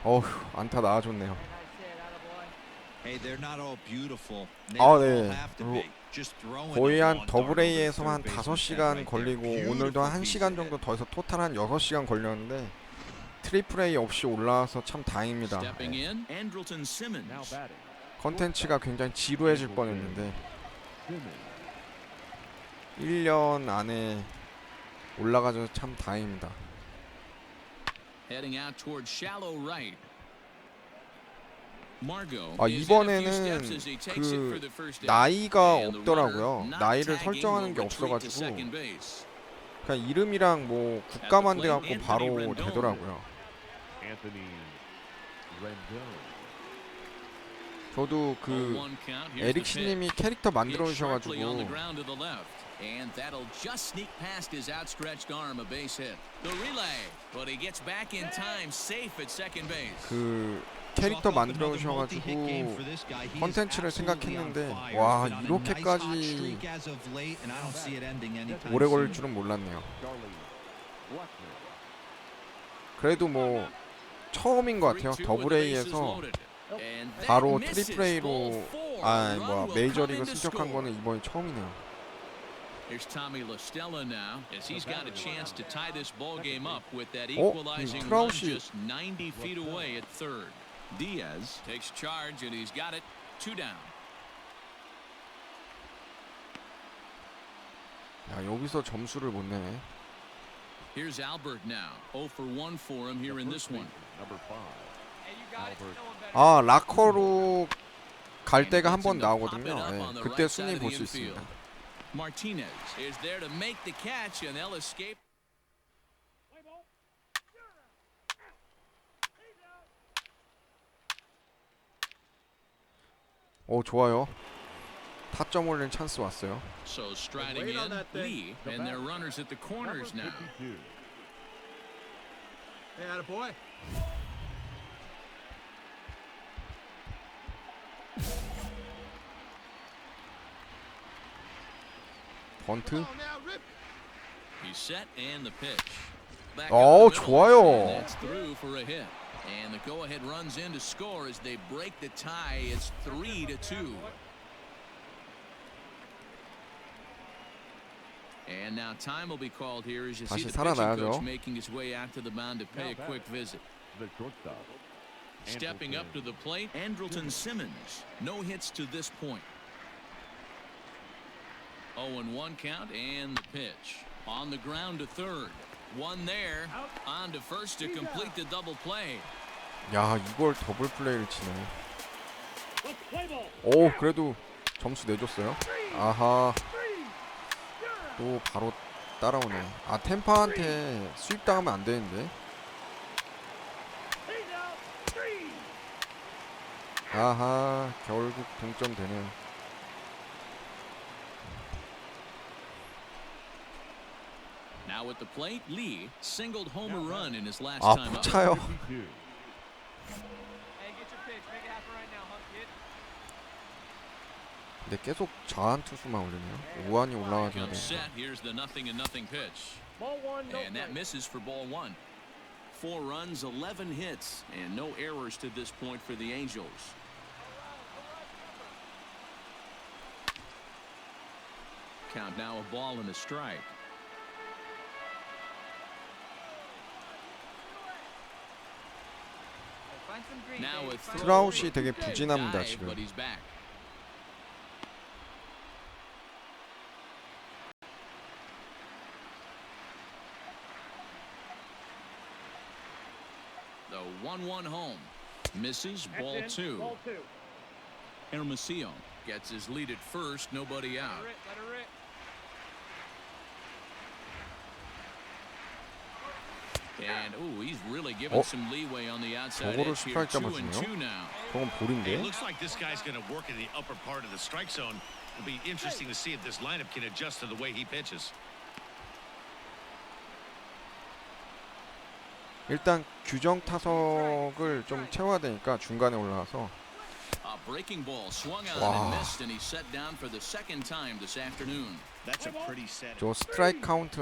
어휴, 안타 나와줬네요. Hey, they're not all beautiful. They 아, don't 네. all have to be. Just throwing 거의 a 한 lawn dart 더블 over the A에서만 third 한 baseman's head 5시간 right there. 걸리고 오늘도 Beautiful 한 piece 시간 of 정도 hit. 더 해서 토탈 한 6시간 걸렸는데 트리플 A 없이 올라와서 참 다행입니다. Stepping in, Andrelton Now Simmons. batting. 컨텐츠가 굉장히 지루해질 뻔했는데 1년 안에 올라가줘서 참 다행입니다. Heading out towards shallow right. Margot 아, is in a few 이번에는 steps as he takes it for the first out. 나이가 And the 없더라고요. runner not 나이를 tagging 설정하는 게 will retreat to 없어가지고 second base. 그냥 이름이랑 뭐 국가만 돼갖고 바로 되더라고요. Anthony Rendon. 저도 그 에릭씨님이 캐릭터 만들어 주셔가지고 And that'll just sneak past his outstretched arm, a base hit. The relay, but he gets back in time, safe at second base. 그 캐릭터 만들어 주셔가지고 컨텐츠를 생각했는데 와, 이렇게까지 오래 걸릴 줄은 몰랐네요. 그래도 뭐 처음인 것 같아요. 더블 A에서 바로 트리플 A로 메이저리그 승격한 거는 이번이 처음이네요. Here's Tommy LaStella now, as he's got a chance to tie this ball game up with that equalizing run just 90 feet away at third. Diaz takes charge and he's got it 2 down. 야, 여기서 점수를 못 내네. Here's Albert now. 0 for 1 for him here in this one. Number 5. 아, 라커로 갈 때가 한 번 나오거든요. 네, 그때 순위 볼 수 있습니다. Martinez is there to make the catch and they'll escape. 오, 좋아요. 타점 올린 찬스 왔어요. So striding in, Lee, and their runners at the corners now. Hey, attaboy. 번트. He's set and the pitch. Back 오, up the middle, 좋아요. and that's through for a hit. And the go-ahead runs in to score as they break the tie. It's 3-2. And now time will be called here as you see 다시 the pitching 살아나야죠. coach making his way out to the mound to pay a quick visit. The shortstop. Stepping up to the plate, Andrelton Simmons. No hits to this point. 0-1 count and the pitch. On the ground to third. One there. On to first to complete the double play. 야, 이걸 더블 플레이를 치네. 오, 그래도 점수 내줬어요. 아하. 또 바로 따라오네. 아, 템파한테 수입 당하면 안 되는데. 아하, 결국 동점 되네요. Now at the plate, Lee singled home a run in his last 아, time up. 붙여요. Hey, get your pitch. Make it happen right now, huh, kid? 근데 계속 좌한 투수만 올리네요. 우한이 올라가줘야 Comes 되는데. set. Here's the 0-0 pitch. Ball 1, no And that play. misses for ball 1. 4 runs, 11 hits, and no errors to this point for the Angels. Count now a ball and a strike. Now a throw. 트라우시 되게 부진합니다, Dive, 지금. but he's back. The 1-1 home. Misses, ball That's in, 2. Ball 2. Hermosillo gets his lead at first, nobody out. Let her rip. And he's really given some leeway on the outside 저거를 edge here. 스트라이크 2 and 2 잡아주네요. now. 저건 It 볼인데. looks like this guy's going to work in the upper part of the strike zone. It'll be interesting to see if this lineup can adjust to the way he pitches. 일단 규정 타석을 좀 채워야 되니까 중간에 올라가서. A breaking ball swung on Wow. and missed, and he's set down for the second time this afternoon. That's a pretty set. 저 스트라이크 카운트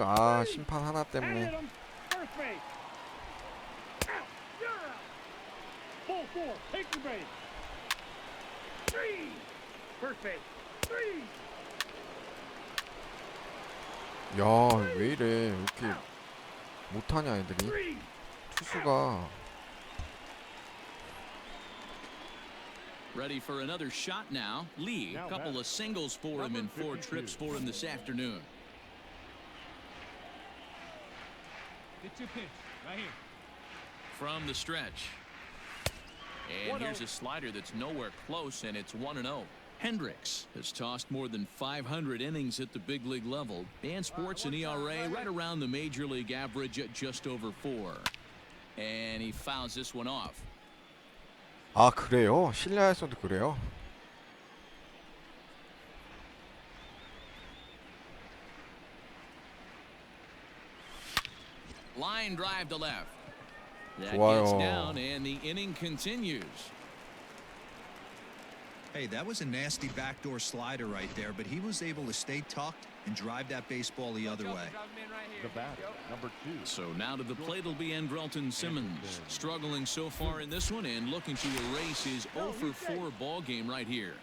심판 하나 Hang 때문에. him. First base. Out. You're out. Full four. Take your base. Three. First base. Three. 야, 왜 이래? 이렇게 못하냐 애들이? Three. 투수가. Ready for another shot now. Lee, a couple of singles for him and 4 trips for him this afternoon. Get your pitch right here. From the stretch. And here's a slider that's nowhere close, and it's 1-0. Hendricks has tossed more than 500 innings at the big league level, and sports an ERA right around the major league average at just over 4. And he fouls this one off. 아, 그래요? 실내에서도 그래요? Line drive to left. That 좋아요. gets down, and the inning continues. Hey, that was a nasty backdoor slider right there, but he was able to stay tucked and drive that baseball the other way. The batter, number 2. So now to the plate will be Andrelton Simmons, struggling so far in this one and looking to erase his 0 for 4 ball game right here.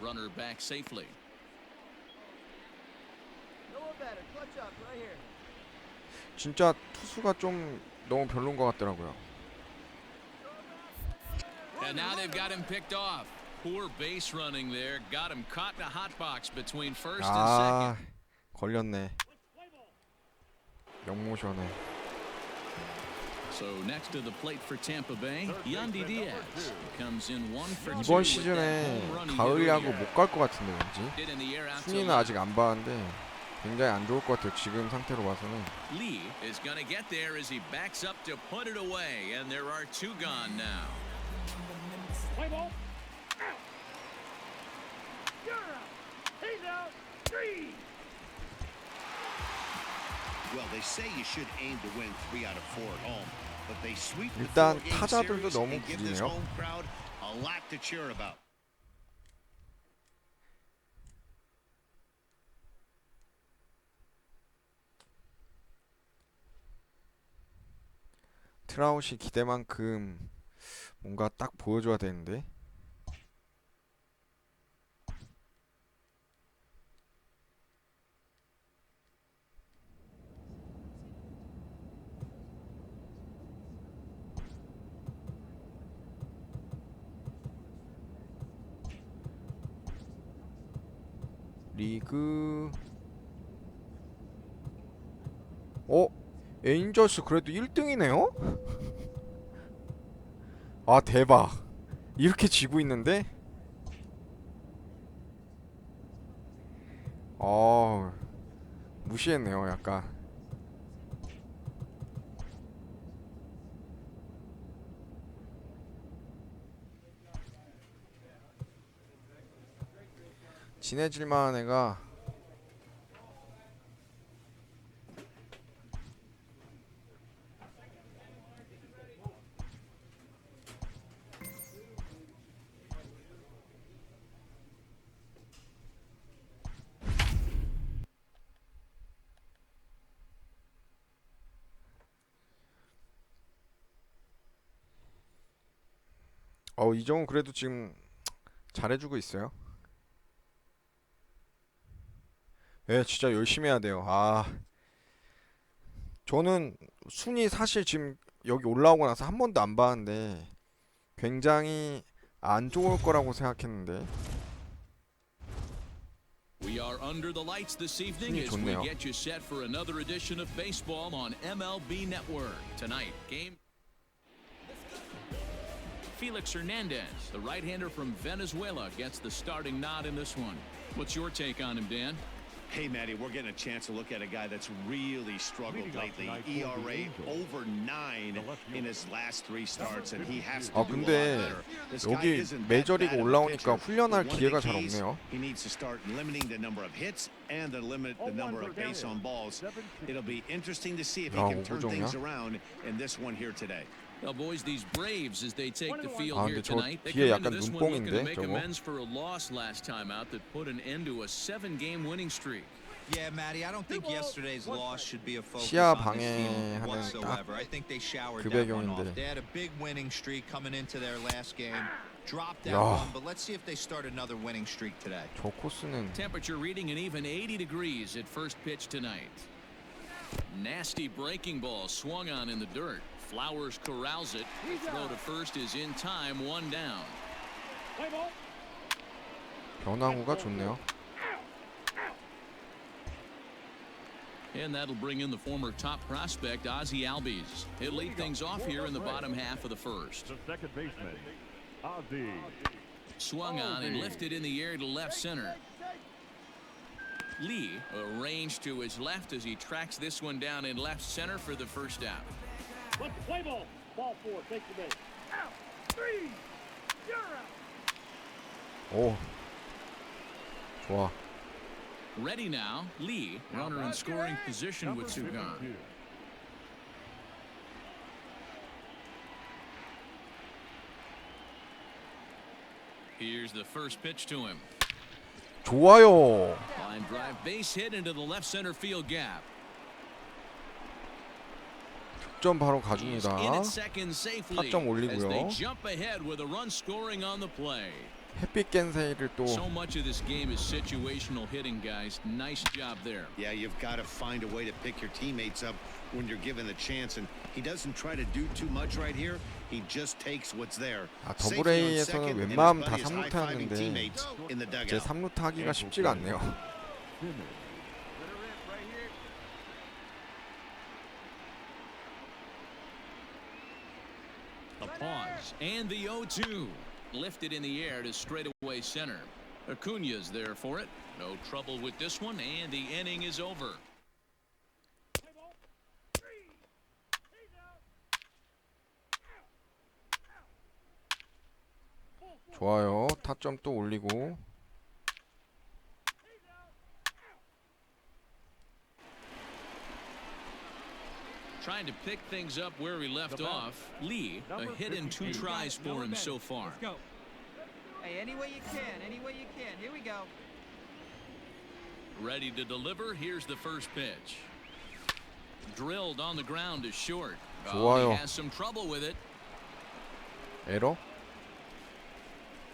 Runner back safely. 진짜 투수가 좀 너무 별론 것 같더라고요. And now they've got him picked off. Poor base running there. Got him caught in a hot box between first and 아, second. 걸렸네. 영모션에. So next to the plate for Tampa Bay, Yandy Diaz comes in 1 for 2 이번 with that 시즌에 home run he 가을 hit 야구 earlier. 못 갈 것 같은데 왠지. Hit in the air out to 순위는 left. 아직 안 봤는데 굉장히 안 좋을 것 같아요. 지금 상태로 봐서는. Lee is going to get there as he backs up to put it away, and there are 2 gone now. Play ball. Out. You're out. He's out. Three. Well, they say you should aim to win 3 out of 4 at home, but they sweep the 일단 4-game 타자들도 series 너무 and give this 구리네요. home crowd a lot to cheer about. 트라웃이 기대만큼 뭔가 딱 보여줘야 되는데. 리그 에인저스 그래도 1등이네요? 아, 대박. 이렇게 지고 있는데? 무시했네요, 약간. 친해질만한 애가 이정후 그래도 지금 잘해주고 있어요. 예, 진짜 열심히 해야 돼요. 저는 순위 사실 지금 여기 올라오고 나서 한 번도 안 봤는데 굉장히 안 좋을 거라고 생각했는데. We are under the lights this evening as we 좋네요. get you set for another edition of baseball on MLB Network. Tonight, game Felix Hernandez, the right-hander from Venezuela, gets the starting nod in this one. What's your take on him, Dan? Hey, Matty, we're getting a chance to look at a guy that's really struggled Leading off lately. tonight for the ERA Angels, over 9 in his last 3 starts, and he has to 아 do a lot 근데 better. This guy 여기 isn't that 메이저리그 bad of a 올라오니까 pitcher, 훈련할 but one of 기회가 the 잘 keys, 없네요. he needs to start limiting the number of hits and to limit the number of base on balls. It'll be interesting to see if he 야, can turn 오구종이야? things around in this one here today. Well, boys, these Braves, as they take the field 아 here 근데 저 tonight, they 뒤에 come into 약간 this one looking to 눈뽕인데 make 저거. amends for a loss last time out that put an end to a 7-game winning streak. Yeah, Matty, I don't think yesterday's loss should be a focus 시야 on this team 방해하는 whatsoever. 딱 I think they showered 그 that one off. 배경인데. They had a big winning streak coming into their last game. Dropped that 야. one, but let's see if they start another winning streak today. 저 코스는 Temperature reading an even 80 degrees at first pitch tonight. Nasty breaking ball swung on in the dirt. Flowers corrals it. The throw to first is in time, 1 down. Play ball. 변화구가 좋네요. And that'll bring in the former top prospect, Ozzie Albies. He'll lead things off here in the bottom half of the first. the second baseman, Ozzie. Swung on and lifted in the air to left center. Lee arranged to his left as he tracks this one down in left center for the first out. Let's play ball. Ball 4. Take the base. Out. 3. You're out. 오 좋아. Ready now. Lee, runner in scoring position with 2 gone. Here's the first pitch to him. 좋아요. Line drive base hit into the left center field gap. 득점 바로 He's 가줍니다. in at second safely 타점 as they 올리고요. jump ahead with a run scoring on the play. 햇빛 겐세이를 또 So much of this game is situational hitting, guys. Nice job there. Yeah, you've got to find a way to pick your teammates up when you're given the chance, and he doesn't try to do too much right here. He just takes what's there. 아, Safely on 더블A에서는 second, and his 웬만하면 다 buddy is 3루타 high-fiving 하는데 teammates in the 제 dugout. 3루타 하기가 쉽지가 않네요. The pause and the 0-2. Lifted in the air to straightaway center. Acuna's there for it. No trouble with this one, and the inning is over. Play ball. 3. He's out. Out. 좋아요. 타점 또 올리고. Trying to pick things up where he left off. Lee, a hit in 2 tries for him so far. Let's go. Hey, any way you can, any way you can. Here we go. Ready to deliver. Here's the first pitch. Drilled on the ground to short. 좋아요. He has some trouble with it. 에러?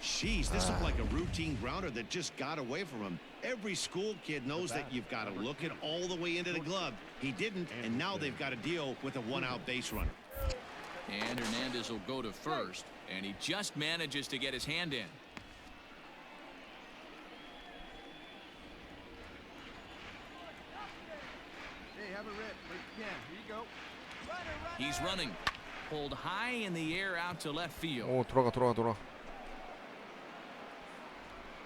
Jeez, this looked like a routine grounder that just got away from him. Every school kid knows that you've got to look it all the way into the glove. He didn't, and now they've got to deal with a 1-out base runner. And Hernandez will go to first, and he just manages to get his hand in. Hey, have a rip. Like you can. Here you go. He's running. Pulled high in the air out to left field. 오 돌아.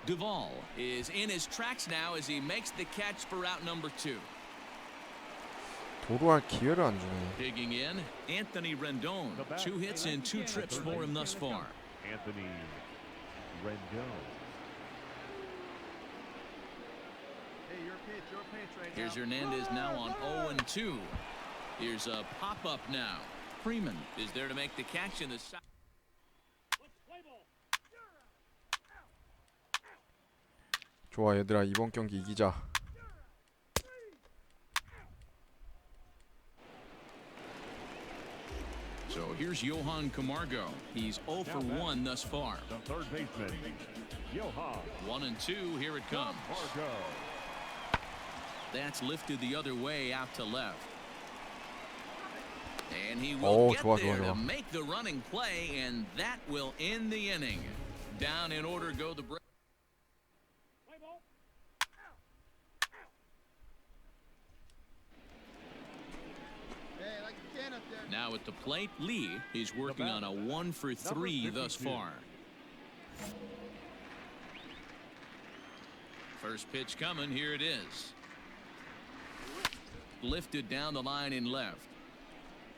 Duvall is in his tracks now as he makes the catch for out number 2. 도루할 기회를 안 주네. Digging in, Anthony Rendon. 2 hits and 2 trips for him thus far. Anthony Rendon. Hey, your pitch right Here's now. Hernandez now on 0-2. Here's a pop-up now. Freeman is there to make the catch in the side. Let's play ball. 좋아 얘들아 이번 경기 이기자. So here's Johan Camargo. He's 0 for 1 thus far. The third baseman, Johan 1-2. Here it comes. Camargo. That's lifted the other way out to left. And he will get there to make the running play, and that will end the inning. Down in order go the break. Play ball. Hey, like you can up there. Now at the plate, Lee is working on a 1 for 3 thus far. First pitch coming. Here it is. lifted down the line in left.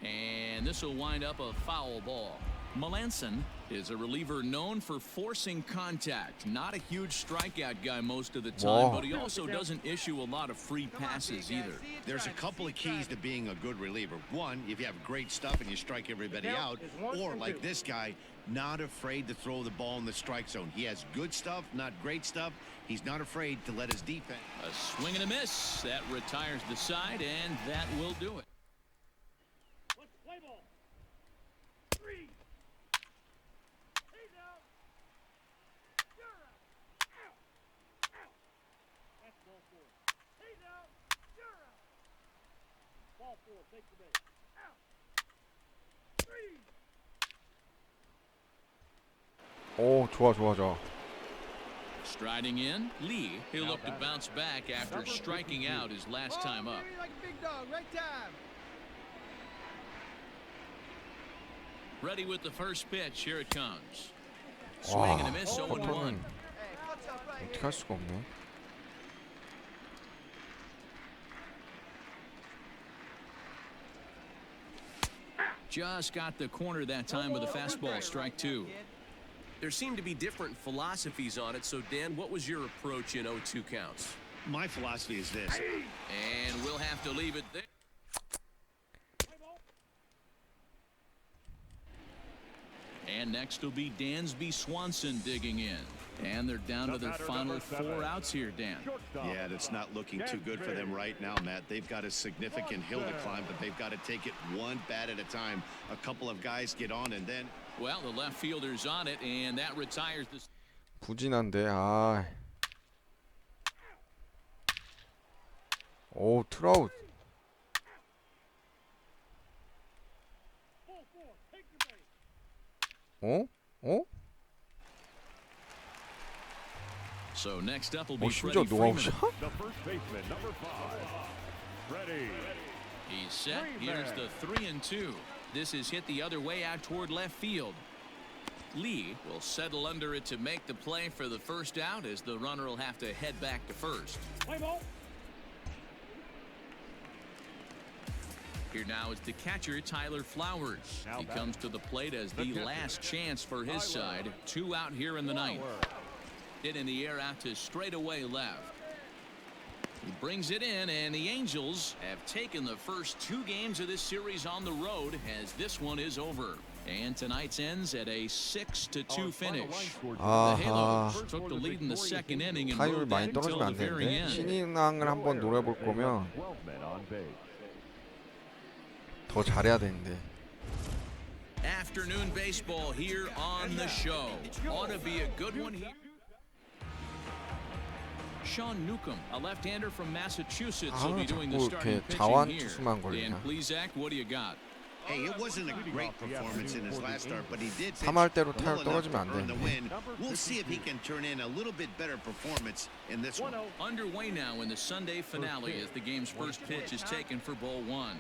And this will wind up a foul ball. Melanson is a reliever known for forcing contact. Not a huge strikeout guy most of the time, but he also doesn't issue a lot of free passes either. There's a couple of keys to being a good reliever. One, if you have great stuff and you strike everybody out, or like this guy, not afraid to throw the ball in the strike zone. He has good stuff, not great stuff. He's not afraid to let his defense. A swing and a miss. That retires the side, and that will do it. Let's play ball. 3. He's out. You're out. Out. Out. That's ball 4. He's out. You're out. Ball 4. Take the base. Out. 3. 오, 좋아, 좋아, 좋아. Striding in, Lee. He'll look to bounce back after striking out his last time up. Like a big dog, right time. Ready with the first pitch. Here it comes. 와, Swing and a miss. 0-1. 커터는 Hey, what's up right 어떻게 here? 할 수가 없네. Just got the corner that time with a fastball. Strike 2. There seem to be different philosophies on it, so Dan, what was your approach in 0-2 counts? My philosophy is this. And we'll have to leave it there. And next will be Dansby Swanson digging in. And they're down to their final 4 outs here, Dan. Yeah, that's not looking too good for them right now, Matt. They've got a significant hill to climb, but they've got to take it one bat at a time. A couple of guys get on, and then... Well, the left fielder's on it, and that retires the... 부진한데, 아. 오, 트라웃. Ball 4. Take the base. 어? 어? So next up will be 심지어 Freddie 노아웃이야? Freeman. The first baseman, number 5, Freddie. He's set. Here's the 3-2. This is hit the other way out toward left field. Lee will settle under it to make the play for the first out, as the runner will have to head back to first. Play ball. Here now is the catcher, Tyler Flowers. He comes to the plate as the last chance for his side. 2 out here in the ninth. Hit in the air out to straightaway left. He brings it in, and the Angels have taken the first 2 games of this series on the road, as this one is over. And tonight's ends at a 6-2 finish. The Halos took the lead in the second inning and 타율 rode 많이 that until 떨어지면 the 안 very 되는데 end. 신인왕을 한번 노려볼 거면 12 men on base. 더 잘해야 되는데. Afternoon baseball here on the show. Ought to be a good one here. Sean Newcomb, a left-hander from Massachusetts, will be doing the 자꾸 starting 이렇게 pitching 자완 here. 투수만 Dan 걸리냐. Plesac, what do you got? Hey, it wasn't a great performance in his last start, but he did pitch 3할대로 well 타율 enough 떨어지면 안 to earn the 되는데. win. We'll see if he can turn in a little bit better performance in this one. Underway now in the Sunday finale as the game's first pitch is taken for ball 1.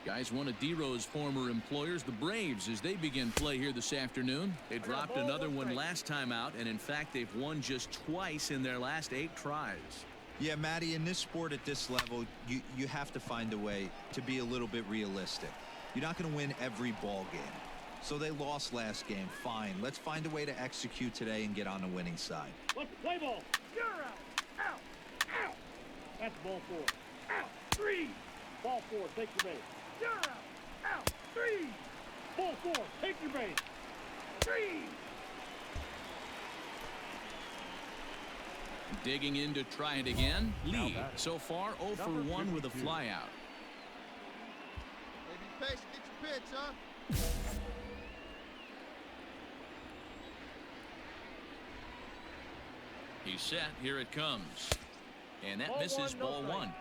Guys, one of D-Row's former employers, the Braves, as they begin play here this afternoon. They dropped another one last time out, and in fact, they've won just twice in their last 8 tries. Yeah, Matty, in this sport at this level, you have to find a way to be a little bit realistic. You're not going to win every ball game. So they lost last game. Fine. Let's find a way to execute today and get on the winning side. Let's play ball. You're out. Out. Out. That's ball 4. Out. 3. Ball 4. Take your base. You're out. Out. 3. Ball 4. Take your base. 3. Digging in to try it again. Lee, so far 0 for 1 with a flyout. Maybe patient, get your pitch, huh? He's set. Here it comes. And that misses ball 1.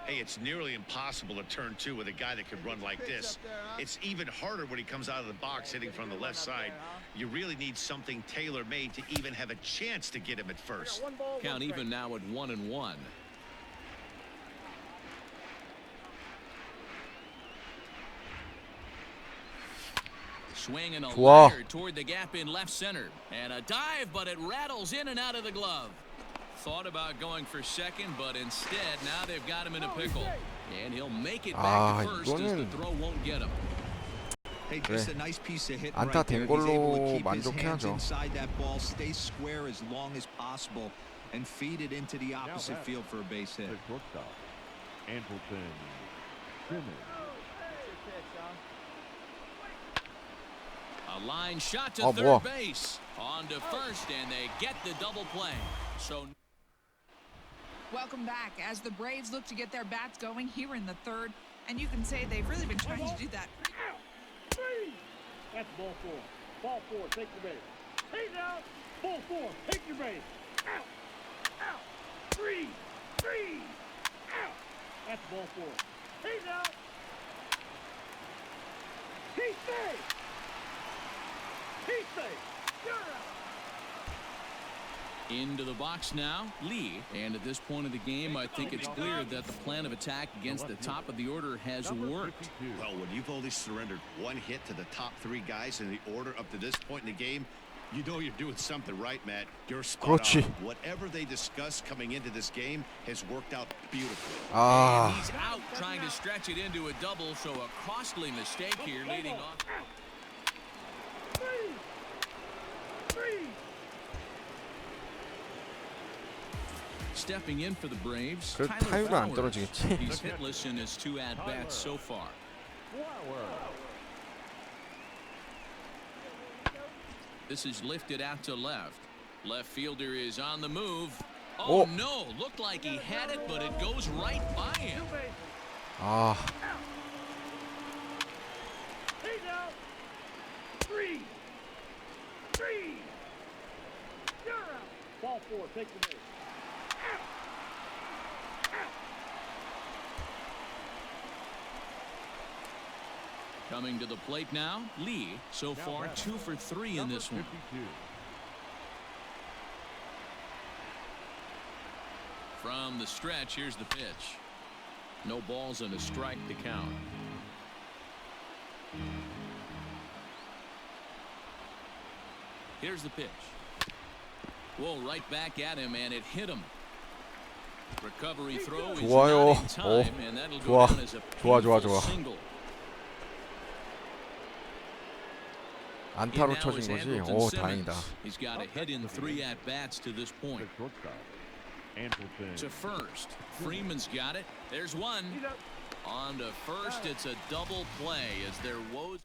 Hey, it's nearly impossible to turn 2 with a guy that could run like this. It's even harder when he comes out of the box hitting from the left side. You really need something tailor-made to even have a chance to get him at first. Count even now at 1-1. Swing and a liner toward the gap in left center. And a dive, but it rattles in and out of the glove. thought about going for second, but instead now they've got him in a pickle. And he'll make it back to first as the throw won't get him. Hey, just a nice piece of hit 안타 right there. 된 He's able to 걸로 keep his hands 만족해야죠. inside that ball, stay square as long as possible, and feed it into the opposite field for a base hit. The shortstop, Andrelton Simmons. A line shot to third base. On to first, and they get the double play. So Welcome back as the Braves look to get their bats going here in the third. And you can say they've really been trying to do that. That's ball four. Ball four, take your base. He's out. Ball four, take your base. Out. Out. Three. Out. That's ball four. He's out. He's safe. He's safe. You're out. into the box now, Lee. And at this point of the game, I think it's clear that the plan of attack against the top of the order has worked. Well, when you've only surrendered one hit to the top three guys in the order up to this point in the game, you know you're doing something right, Matt. You're spot on. Whatever they discussed coming into this game has worked out beautifully. And he's out trying to stretch it into a double, so a costly mistake here leading off. Stepping in for the Braves, Tyler Flowers. He's hitless in his 2 at-bats so far. This is lifted out to left. Left fielder is on the move. Oh, no, looked like he had it, but it goes right by him. He's out. 3. You're out. Ball 4, take the base. Coming to the plate now, Lee. So far, 2 for 3 in this one. From the stretch, here's the pitch. No balls and a strike to count. Here's the pitch. Whoa, right back at him, and it hit him. Recovery throw is not in time, and that'll go down as a painful single. 안타로 쳐진 거지. 오, 다행이다. He's got a hit in 3 at-bats to this point. To first. Freeman's got it. There's one. On to first. It's a double play as there woes.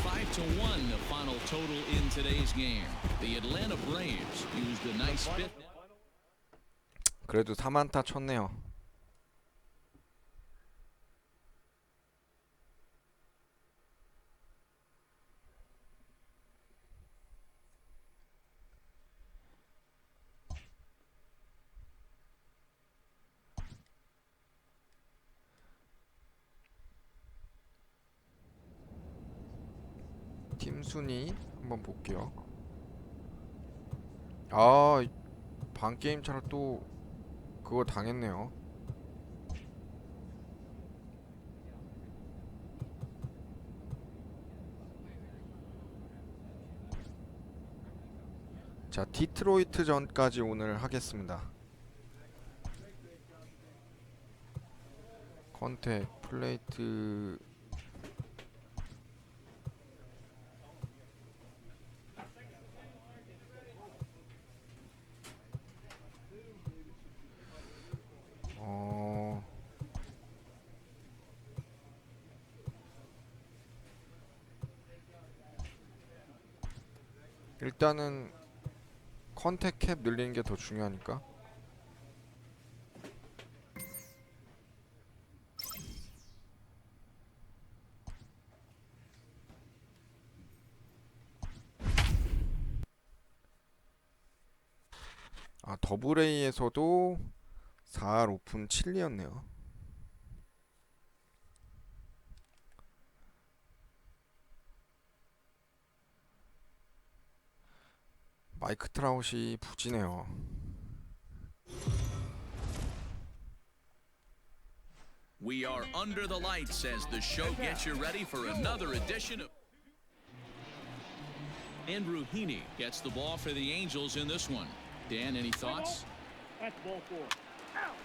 5-1 the final total in today's game. The Atlanta Braves used a nice bit. 그래도 3안타 쳤네요. 팀 순위 한번 볼게요. 아, 반 게임 차로 또 그거 당했네요. 자, 디트로이트 전까지 오늘 하겠습니다. 컨택, 플레이트. 일단은 컨택 캡 늘리는 게 더 중요하니까. 아, 더블 A에서도 4할 오픈 7리였네요. 마이크 트라웃이 부지네요. We are under the lights as the show gets you ready for another edition of... Andrew Heaney gets the ball for the Angels in this one. Dan, any thoughts? That's ball 4. Out.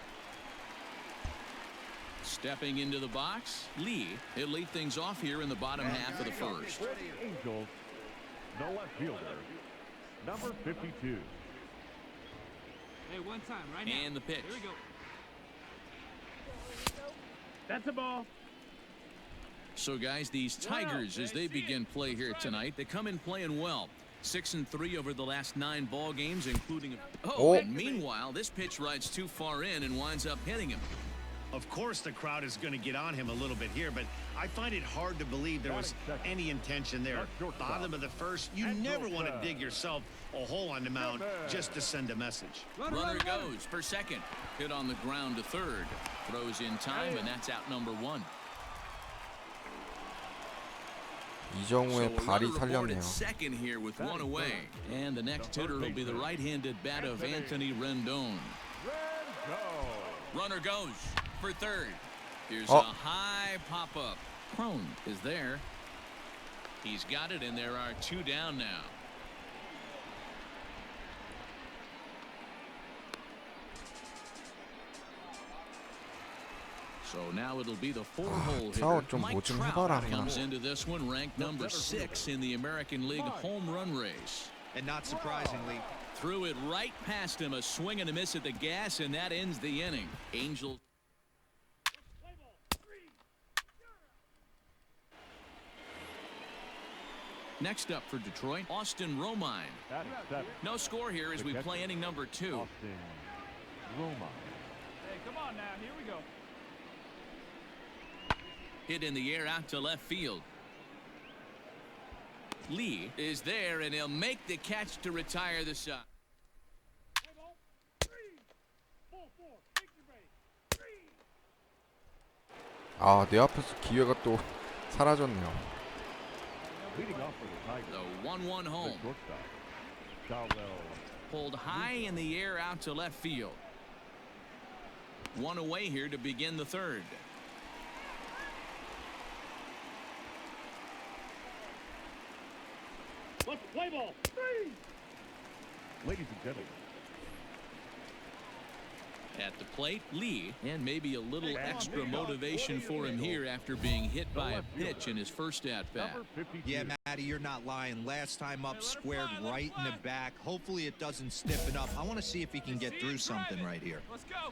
Stepping into the box, Lee. He'll lead things off here in the bottom half of the first. Angels, the left fielder, number 52. Hey, one time, right now. And the pitch. Here we go. That's a ball. So, guys, these Tigers, as they begin play here tonight, they come in playing well. 6-3 over the last 9 ball games, including and meanwhile, this pitch rides too far in and winds up hitting him. Of course, the crowd is going to get on him a little bit here, but I find it hard to believe there was any intention there. Bottom of the first, you never want to dig yourself a hole on the mound just to send a message. Runner goes for second. Hit on the ground to third. Throws in time, and that's out number 1. 이정후의 발이 살렸네요. Second here with 1 away, and the next hitter will be the right-handed bat of Anthony Rendon. Runner goes for third. Here's a high pop-up. Crone is there. He's got it, and there are 2 down now. So now it'll be the 4-hole hitter. Mike Trout comes into this one ranked number 6 in the American League home run race. And not surprisingly, Threw it right past him, a swing and a miss at the gas, and that ends the inning. Angels. Next up for Detroit, Austin Romine. No score here as we play inning number 2. Austin Romine. Hey, come on now. Here we go. Hit in the air out to left field. Lee is there, and he'll make the catch to retire the side. 아, 내 앞에서 기회가 또 사라졌네요. The 1-1 home. Pulled high in the air out to left field. 1 away here to begin the third. Let's play ball. 3. Ladies and gentlemen. At the plate, Lee, and maybe a little extra motivation for him here after being hit by a pitch in his first at-bat. Yeah, Matty, you're not lying. Last time up, squared right in the back. Hopefully it doesn't stiffen up. I want to see if he can get through something right here. Let's go.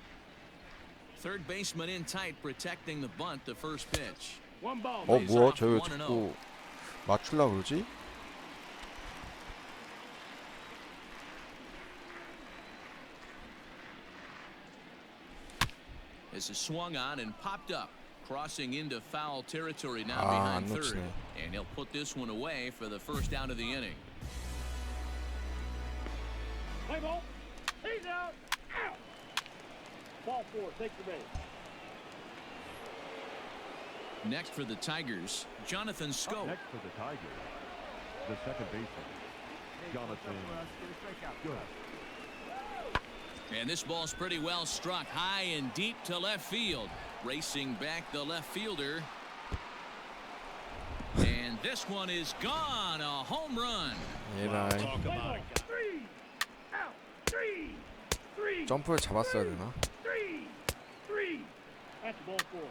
Third baseman in tight, protecting the bunt, the first pitch. One ball. 뭐야? 저 왜 자꾸 맞추려고 그러지? This is swung on and popped up, crossing into foul territory now behind third. And he'll put this one away for the first out of the inning. Play ball. He's out. Out. Ball 4. Take the base. Next for the Tigers, Jonathan Scope. Next for the Tigers, the second baseman, Jonathan Scope. And this ball's pretty well struck high and deep to left field. Racing back the left fielder. And this one is gone. A home run. 얘라. Talk about it. 3. Out. 3. 3. 점프를 잡았어야 되나? 3. 3. That's ball 4.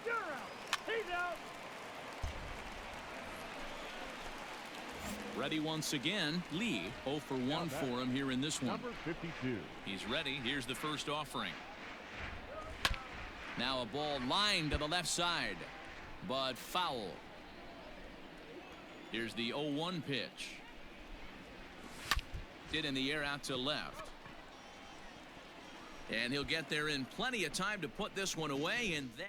You're out. He's out. Ready once again. Lee 0 for 1 for him here in this one. Number 52. He's ready. Here's the first offering. Now a ball lined to the left side, but foul. Here's the 0-1 pitch. Hit in the air out to left. And he'll get there in plenty of time to put this one away, and then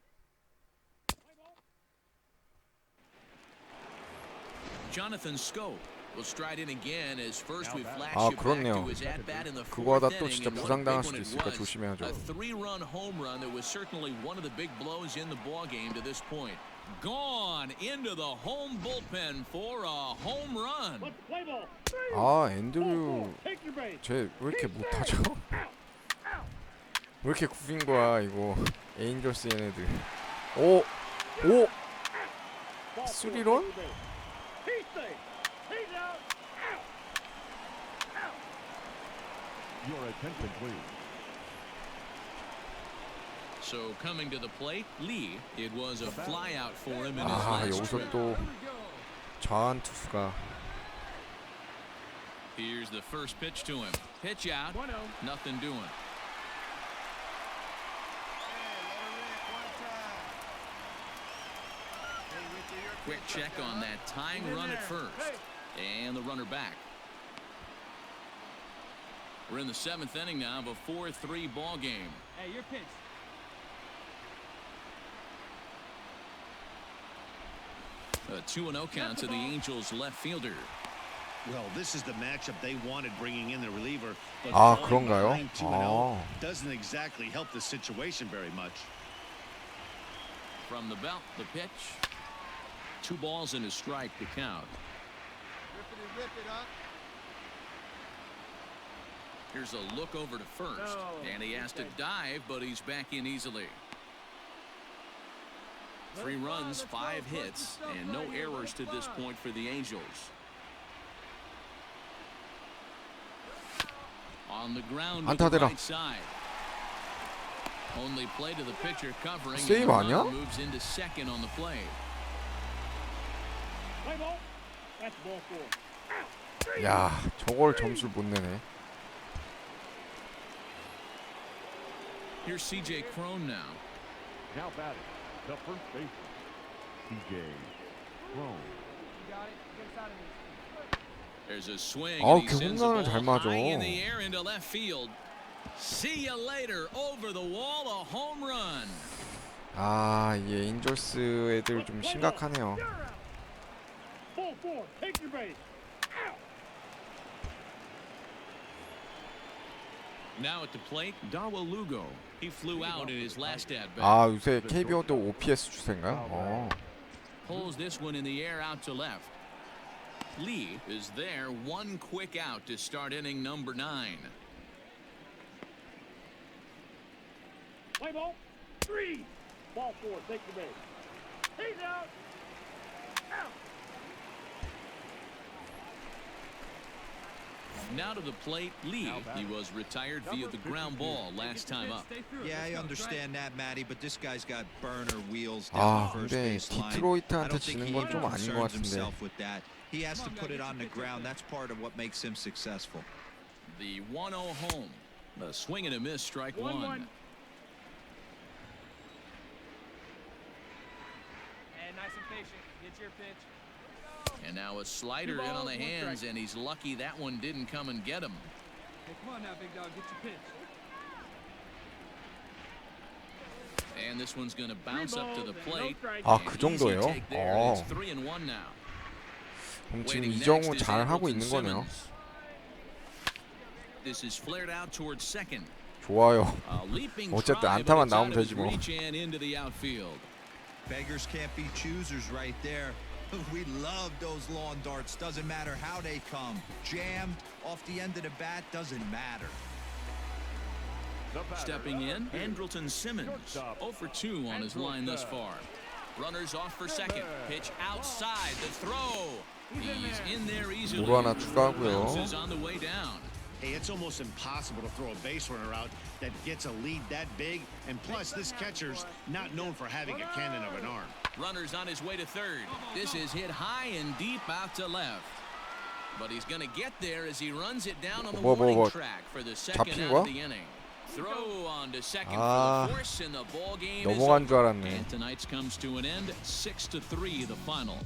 Jonathan Scope will stride in again as first we flash you back to his at-bat in the 그거 하다 fourth 또 inning. 진짜 And what a 부상당할 big 수도 one it 있으니까 was. 조심해야죠. A 3-run home run that was certainly one of the big blows in the ball game to this point. Gone into the home bullpen for a home run. Let's play ball. 3. 아, 앤드류 Take your base. 쟤 왜 이렇게 못하죠? Out. Out. 왜 이렇게 구린 거야 이거. 에인절스 얘네들. 오! 오! 스리런? He's safe. He's out. Out. Out. Your attention, please. So coming to the plate, Lee, it was a flyout for him in his 아, last 여기서 trip. 또 좌한 투수가. Here's the first pitch to him. Pitch out. 1-0. Nothing doing. Quick check on that tying run at first. And the runner back. We're in the 7th inning now of a 4-3 ball game. Hey, your pitch. A 2-0 count to the Angels left fielder. Well, this is the matchup they wanted bringing in the reliever. But 아, falling 그런가요? behind 2-0 아. doesn't exactly help the situation very much. From the belt, the pitch. 2 balls and a strike to count. Rip it up. Here's a look over to first. No. And he has to dive, but he's back in easily. 3 runs, 5 hits, and no errors to this point for the Angels. On the ground to the 안타대라. right side. Only play to the pitcher covering. 세이브 and the 아니야? runner moves into second on the play. Play ball. That's ball 4. 야, 저걸 점수를 못 내네. Here's C.J. Crone now. Now batting, the first baseman, C.J. Crone. You got it. Get us out of this. There's a swing. 아우, And he 그 sends the 홈런을 잘 ball 맞아. high in the air into left field. See you later. Over the wall, a home run. 아, 이 에인절스 애들 좀 심각하네요. Ball 4. Take your base. Out. Now at the plate, Dawa Lugo. He flew out in his last at bat. 아, 요새 KBO도 OPS 추세인가요? 어. Pulls this one in the air out to left. Lee is there, 1 quick out to start inning number 9. Play ball. 3. Ball 4. Take the base. He's out. Out. Now to the plate, Lee. He was retired via the ground ball last time up. Yeah, I understand that, Matty, but this guy's got burner wheels down 아, the first 근데 base line. I 디트로이트한테 don't think 지는 he 건 even 좀 아닌 것 concerns 같은데. himself with that. He has to put it on the ground. That's part of what makes him successful. The 1-0 home. A swing and a miss, strike 1. 1-1. Hey, nice and patient. Get your pitch. And now a slider in on the hands, and he's lucky that one didn't come and get him. Hey, come on now, big dog. Get your pitch. And this one's going to bounce up to the plate. 아, And 그 easy 정도예요? take there. 어. It's 3-1 now. 그럼 지금 Waiting 이정후 next is 잘 하고 Andrelton 있는 거네요. Simmons. This is flared out towards second. 좋아요. A leaping 어쨌든 try, but 안타만 it's out 나오면 of his 되지 뭐. reach and into the outfield. Beggars can't be choosers right there. We love those lawn darts. Doesn't matter how they come. Jammed, off the end of the bat, doesn't matter. Stepping in, Andrelton Simmons, 0 for 2 on his line thus far. Runners off for second. Pitch outside. The throw. He's in there easily. 도루 하나 추가하고요. Bounces on the way down. Hey, it's almost impossible to throw a base runner out that gets a lead that big. And plus, this catcher's not known for having a cannon of an arm. Runners on his way to third. This is hit high and deep out to left. But he's going to get there as he runs it down on the warning track for the second 잡힌 out 거야? of the inning. Throw on to second 아, for the force, and the ball game is 넘어간 줄 over. 알았네. And tonight's comes to an end, 6-3 the final.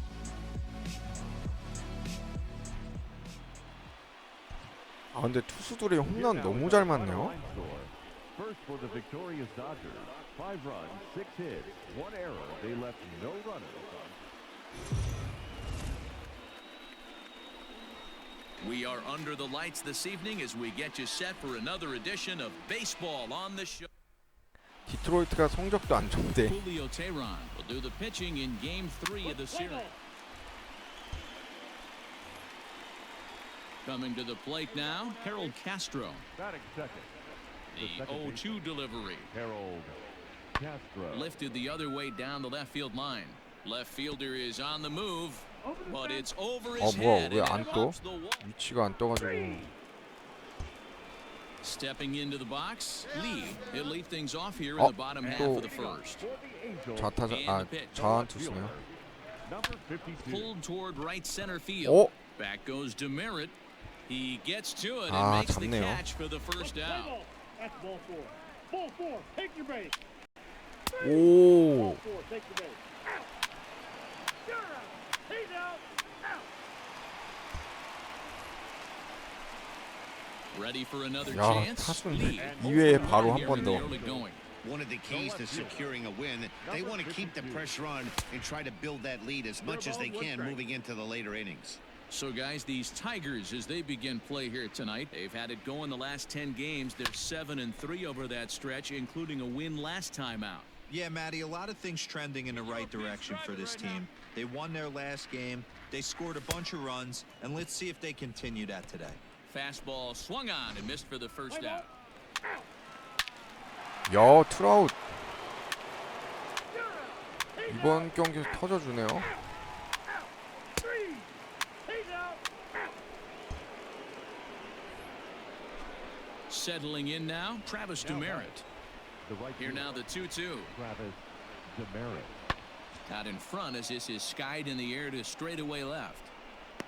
아, 근데 투수들이 홈런 너무 잘 맞네요. First for the victorious Dodgers, 5 runs, 6 hits, 1 error. They left no runners on. We are under the lights this evening as we get you set for another edition of Baseball on the Show. 디트로이트가 성적도 안 좋은데. Julio Teheran will do the pitching in Game 3 of the series. Coming to the plate now, Harold Castro. Batting second, The 0-2 delivery. Harold Castro. Lifted the other way down the left field line. Left fielder is on the move, but it's over his 뭐야 head. 왜 and 안 it 떠? bumps the wall. 위치가 안 떠가지고. Stepping into the box, Lee. He'll lead things off here in the bottom half 또 of the first. 좌타자 좌완 투수네요. Number 52. Pulled toward right center 오! field. Back goes Demerit. He gets to it and 아, makes the 잡네요. catch for the first out. That's ball four. Ball four. Take your base. 오! Ball four. Take your base. Out. You're out. He's out. Out. Ready for another 야, chance. 타순 Lee 2회에 바로 한 here 번 in the 더. early going. One of the keys to securing a win, they want to keep the pressure on and try to build that lead as much as they can moving into the later innings. So guys, these Tigers, as they begin play here tonight, they've had it going the last 10 games. They're 7-3 over that stretch, including a win last time out. Yeah, Matty, a lot of things trending in the right direction for this team. They won their last game, they scored a bunch of runs, and let's see if they continue that today. Fastball swung on and missed for the first out. 야, 투아웃. 이번 경기에서 터져주네요. Three. He's out. Settling in now, Travis Demerit. The right Here now the 2-2. Travis Demerit. Out in front as this is skied in the air to straightaway left.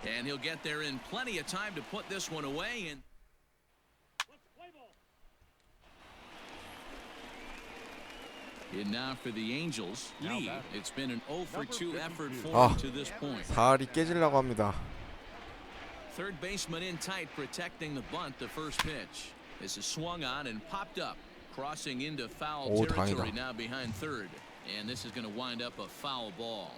And he'll get there in plenty of time to put this one away. And in now for the Angels, Lee. It's been an 0-for-2 effort for him to this point. 4할이 깨지려고 합니다. Third baseman in tight, protecting the bunt. The first pitch. This is swung on and popped up, crossing into foul 오, territory 다행이다. now behind third. And this is going to wind up a foul ball.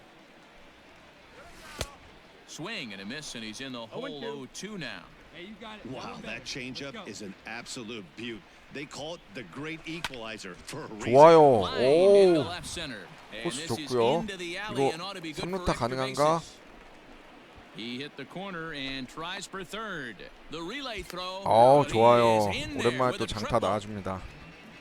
Swing and a miss, and he's in the hole 0-2 now. Hey, you got it. Wow, that changeup is an absolute beaut. They call it the great equalizer for a reason. 좋아요. Line into 오, left center. And 코스 this is 좋고요. into the alley 이거 and ought to be good for 3루타 extra 가능한가? bases. He hit the corner and tries for third. The relay throw. but he 좋아요. is in there 오랜만에 with 또 a 장타 triple. 나와줍니다.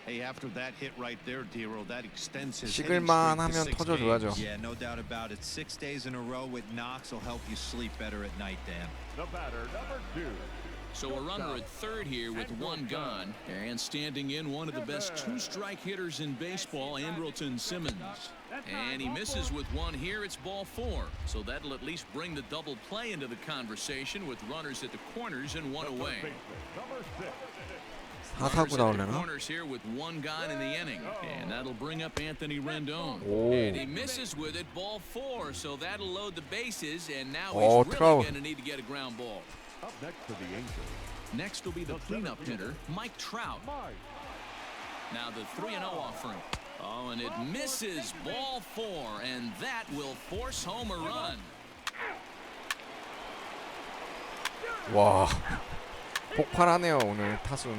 Hey, after that hit right there, Dero, that extends his 식을만 hitting 하면 streak to 6 터져줘야죠. games. Yeah, no doubt about it. 6 days in a row with knocks will help you sleep better at night, Dan. The batter, number 2. So a runner at third here with one gone. And standing in one of the best two-strike hitters in baseball, Andrelton Simmons. And he misses with one here. It's ball four. So that'll at least bring the double play into the conversation with runners at the corners and one away. Number 6. 사사구 Runners at the 나오려나? corners here with one gone in the inning. And that'll bring up Anthony Rendon. 오. And he misses with it, ball four. So that'll load the bases. And now 오, he's really 트라우. going to need to get a ground ball. Up next for the Angels. Next will be the cleanup hitter, Mike Trout. Now the 3-0 offering. Oh, and it misses, ball four, and that will force home a run. 와, 폭발하네요 오늘 타순.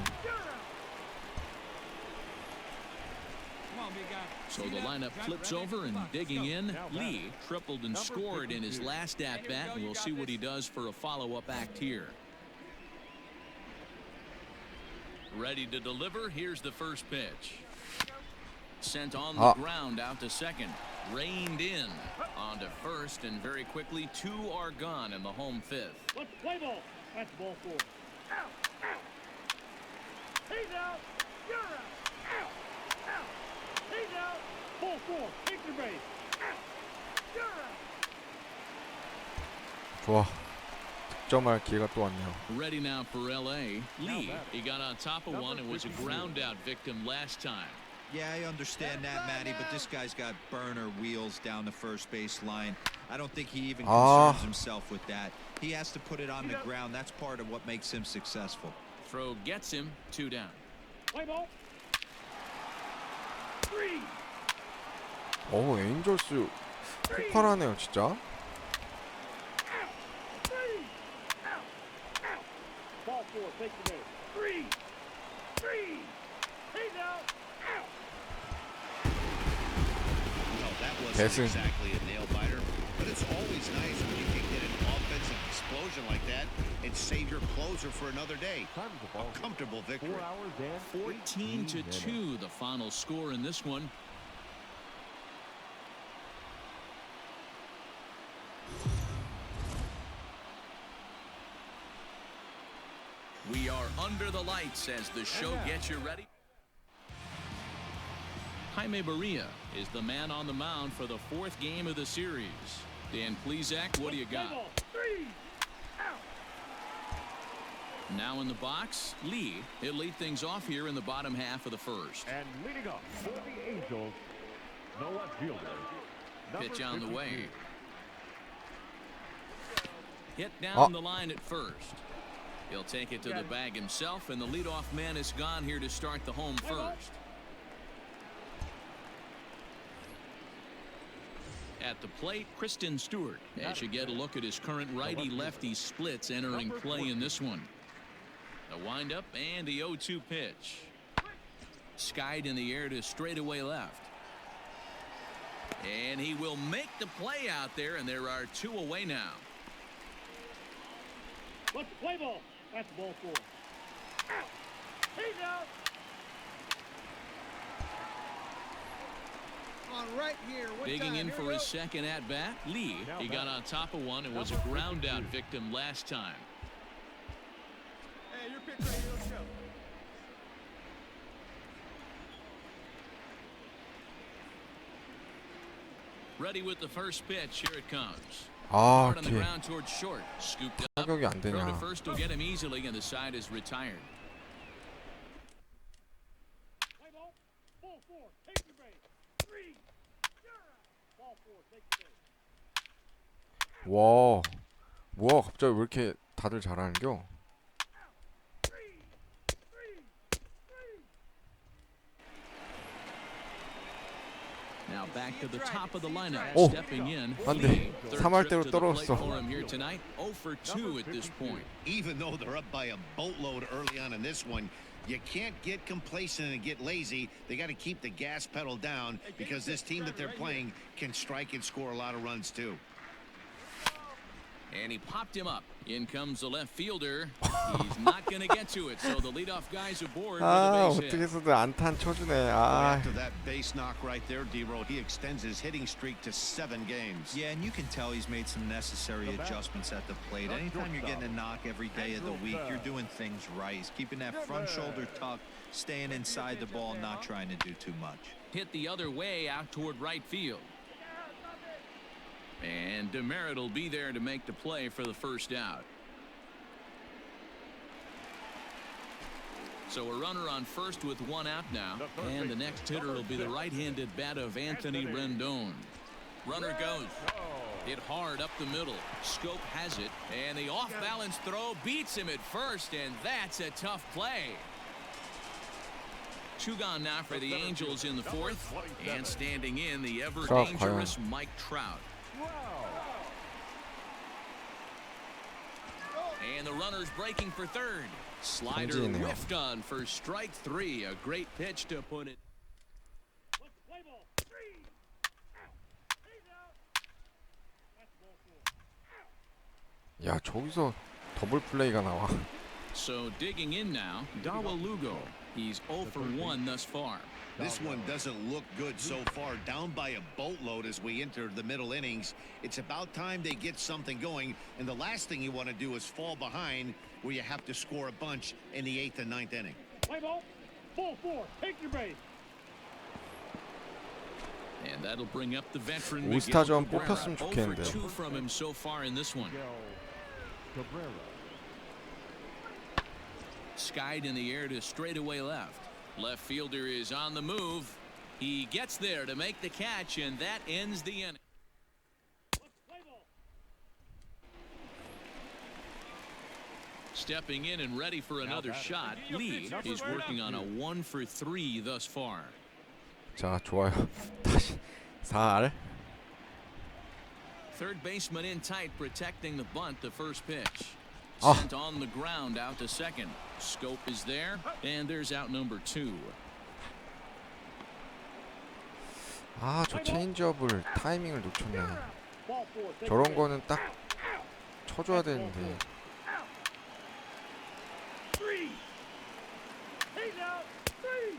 Come on, big guy. So the lineup flips over and digging in. Lee tripled and scored in his last at-bat, and we'll see what he does for a follow-up act here. Ready to deliver. Here's the first pitch. Sent on the ground out to second. Reined in onto first, and very quickly 2 are gone in the home fifth. Let's play ball. That's ball four. Out. Out. He's out. You're out. Out. Out. He's out. Ball four. Take your base. Out. You're out. 좋아. 득점할 기회가 또 왔네요. Ready now for LA. Lee, he got on top of one and was a ground out victim last time. Yeah, I understand that, Matty, but this guy's got burner wheels down the first base line. I don't think he even concerns himself with that. He has to put it on the ground. That's part of what makes him successful. Throw gets him, 2 down. Play ball. 3. 오, 에인절스 폭발하네요 진짜. Ball four. Take the base. 3. 3. He's out. Out. No, that wasn't Guessing. exactly a nail biter, but it's always nice when you can get an offensive explosion like that and save your closer for another day. Time of the ball. A comfortable victory. 4 hours and 14-2, the final score in this one. We are under the lights as the show gets you ready. Jaime Barria is the man on the mound for the 4th game of the series. Dan Plesac, what do you got? Now in the box, Lee. He'll lead things off here in the bottom half of the first. And leading up for the Angels, the left fielder. Pitch on the way. Hit down Oh. the line at first. He'll take it to the bag himself, and the leadoff man is gone here to start the home first. At the plate, Kristen Stewart, as you get a look at his current righty-lefty splits entering play in this one. The windup and the 0-2 pitch. Skied in the air to straightaway left. And he will make the play out there, and there are 2 away now. Let's play ball. That's ball 4. Out. He's out. On right here. One Digging time. in Here for we his go. second at-bat, Lee. He got on top of one and was a ground-out victim last time. Hey, your pitch right here. Let's go. Ready with the first pitch. Here it comes. 아, Hard on the 걔 ground towards short. Scooped up. 타격이 안 Throw to 되냐. first will get him easily, and the side is retired. Play ball. Ball 4. Take your base. 3. Ball 4. Take your base. 와, 뭐야 갑자기 왜 이렇게 다들 잘하는겨? Now back to the top of the lineup. 오, Stepping in. 안 돼. Lee. Third 3할대로 trip to the plate 떨어졌어. for him here tonight. 0 for 2 at this point. Even though they're up by a boatload early on in this one, you can't get complacent and get lazy. They got to keep the gas pedal down because this team that they're playing can strike and score a lot of runs too. And he popped him up. In comes the left fielder. He's not going to get to it, so the leadoff guy's aboard 아, with a base 어떻게 hit. 해서든 안탄 쳐주네. Boy, 아, after that base knock right there, D-Roll, he extends his hitting streak to 7 games. Yeah, and you can tell he's made some necessary adjustments at the plate. Anytime you're getting a knock every day of the week, you're doing things right. He's keeping that front shoulder tucked, staying inside the ball, not trying to do too much. Hit the other way out toward right field. And Demerit will be there to make the play for the first out. So a runner on first with 1 out now. And the next hitter will be the right-handed bat of Anthony Rendon. Runner goes. Hit hard up the middle. Scope has it. And the off-balance throw beats him at first. And that's a tough play. 2 gone now for the Angels in the 4th. And standing in, the ever-dangerous Mike Trout. And the runner's breaking for third. Slider whiffed on for strike 3. A great pitch to put it. Let's play ball. 3. Out. He's out. That's ball 4. 야 저기서 더블 플레이가 나와. So digging in now, Dawa Lugo. He's 0 for 1 thus far. This one doesn't look good so far, down by a boatload as we enter the middle innings. It's about time they get something going, and the last thing you want to do is fall behind where you have to score a bunch in the 8th and 9th inning. Play ball. Ball 4. Take your base. And that'll bring up the veteran 올스타전 Miguel 뽑혔으면 Cabrera. 0 for 좋겠는데. 2 from him so far in this one. Skied in the air to straightaway left. Left fielder is on the move. He gets there to make the catch, and that ends the inning. Stepping in and ready for another shot, Lee is working on a 1 for 3 thus far. 자, 좋아요. 다시 4할. Third baseman in tight, protecting the bunt. The first pitch. Ah. Sent on the ground out to second. Scope is there, and there's out number 2. 아, 저 체인지업을 타이밍을 놓쳤네. Ball 4. Take 저런 your base. 거는 딱 쳐줘야 되는데. Hey now, three.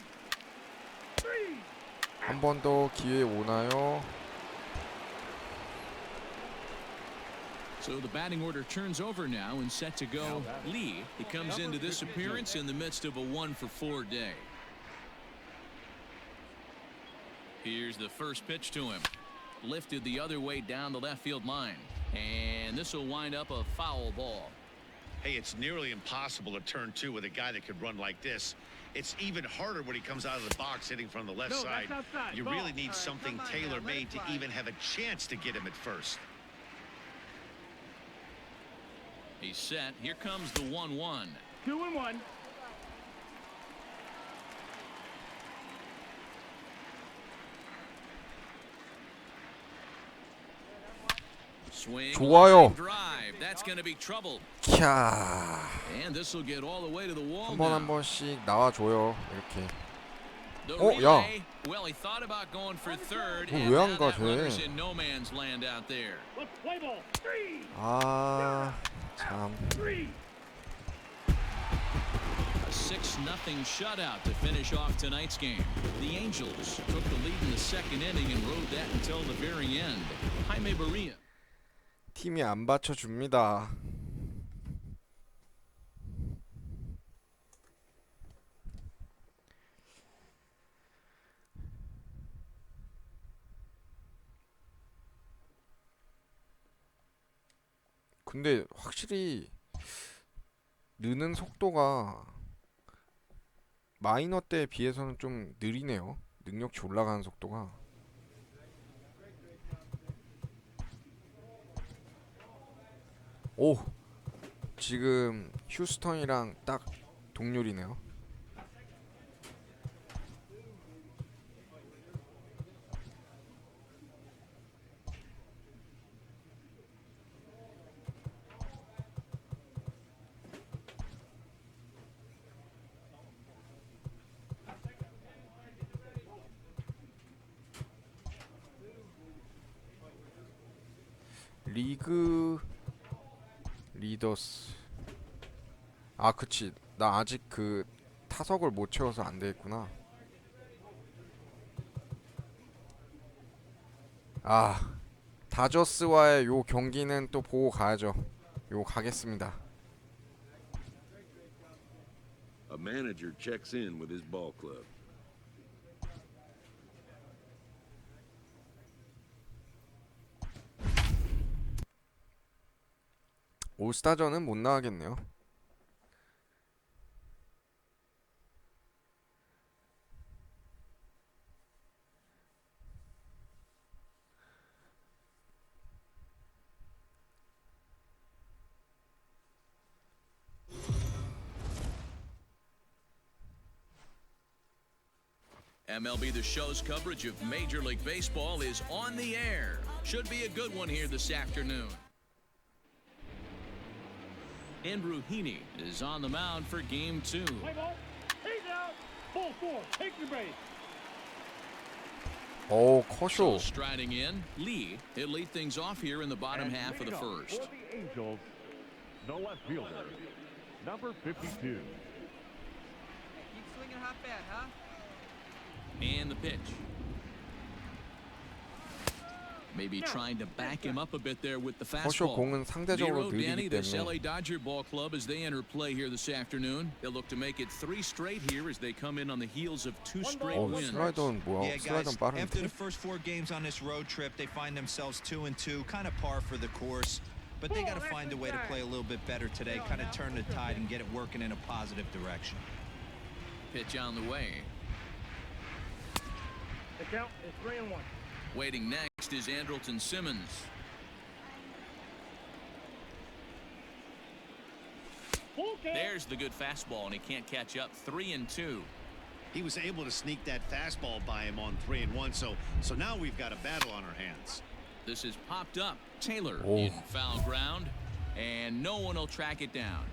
Three. 한 번 더 기회 오나요? So the batting order turns over now and set to go. Lee, he comes into this appearance in the midst of a 1-for-4 day. Here's the first pitch to him. Lifted the other way down the left field line. And this will wind up a foul ball. Hey, it's nearly impossible to turn two with a guy that could run like this. It's even harder when he comes out of the box hitting from the left No, side. that's outside. You Ball. really need All right, something come on now, tailor-made to let it fly. even have a chance to get him at first. He's set. Here comes the 1-1. 2-1. Swing. 좋아요. line drive. That's going to be trouble. 캬. And this will get all the way to the wall 한 번 한 now. 번씩 나와줘요. 이렇게. The 어, 야. relay. Well, he thought about going for third, 어, and 왜 now 안 가, that runner's 쟤? in no man's land out there. Let's play ball. Three. 아, 참. Three. A 6-0 shutout to finish off tonight's game. The Angels took the lead in the second inning and rode that until the very end. Jaime Barria. 팀이 안 받쳐줍니다. 근데 확실히 느는 속도가 마이너 때에 비해서는 좀 느리네요. 능력치 올라가는 속도가. 오! 지금 휴스턴이랑 딱 동률이네요. 리그 리더스. 아, 그치. 나 아직 그 타석을 못 채워서 안 되겠구나. 아, 다저스와의 요 경기는 또 보고 가야죠. 요 가겠습니다. A manager checks in with his ball club. 올스타전은 못 나가겠네요. MLB The Show's coverage of Major League Baseball is on the air. Should be a good one here this afternoon. Andrew Heaney is on the mound for game 2. Play ball. Hey now. Ball 4. Take your base. 오, So 커쇼. striding in, Lee, he'll lead things off here in the bottom And half of the leading off first. For the Angels, the left fielder, number 52. Keep swinging hot bat, huh? And the pitch. Maybe trying to back him up a bit there with the 커쇼 fastball. 공은 상대적으로 Nero, Danny, 느리기 this 때문에 LA Dodger ball club as they enter play here this afternoon. They'll look to make it 3 straight here as they come in on the heels of 2 straight 어, wins. 슬라이더는 뭐야? Yeah, guys, 슬라이더는 after the 빠른데? first 4 games on this road trip, they find themselves 2-2, kind of par for the course. But they got to find a way to play a little bit better today, kind of turn the tide and get it working in a positive direction. Pitch on the way. The count is 3-1. Waiting next is Andrelton Simmons. Full count. There's the good fastball, and he can't catch up. 3-2. He was able to sneak that fastball by him on 3-1, so now we've got a battle on our hands. This is popped up. Taylor Oh. in foul ground, and no one will track it down.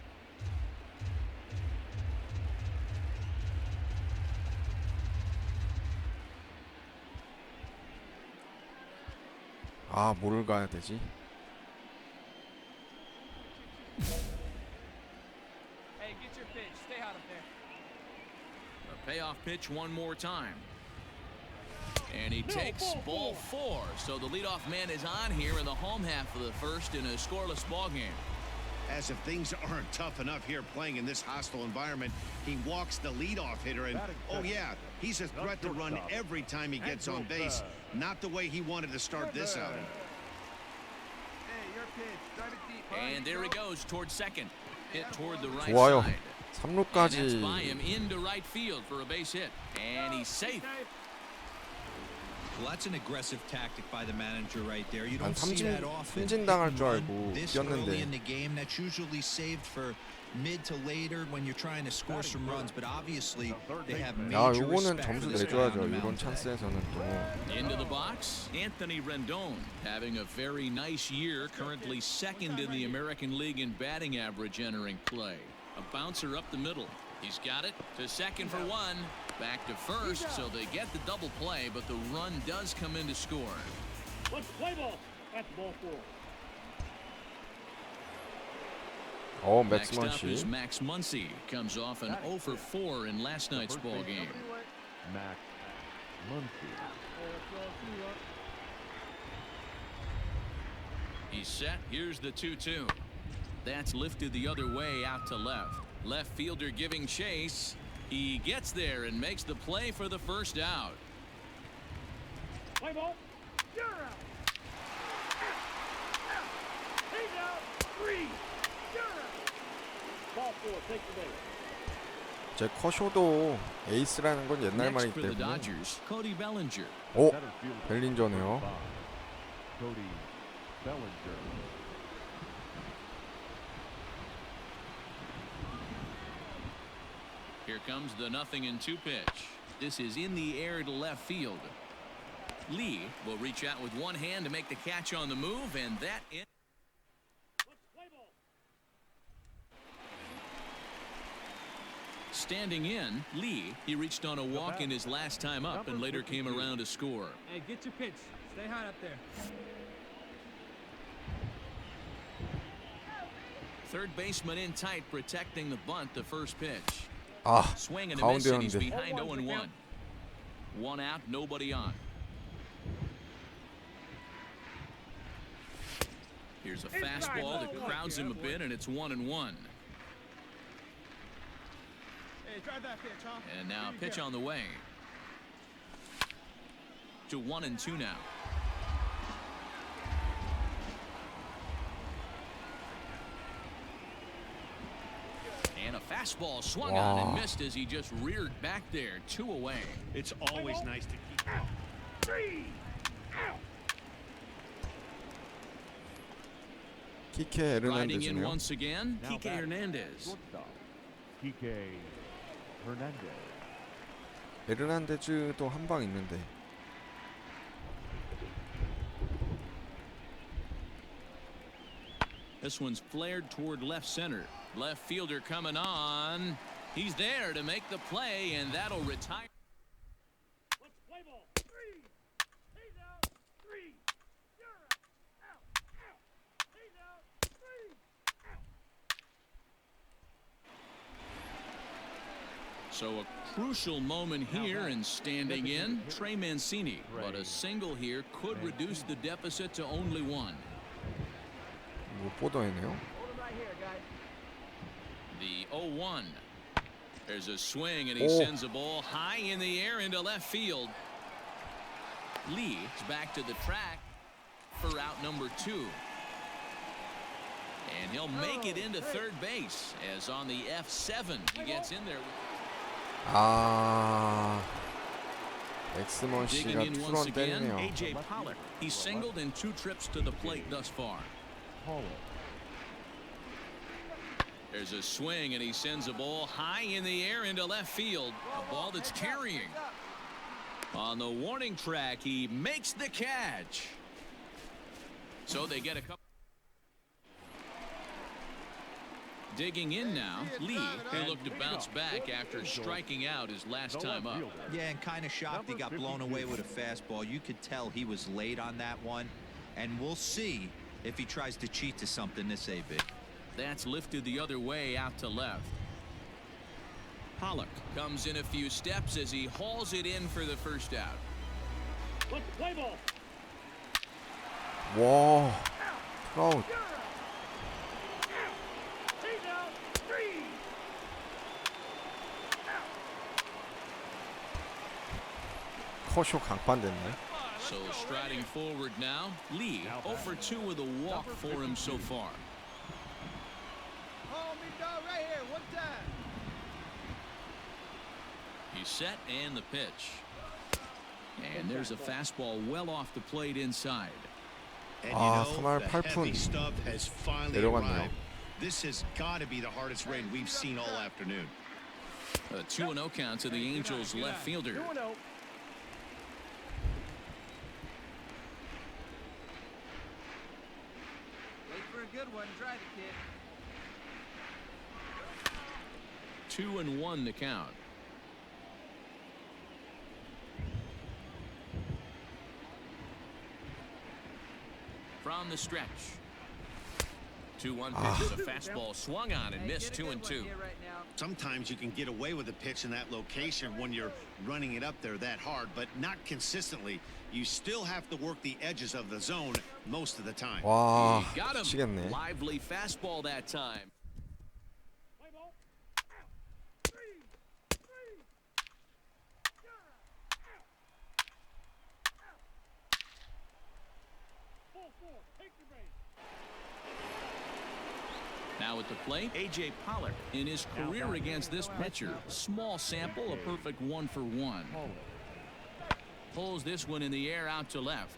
아, 뭐를 가야 되지? Hey, get your pitch. Stay hot up there. A payoff pitch one more time. And he takes ball 4. So the leadoff man is on here in the home half of the first in a scoreless ball game. As if things aren't tough enough here playing in this hostile environment, he walks the leadoff hitter, and oh yeah, he's a threat to run every time he gets on base. Not the way he wanted to start this outing. Hey, your pitch. Drive it deep. And there he goes towards second. Hit toward the right 좋아요. side. And that's 삼루까지. by him into right field for a base hit. And he's safe. Well, that's an aggressive tactic by the manager right there. You 난 don't see that often. 삼진당할 줄 알고 This early in 뛰었는데 the game, that's usually saved for mid to later when you're trying to score some runs. But obviously, they have 야 major 요거는 respect 점수 for this guy on 내줘야죠. the 이런 mound today. 찬스에서는 또. Into the box, Anthony Rendon having a very nice year, currently second in the American League in batting average entering play. A bouncer up the middle. He's got it to second for 1. Back to first, so they get the double play, but the run does come in to score. Let's play ball. That's ball 4. Next 맥스먼 up is 씨. Max Muncy. Comes off an 0 for 4 in last night's ball game. Max Muncy. He's set. Here's the 2-2. That's lifted the other way out to left. Left fielder giving chase. He gets there and makes the play for the first out. Play ball. You're out. He's out. 3. You're out. Ball 4. Take the base. 제 커쇼도 에이스라는 건 옛날 Next 말이기 for the 때문에. Dodgers, Cody Bellinger. 오, 벨린저네요. Cody Bellinger. Here comes the 0-2 pitch. This is in the air to left field. Lee will reach out with one hand to make the catch on the move, and that in. Standing in, Lee, he reached on a walk in his last time up and later came around to score. Hey, get your pitch. Stay high up there. Third baseman in tight, protecting the bunt, the first pitch. 아, Swing and a miss, and he's 가운데였는데. behind 0-1. One out, nobody on. Here's a fastball that crowds him a bit, and it's 1-1. Hey, drive that pitch, huh? And now pitch on the way. To 1-2 now. And a fastball swung on and missed as he just reared back there. 2 away. It's always nice to keep. 3. Out. 키케 Riding in 에르난데즈네요. once again, Now Kike back. Hernandez. Shortstop. Kike Hernandez. 에르난데즈도 한 방 있는데. This one's flared toward left center. Left fielder coming on. He's there to make the play, and that'll retire. Let's play ball. 3. He's out. 3. You're out. Out. Out. He's out. 3. Out. So a crucial moment here, and standing in, Trey Mancini. But a single here could reduce the deficit to only 1. 못 보더해네요. Hold him right here, guys. The 0-1. There's a swing, and he Oh. sends a ball high in the air into left field. Lee is back to the track for out number 2. And he'll make it into third base, as on the F7 he gets in there. 아, 맥스먼 Digging 씨가 in once 투런 again, 때리네요. A.J. Pollock. He's singled in 2 trips to the plate thus far. There's a swing, and he sends a ball high in the air into left field. A ball that's carrying. On the warning track, he makes the catch. So they get a couple. Digging in now, Lee, who looked to bounce back after striking out his last time up. Yeah, and kind of shocked he got blown away with a fastball. You could tell he was late on that one, and we'll see if he tries to cheat to something this AB. That's lifted the other way out to left. Pollock comes in a few steps as he hauls it in for the first out. Let's play ball. 와, 트라우드. He's out. 3. 커쇼 강판됐네. So striding forward now, Lee 0 for 2 with a walk for him so far. Oh, me dog right here. One time. He's set and the pitch. And there's a fastball well off the plate inside. And 아, you know, 3할 the 8푼 heavy stuff has finally 내려갔네요. arrived. This has got to be the hardest rain we've seen all afternoon. A 2-0 count to the Angels left fielder. 2-0. Wait for a good one. Drive it, kid. 2-1 the count. From the stretch. 2-1 pitch is a fastball swung on and Hey, missed. get a good 2-2. one here right now. Sometimes you can get away with a pitch in that location when you're running it up there that hard, but not consistently. You still have to work the edges of the zone most of the time. 와, He got him. 미치겠네. Lively fastball that time. Play ball. Out. 3. 3. You're out. Out. 4-4. Take your base. Now at the plate, A.J. Pollock. In his career against this pitcher, small sample, a perfect 1 for 1. Pulls this one in the air out to left.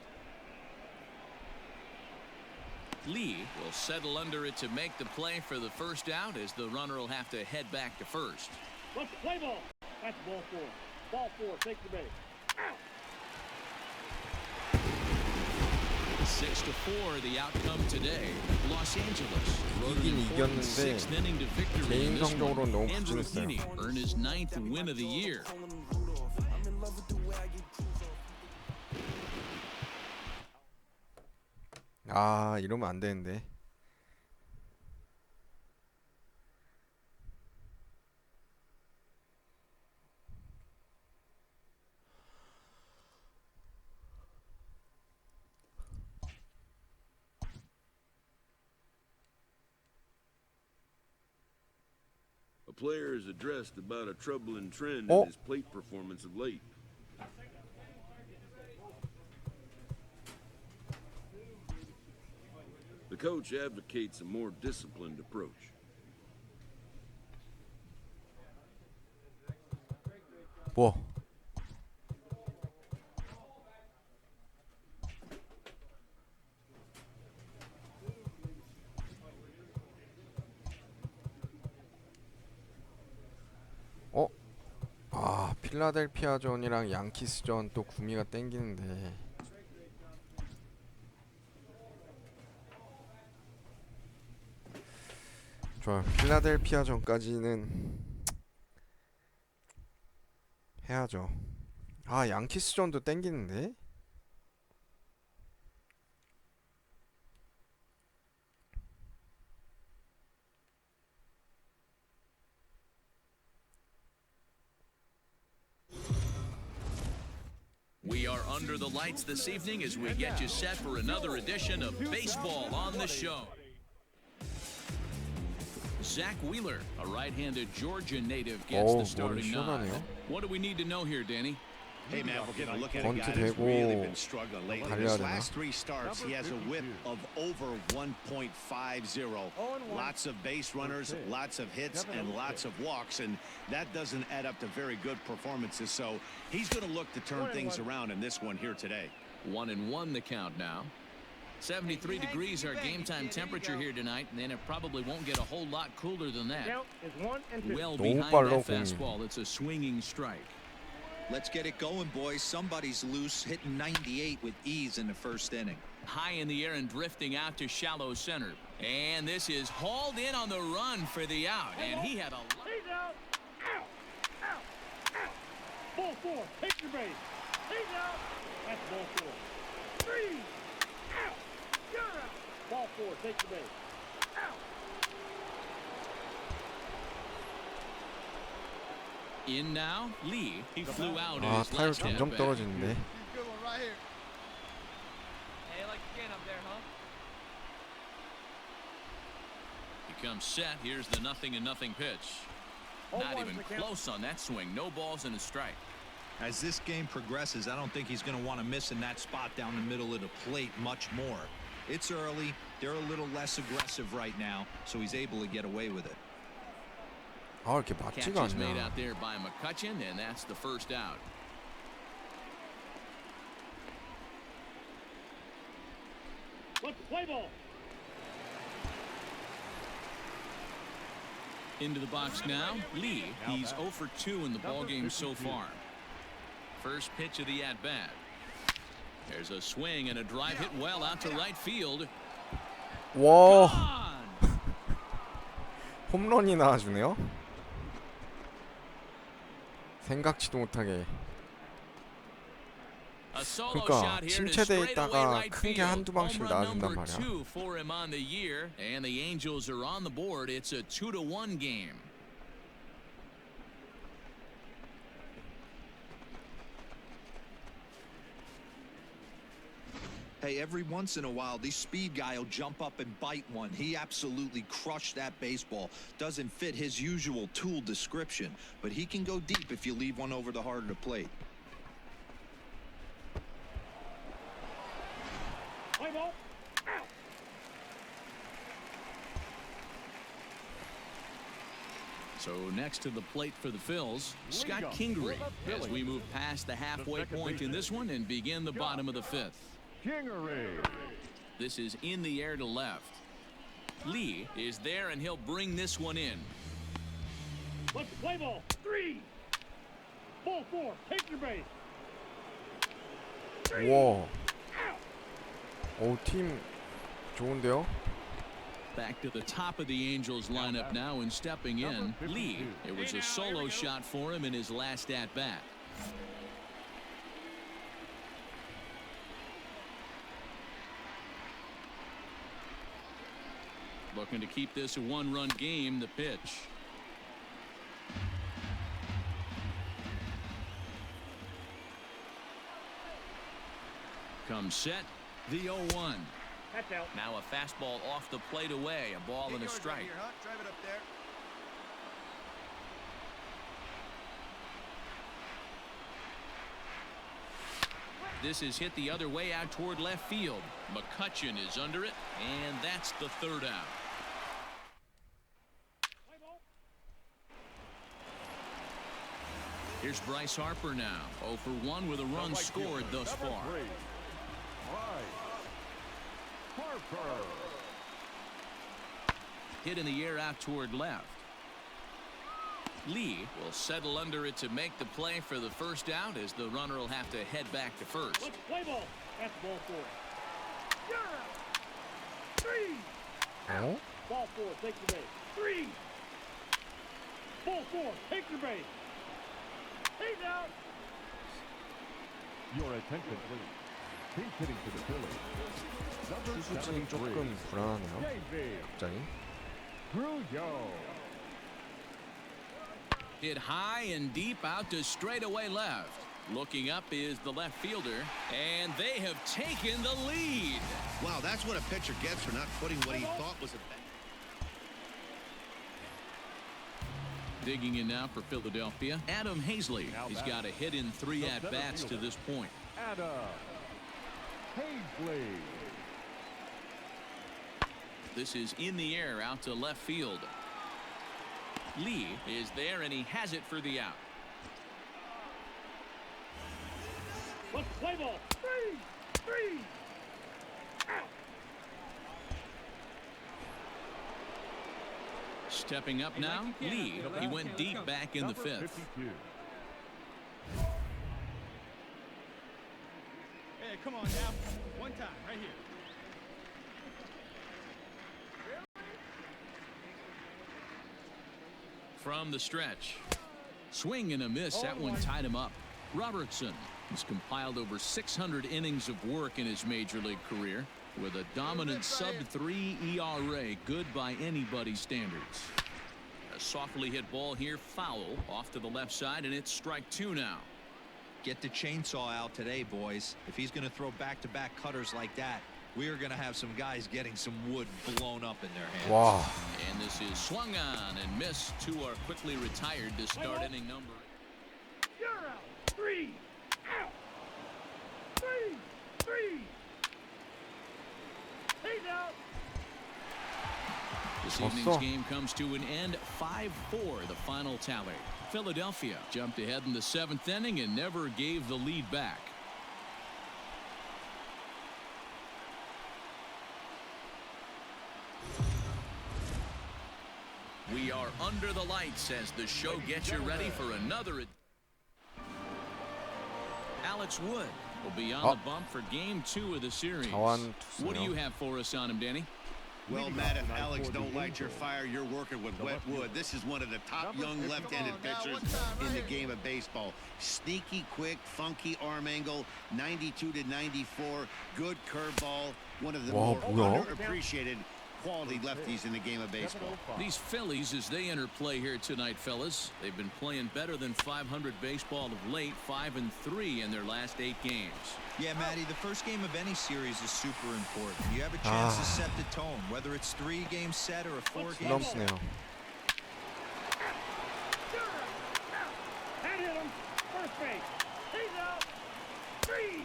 Lee will settle under it to make the play for the first out as the runner will have to head back to first. Let's play ball. That's ball 4. Ball 4. Take the base. Out. 6-4 the outcome today. Los Angeles rode an 이긴 important 이겼는데 6th inning to victory in 개인 this one. 성적으로는 너무 Andrew 부진했어요. Heaney earned his 9th win of the year. 아, 이러면 안 되는데. A player is addressed about a troubling trend Oh. in his plate performance of late. The coach advocates a more disciplined approach. 뭐? 어? 아, 필라델피아전이랑 양키스전 또 구미가 땡기는데. 좋아, 필라델피아전까지는 해야죠. 아, 양키스전도 땡기는데. We are under the lights this evening as we get you set for another edition of Baseball on the Show. Zach Wheeler, a right-handed Georgia native, gets the starting nod. What do we need to know here, Danny? Hey, man, we're getting a look at a 번트 guy that's 대고 really been struggling lately. 달려야 His 되나? last 3 starts, he has a whip of over 1.50. Lots of base runners, lots of hits, and lots of walks, and that doesn't add up to very good performances. So he's going to look to turn things around in this one here today. 1-1 the count now. 73 degrees our game time temperature here tonight, and then it probably won't get a whole lot cooler than that. Count is 1 and 2. Well 너무 behind 빨라, that 공이. fastball, it's a swinging strike. Let's get it going, boys. Somebody's loose, hitting 98 with ease in the first inning. High in the air and drifting out to shallow center. And this is hauled in on the run for the out. And he had a... He's out. Out. Out. Out. Ball 4. Take your base. He's out. That's ball 4. 3. Out. You're out. Ball 4. Take your base. Out. In now, Lee. He flew out 아, his 타율 last at 점점 bat. 떨어지는데. Good one right here. Hey, like again up there, huh? He comes set. Here's the 0-0 pitch. Not even close on that swing. No balls and a strike. As this game progresses, I don't think he's going to want to miss in that spot down the middle of the plate much more. It's early. They're a little less aggressive right now, so he's able to get away with it. 아, 이렇게 Catch 맞지가 is made 않냐. out there by McCutchen, and that's the first out. Let's play ball. Into the box now, Lee. He's 0 for 2 in the ballgame so far. First pitch of the at-bat. There's a swing and a drive hit well out to right field. 와, Gone! 홈런이 나와주네요. 생각지도 못하게. A solo 그러니까 shot here to 침체돼 straightaway 있다가 right 큰 게 field. 한두 방씩 Home run 나와준단 number 말이야. 2 for him on the year, and the Angels are on the board. It's a 2-1 game. Hey, every once in a while, this speed guy will jump up and bite one. He absolutely crushed that baseball. Doesn't fit his usual tool description, but he can go deep if you leave one over the heart of the plate. Play ball. Out. So next to the plate for the Phils, Scott Kingery, as we move past the halfway point in this one and begin the bottom of the 5th. Kingery. This is in the air to left. Lee is there, and he'll bring this one in. Let's play ball. 3. Ball 4. Take your base. 와, 팀 좋은데요? Back to the top of the Angels lineup now, and stepping in, Lee. It was a solo shot for him in his last at-bat. Looking to keep this a one-run game. The pitch. Comes set. The 0-1. That's out. Now a fastball off the plate away. A ball and a strike. Here, huh? Drive it up there. This is hit the other way out toward left field. McCutchen is under it, and that's the third out. Play ball. Here's Bryce Harper now. 0 for 1 with a run scored thus far. Harper. Hit in the air out toward left. Lee will settle under it to make the play for the first out, as the runner will have to head back to first. Let's play ball. That's ball 4. You're out. 3. 어? Ball 4. Take your base. 3. Ball 4. Take your base. He's out. Your attention, please. He's hitting to the Phillies. Number 투수진이 73, 조금 불안하네요. David 갑자기. Gruyo. Hit high and deep out to straightaway left. Looking up is the left fielder, and they have taken the lead. Wow, that's what a pitcher gets for not putting what he thought was a bet. Digging in now for Philadelphia, Adam Hazley. He's got a hit in 3 at-bats to this point. Adam Hazley. This is in the air out to left field. Lee is there, and he has it for the out. Let's play ball. 3. Out. Stepping up now, Lee. He went deep back in the 5th. 52. Hey, come on now. One time, right here. From the stretch. Swing and a miss. That one tied him up. Robertson has compiled over 600 innings of work in his major league career with a dominant sub-3 ERA, good by anybody's standards. A softly hit ball here, foul, off to the left side, and it's strike 2 now. Get the chainsaw out today, boys. If he's going to throw back-to-back cutters like that, we are going to have some guys getting some wood blown up in their hands. 와. And this is swung on and missed. 2 are quickly retired to start inning number. You're out. 3 out. 3. He's out. This evening's game comes to an end 5-4, the final tally. Philadelphia jumped ahead in the 7th inning and never gave the lead back. We are under the lights as the show gets you ready for another. Alex Wood will be on the bump for game 2 of the series. What do you have for us on him, Danny? Well, Matt, if Alex don't light your fire, you're working with wet wood. This is one of the top young left-handed pitchers in the game of baseball. Sneaky, quick, funky arm angle, 92 to 94, good curveball. One of the more underappreciated quality lefties in the game of baseball. These Phillies, as they enter play here tonight, fellas, they've been playing better than 500 baseball of late, 5-3 in their last 8 games. Yeah, Matty, the first game of any series is super important. You have a chance to set the tone, whether it's 3-game set or a 4-game set. 넘스네요. That hit him. First base. He's out. 3.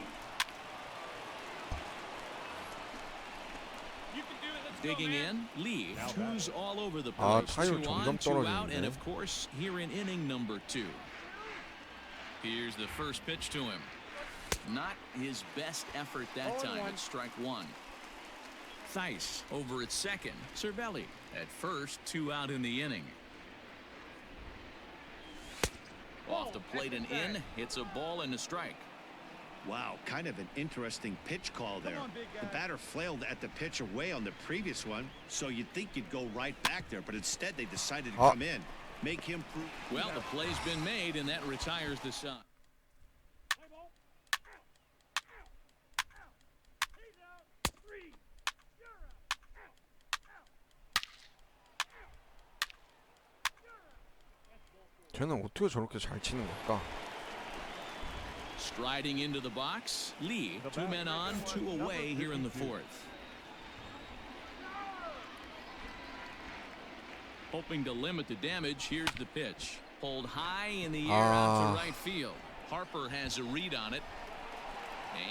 Digging in, Lee, 2s all over the place. 타율 2 on, 점점 2 out, and 떨어지는데. of course, here in inning number 2. Here's the first pitch to him. Not his best effort that time. It's strike 1. Theis over at second. Cervelli at first, 2 out in the inning. Off the plate and in. Hits a ball and a strike. Wow, kind of an interesting pitch call there. The batter flailed at the pitch away on the previous one, so you'd think you'd go right back there, but instead they decided to come in. Make him prove. Well, the play's been made, and that retires the side. 쟤는 어떻게 저렇게 잘 치는 걸까? Striding into the box, Lee, 2 men on, 2 away here in the 4th. Hoping to limit the damage, here's the pitch. Pulled high in the air out to right field. Harper has a read on it,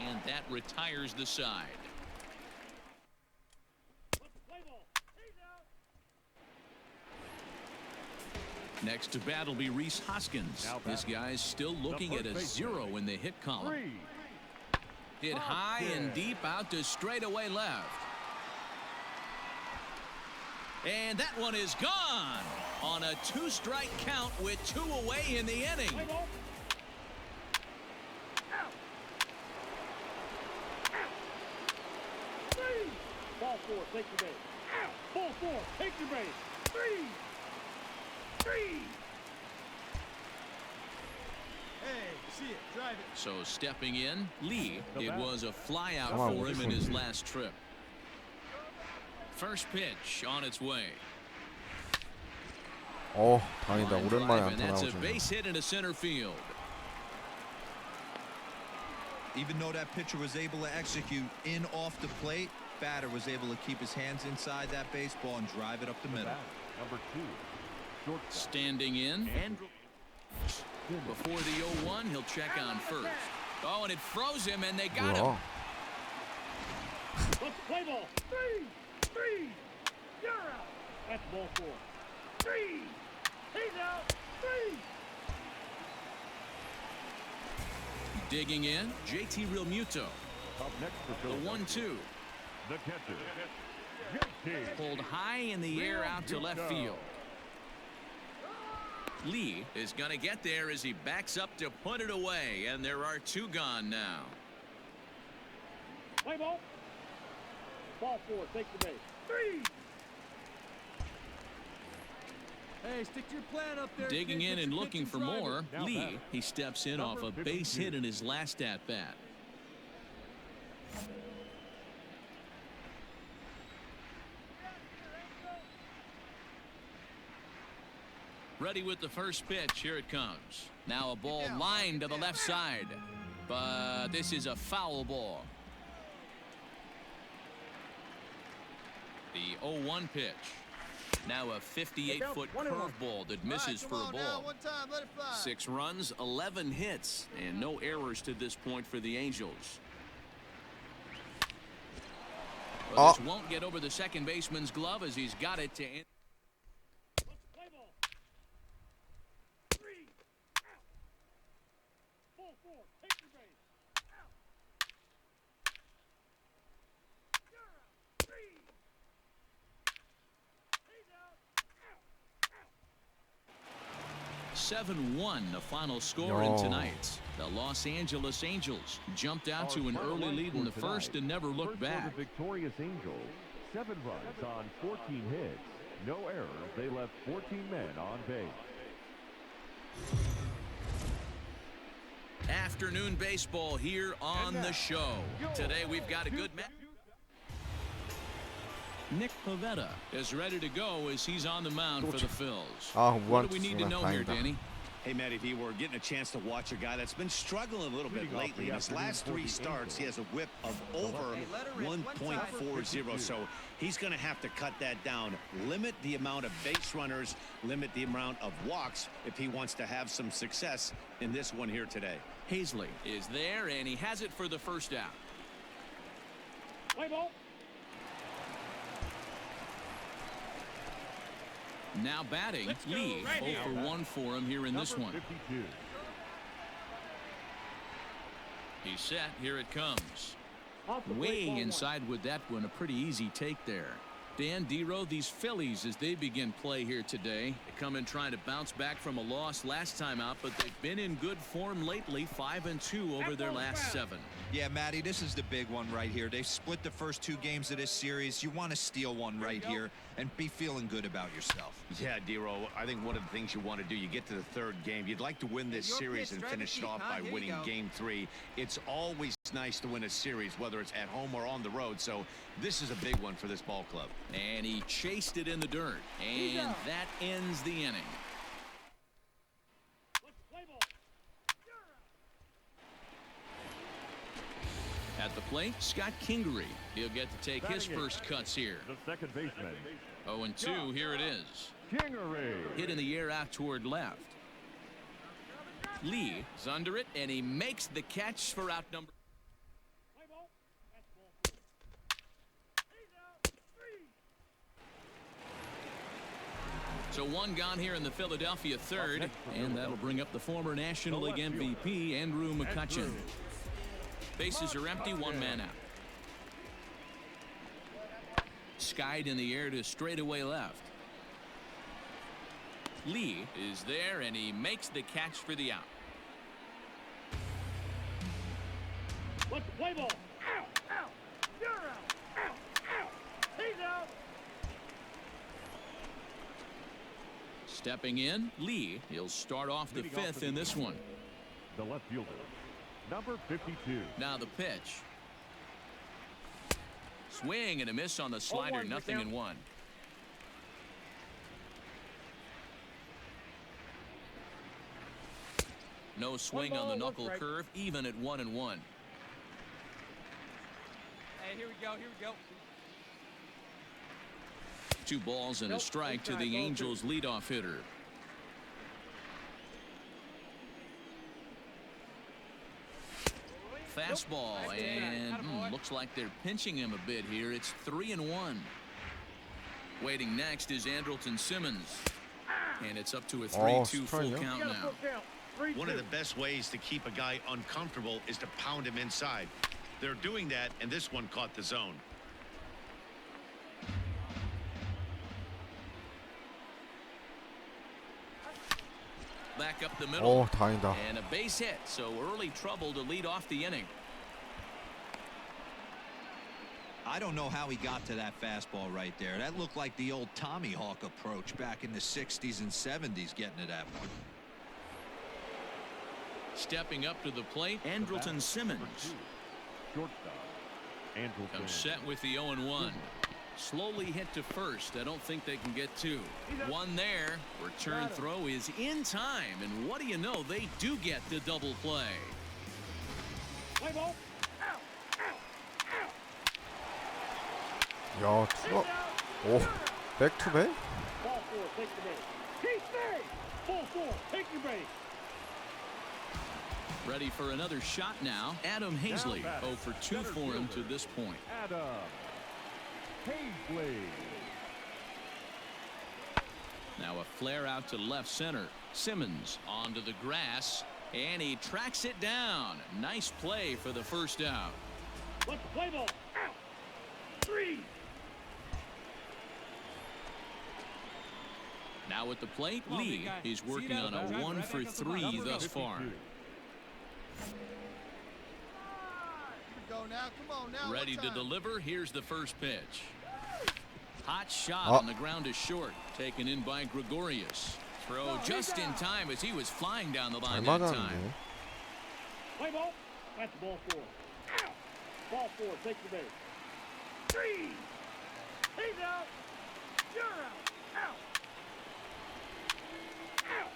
and that retires the side. Next to bat will be Rhys Hoskins. This guy's still looking at a 0 in the hit column. Hit high and deep out to straightaway left. And that one is gone on a 2-strike count with 2 away in the inning. Ball 4, take your base. Ball 4, take your base. 3. Hey, see it, drive it. So stepping in, Lee, it was a fly out for him in his last trip. First pitch on its way. 다행이다. Line 오랜만에 drive, and 안타 that's a 나오죠. base hit into center field. Even though that pitcher was able to execute in off the plate, batter was able to keep his hands inside that baseball and drive it up the middle. Number 2. Standing in, and before the 0-1, he'll check on first. Oh, and it froze him, and they got him. Let's play ball. 3. You're out. That's ball 4. 3. He's out. 3. Digging in, JT Realmuto. Up next for The Philadelphia, 1-2. the catcher, JT. Pulled high in the air out to left field. Lee is going to get there as he backs up to put it away, and there are 2 gone now. Play ball. Ball 4, take the base. 3. Hey, stick to your plan up there. Digging kid. in Get and your looking pitch for and drive more, it. Now Lee, batter. he steps in off a Number base 52. hit in his last at-bat. Ready with the first pitch. Here it comes. Now a ball lined to the left side. But this is a foul ball. The 0-1 pitch. Now a 58-foot curveball that misses for a ball. 6 runs, 11 hits, and no errors to this point for the Angels. Well, this won't get over the second baseman's glove as he's got it to end. Out. 7-1 the final score in tonight. The Los Angeles Angels jumped out to an early lead in the first and never looked back. The victorious Angels, 7 runs on 14 hits, no errors. They left 14 men on base. Afternoon baseball here on the show. Today we've got a good match. Nick Pivetta is ready to go as he's on the mound for the Phils. What do we need to know here, Danny? Hey, Matty V, we're getting a chance to watch a guy that's been struggling a little bit lately. In his last 3 starts, he has a whip of over 1.40, so he's going to have to cut that down. Limit the amount of base runners, limit the amount of walks if he wants to have some success in this one here today. Hazley is there, and he has it for the first out. Play ball. Now batting, Lee, 0 for 1 for him here in this one. 52. He's set. Here it comes. Weighing inside with that one, a pretty easy take there. Dan Dero, these Phillies, as they begin play here today, they come in trying to bounce back from a loss last time out, but they've been in good form lately, 5-2 over their last 7. Yeah, Matty, this is the big one right here. They've split the first 2 games of this series. You want to steal one right here and be feeling good about yourself. Yeah, Dero, I think one of the things you want to do, you get to the 3rd game, you'd like to win this series and finish it off by winning game 3. It's always nice to win a series, whether it's at home or on the road, so this is a big one for this ball club. And he chased it in the dirt, and that ends the inning. At the plate, Scott Kingery. He'll get to take his first cuts here. The second baseman. 0-2, here it is. Kingery. Hit in the air out toward left. Lee is under it, and he makes the catch for out number. So 1 gone here in the Philadelphia 3rd, and that'll bring up the former National League MVP, Andrew McCutchen. Bases are empty, 1 man out. Skied in the air to straightaway left. Lee is there, and he makes the catch for the out. Let's play ball. Out, out. You're out. Out, out. He's out. Stepping in, Lee. He'll start off the 5th in this one. The left fielder, number 52. Now the pitch. Swing and a miss on the slider, 0-1. No swing on the knuckle curve, even at 1-1. Hey, here we go, here we go. 2 balls and a strike to the Angels leadoff hitter. Fastball, and looks like they're pinching him a bit here. It's 3-1. Waiting next is Andrelton Simmons, and it's up to a 3-2 full count now. One of the best ways to keep a guy uncomfortable is to pound him inside. They're doing that, and this one caught the zone. Back up the middle. 다행이다. And a base hit, so early trouble to lead off the inning. I don't know how he got to that fastball right there. That looked like the old Tommy Hawk approach back in the 60s and 70s getting to that one. Stepping up to the plate, Andrelton Simmons. Shortstop, Andrelton. Comes set with the 0-1. Slowly hit to first. I don't think they can get two. One there. Return throw is in time. And what do you know? They do get the double play. Play ball. 야, 투가 오, 백투백? Ball four, take the base. Keep base. Ball four, take your base. Ready for another shot now. Adam Hazley, 0 for 2 for him to this point. Adam Hazley. Now a flare out to left center. Simmons onto the grass, and he tracks it down. Nice play for the first out. Let's play ball. Out. 3. Now at the plate, Lee is working on a 1 for 3 thus far. Ready to deliver. Here's the first pitch. Hot shot on the ground is short. Taken in by Gregorius. Throw just in time as he was flying down the line that time. Play ball. That's ball four. Out. Ball four, take the base. 3. He's out. You're out. Out. Out.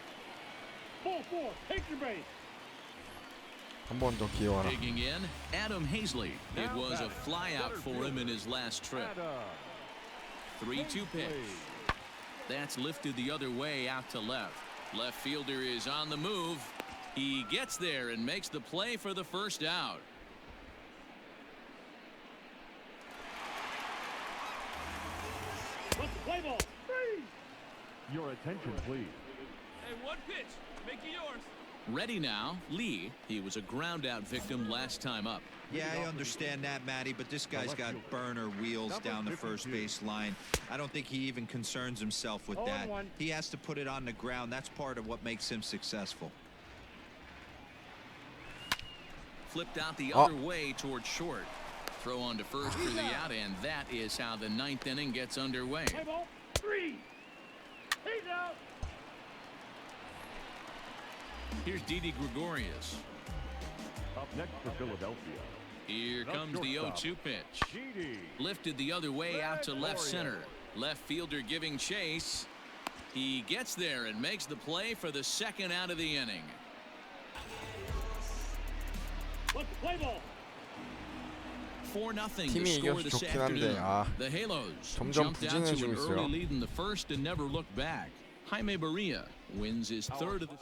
Ball four, take your base. 한 번 더 기어와라. Digging in, Adam Hazley. It was a flyout for him in his last trip. 3-2 pitch. That's lifted the other way out to left. Left fielder is on the move. He gets there and makes the play for the first out. Let's play ball. 3. Your attention, please. Hey, one pitch. Make it yours. Ready now, Lee. He was a ground out victim last time up. Yeah, I understand that, Matty, but this guy's got burner wheels down the first base line. I don't think he even concerns himself with that. He has to put it on the ground. That's part of what makes him successful. Flipped out the other way towards short. Throw on to first for the out, and that is how the 9th inning gets underway. Play ball. 3. He's out. Here's Didi Gregorius. Up next for Philadelphia. Here comes the 0-2 pitch. Lifted the other way out to left center. Left fielder giving chase. He gets there and makes the play for the second out of the inning. Let's play ball. 4-0 팀이 to score 이겨서 this 좋긴 한데 afternoon. 아 The Halos 점점 jumped out to 부진해지고 an 있어요. early lead in the first and never looked back. Jaime Barria wins his third of the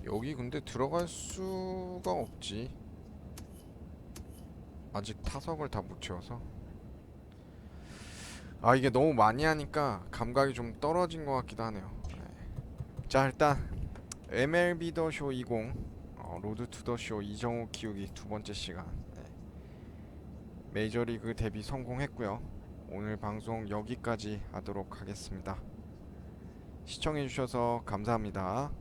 여기 근데 들어갈 수가 없지. 아직 타석을 다 못 채워서. 아 이게 너무 많이 하니까 감각이 좀 떨어진 것 같기도 하네요. 네. 자 일단 MLB 더 쇼 20 로드 투 더 쇼 이정후 키우기 두 번째 시간. 네. 메이저리그 데뷔 성공했고요. 오늘 방송 여기까지 하도록 하겠습니다. 시청해주셔서 감사합니다.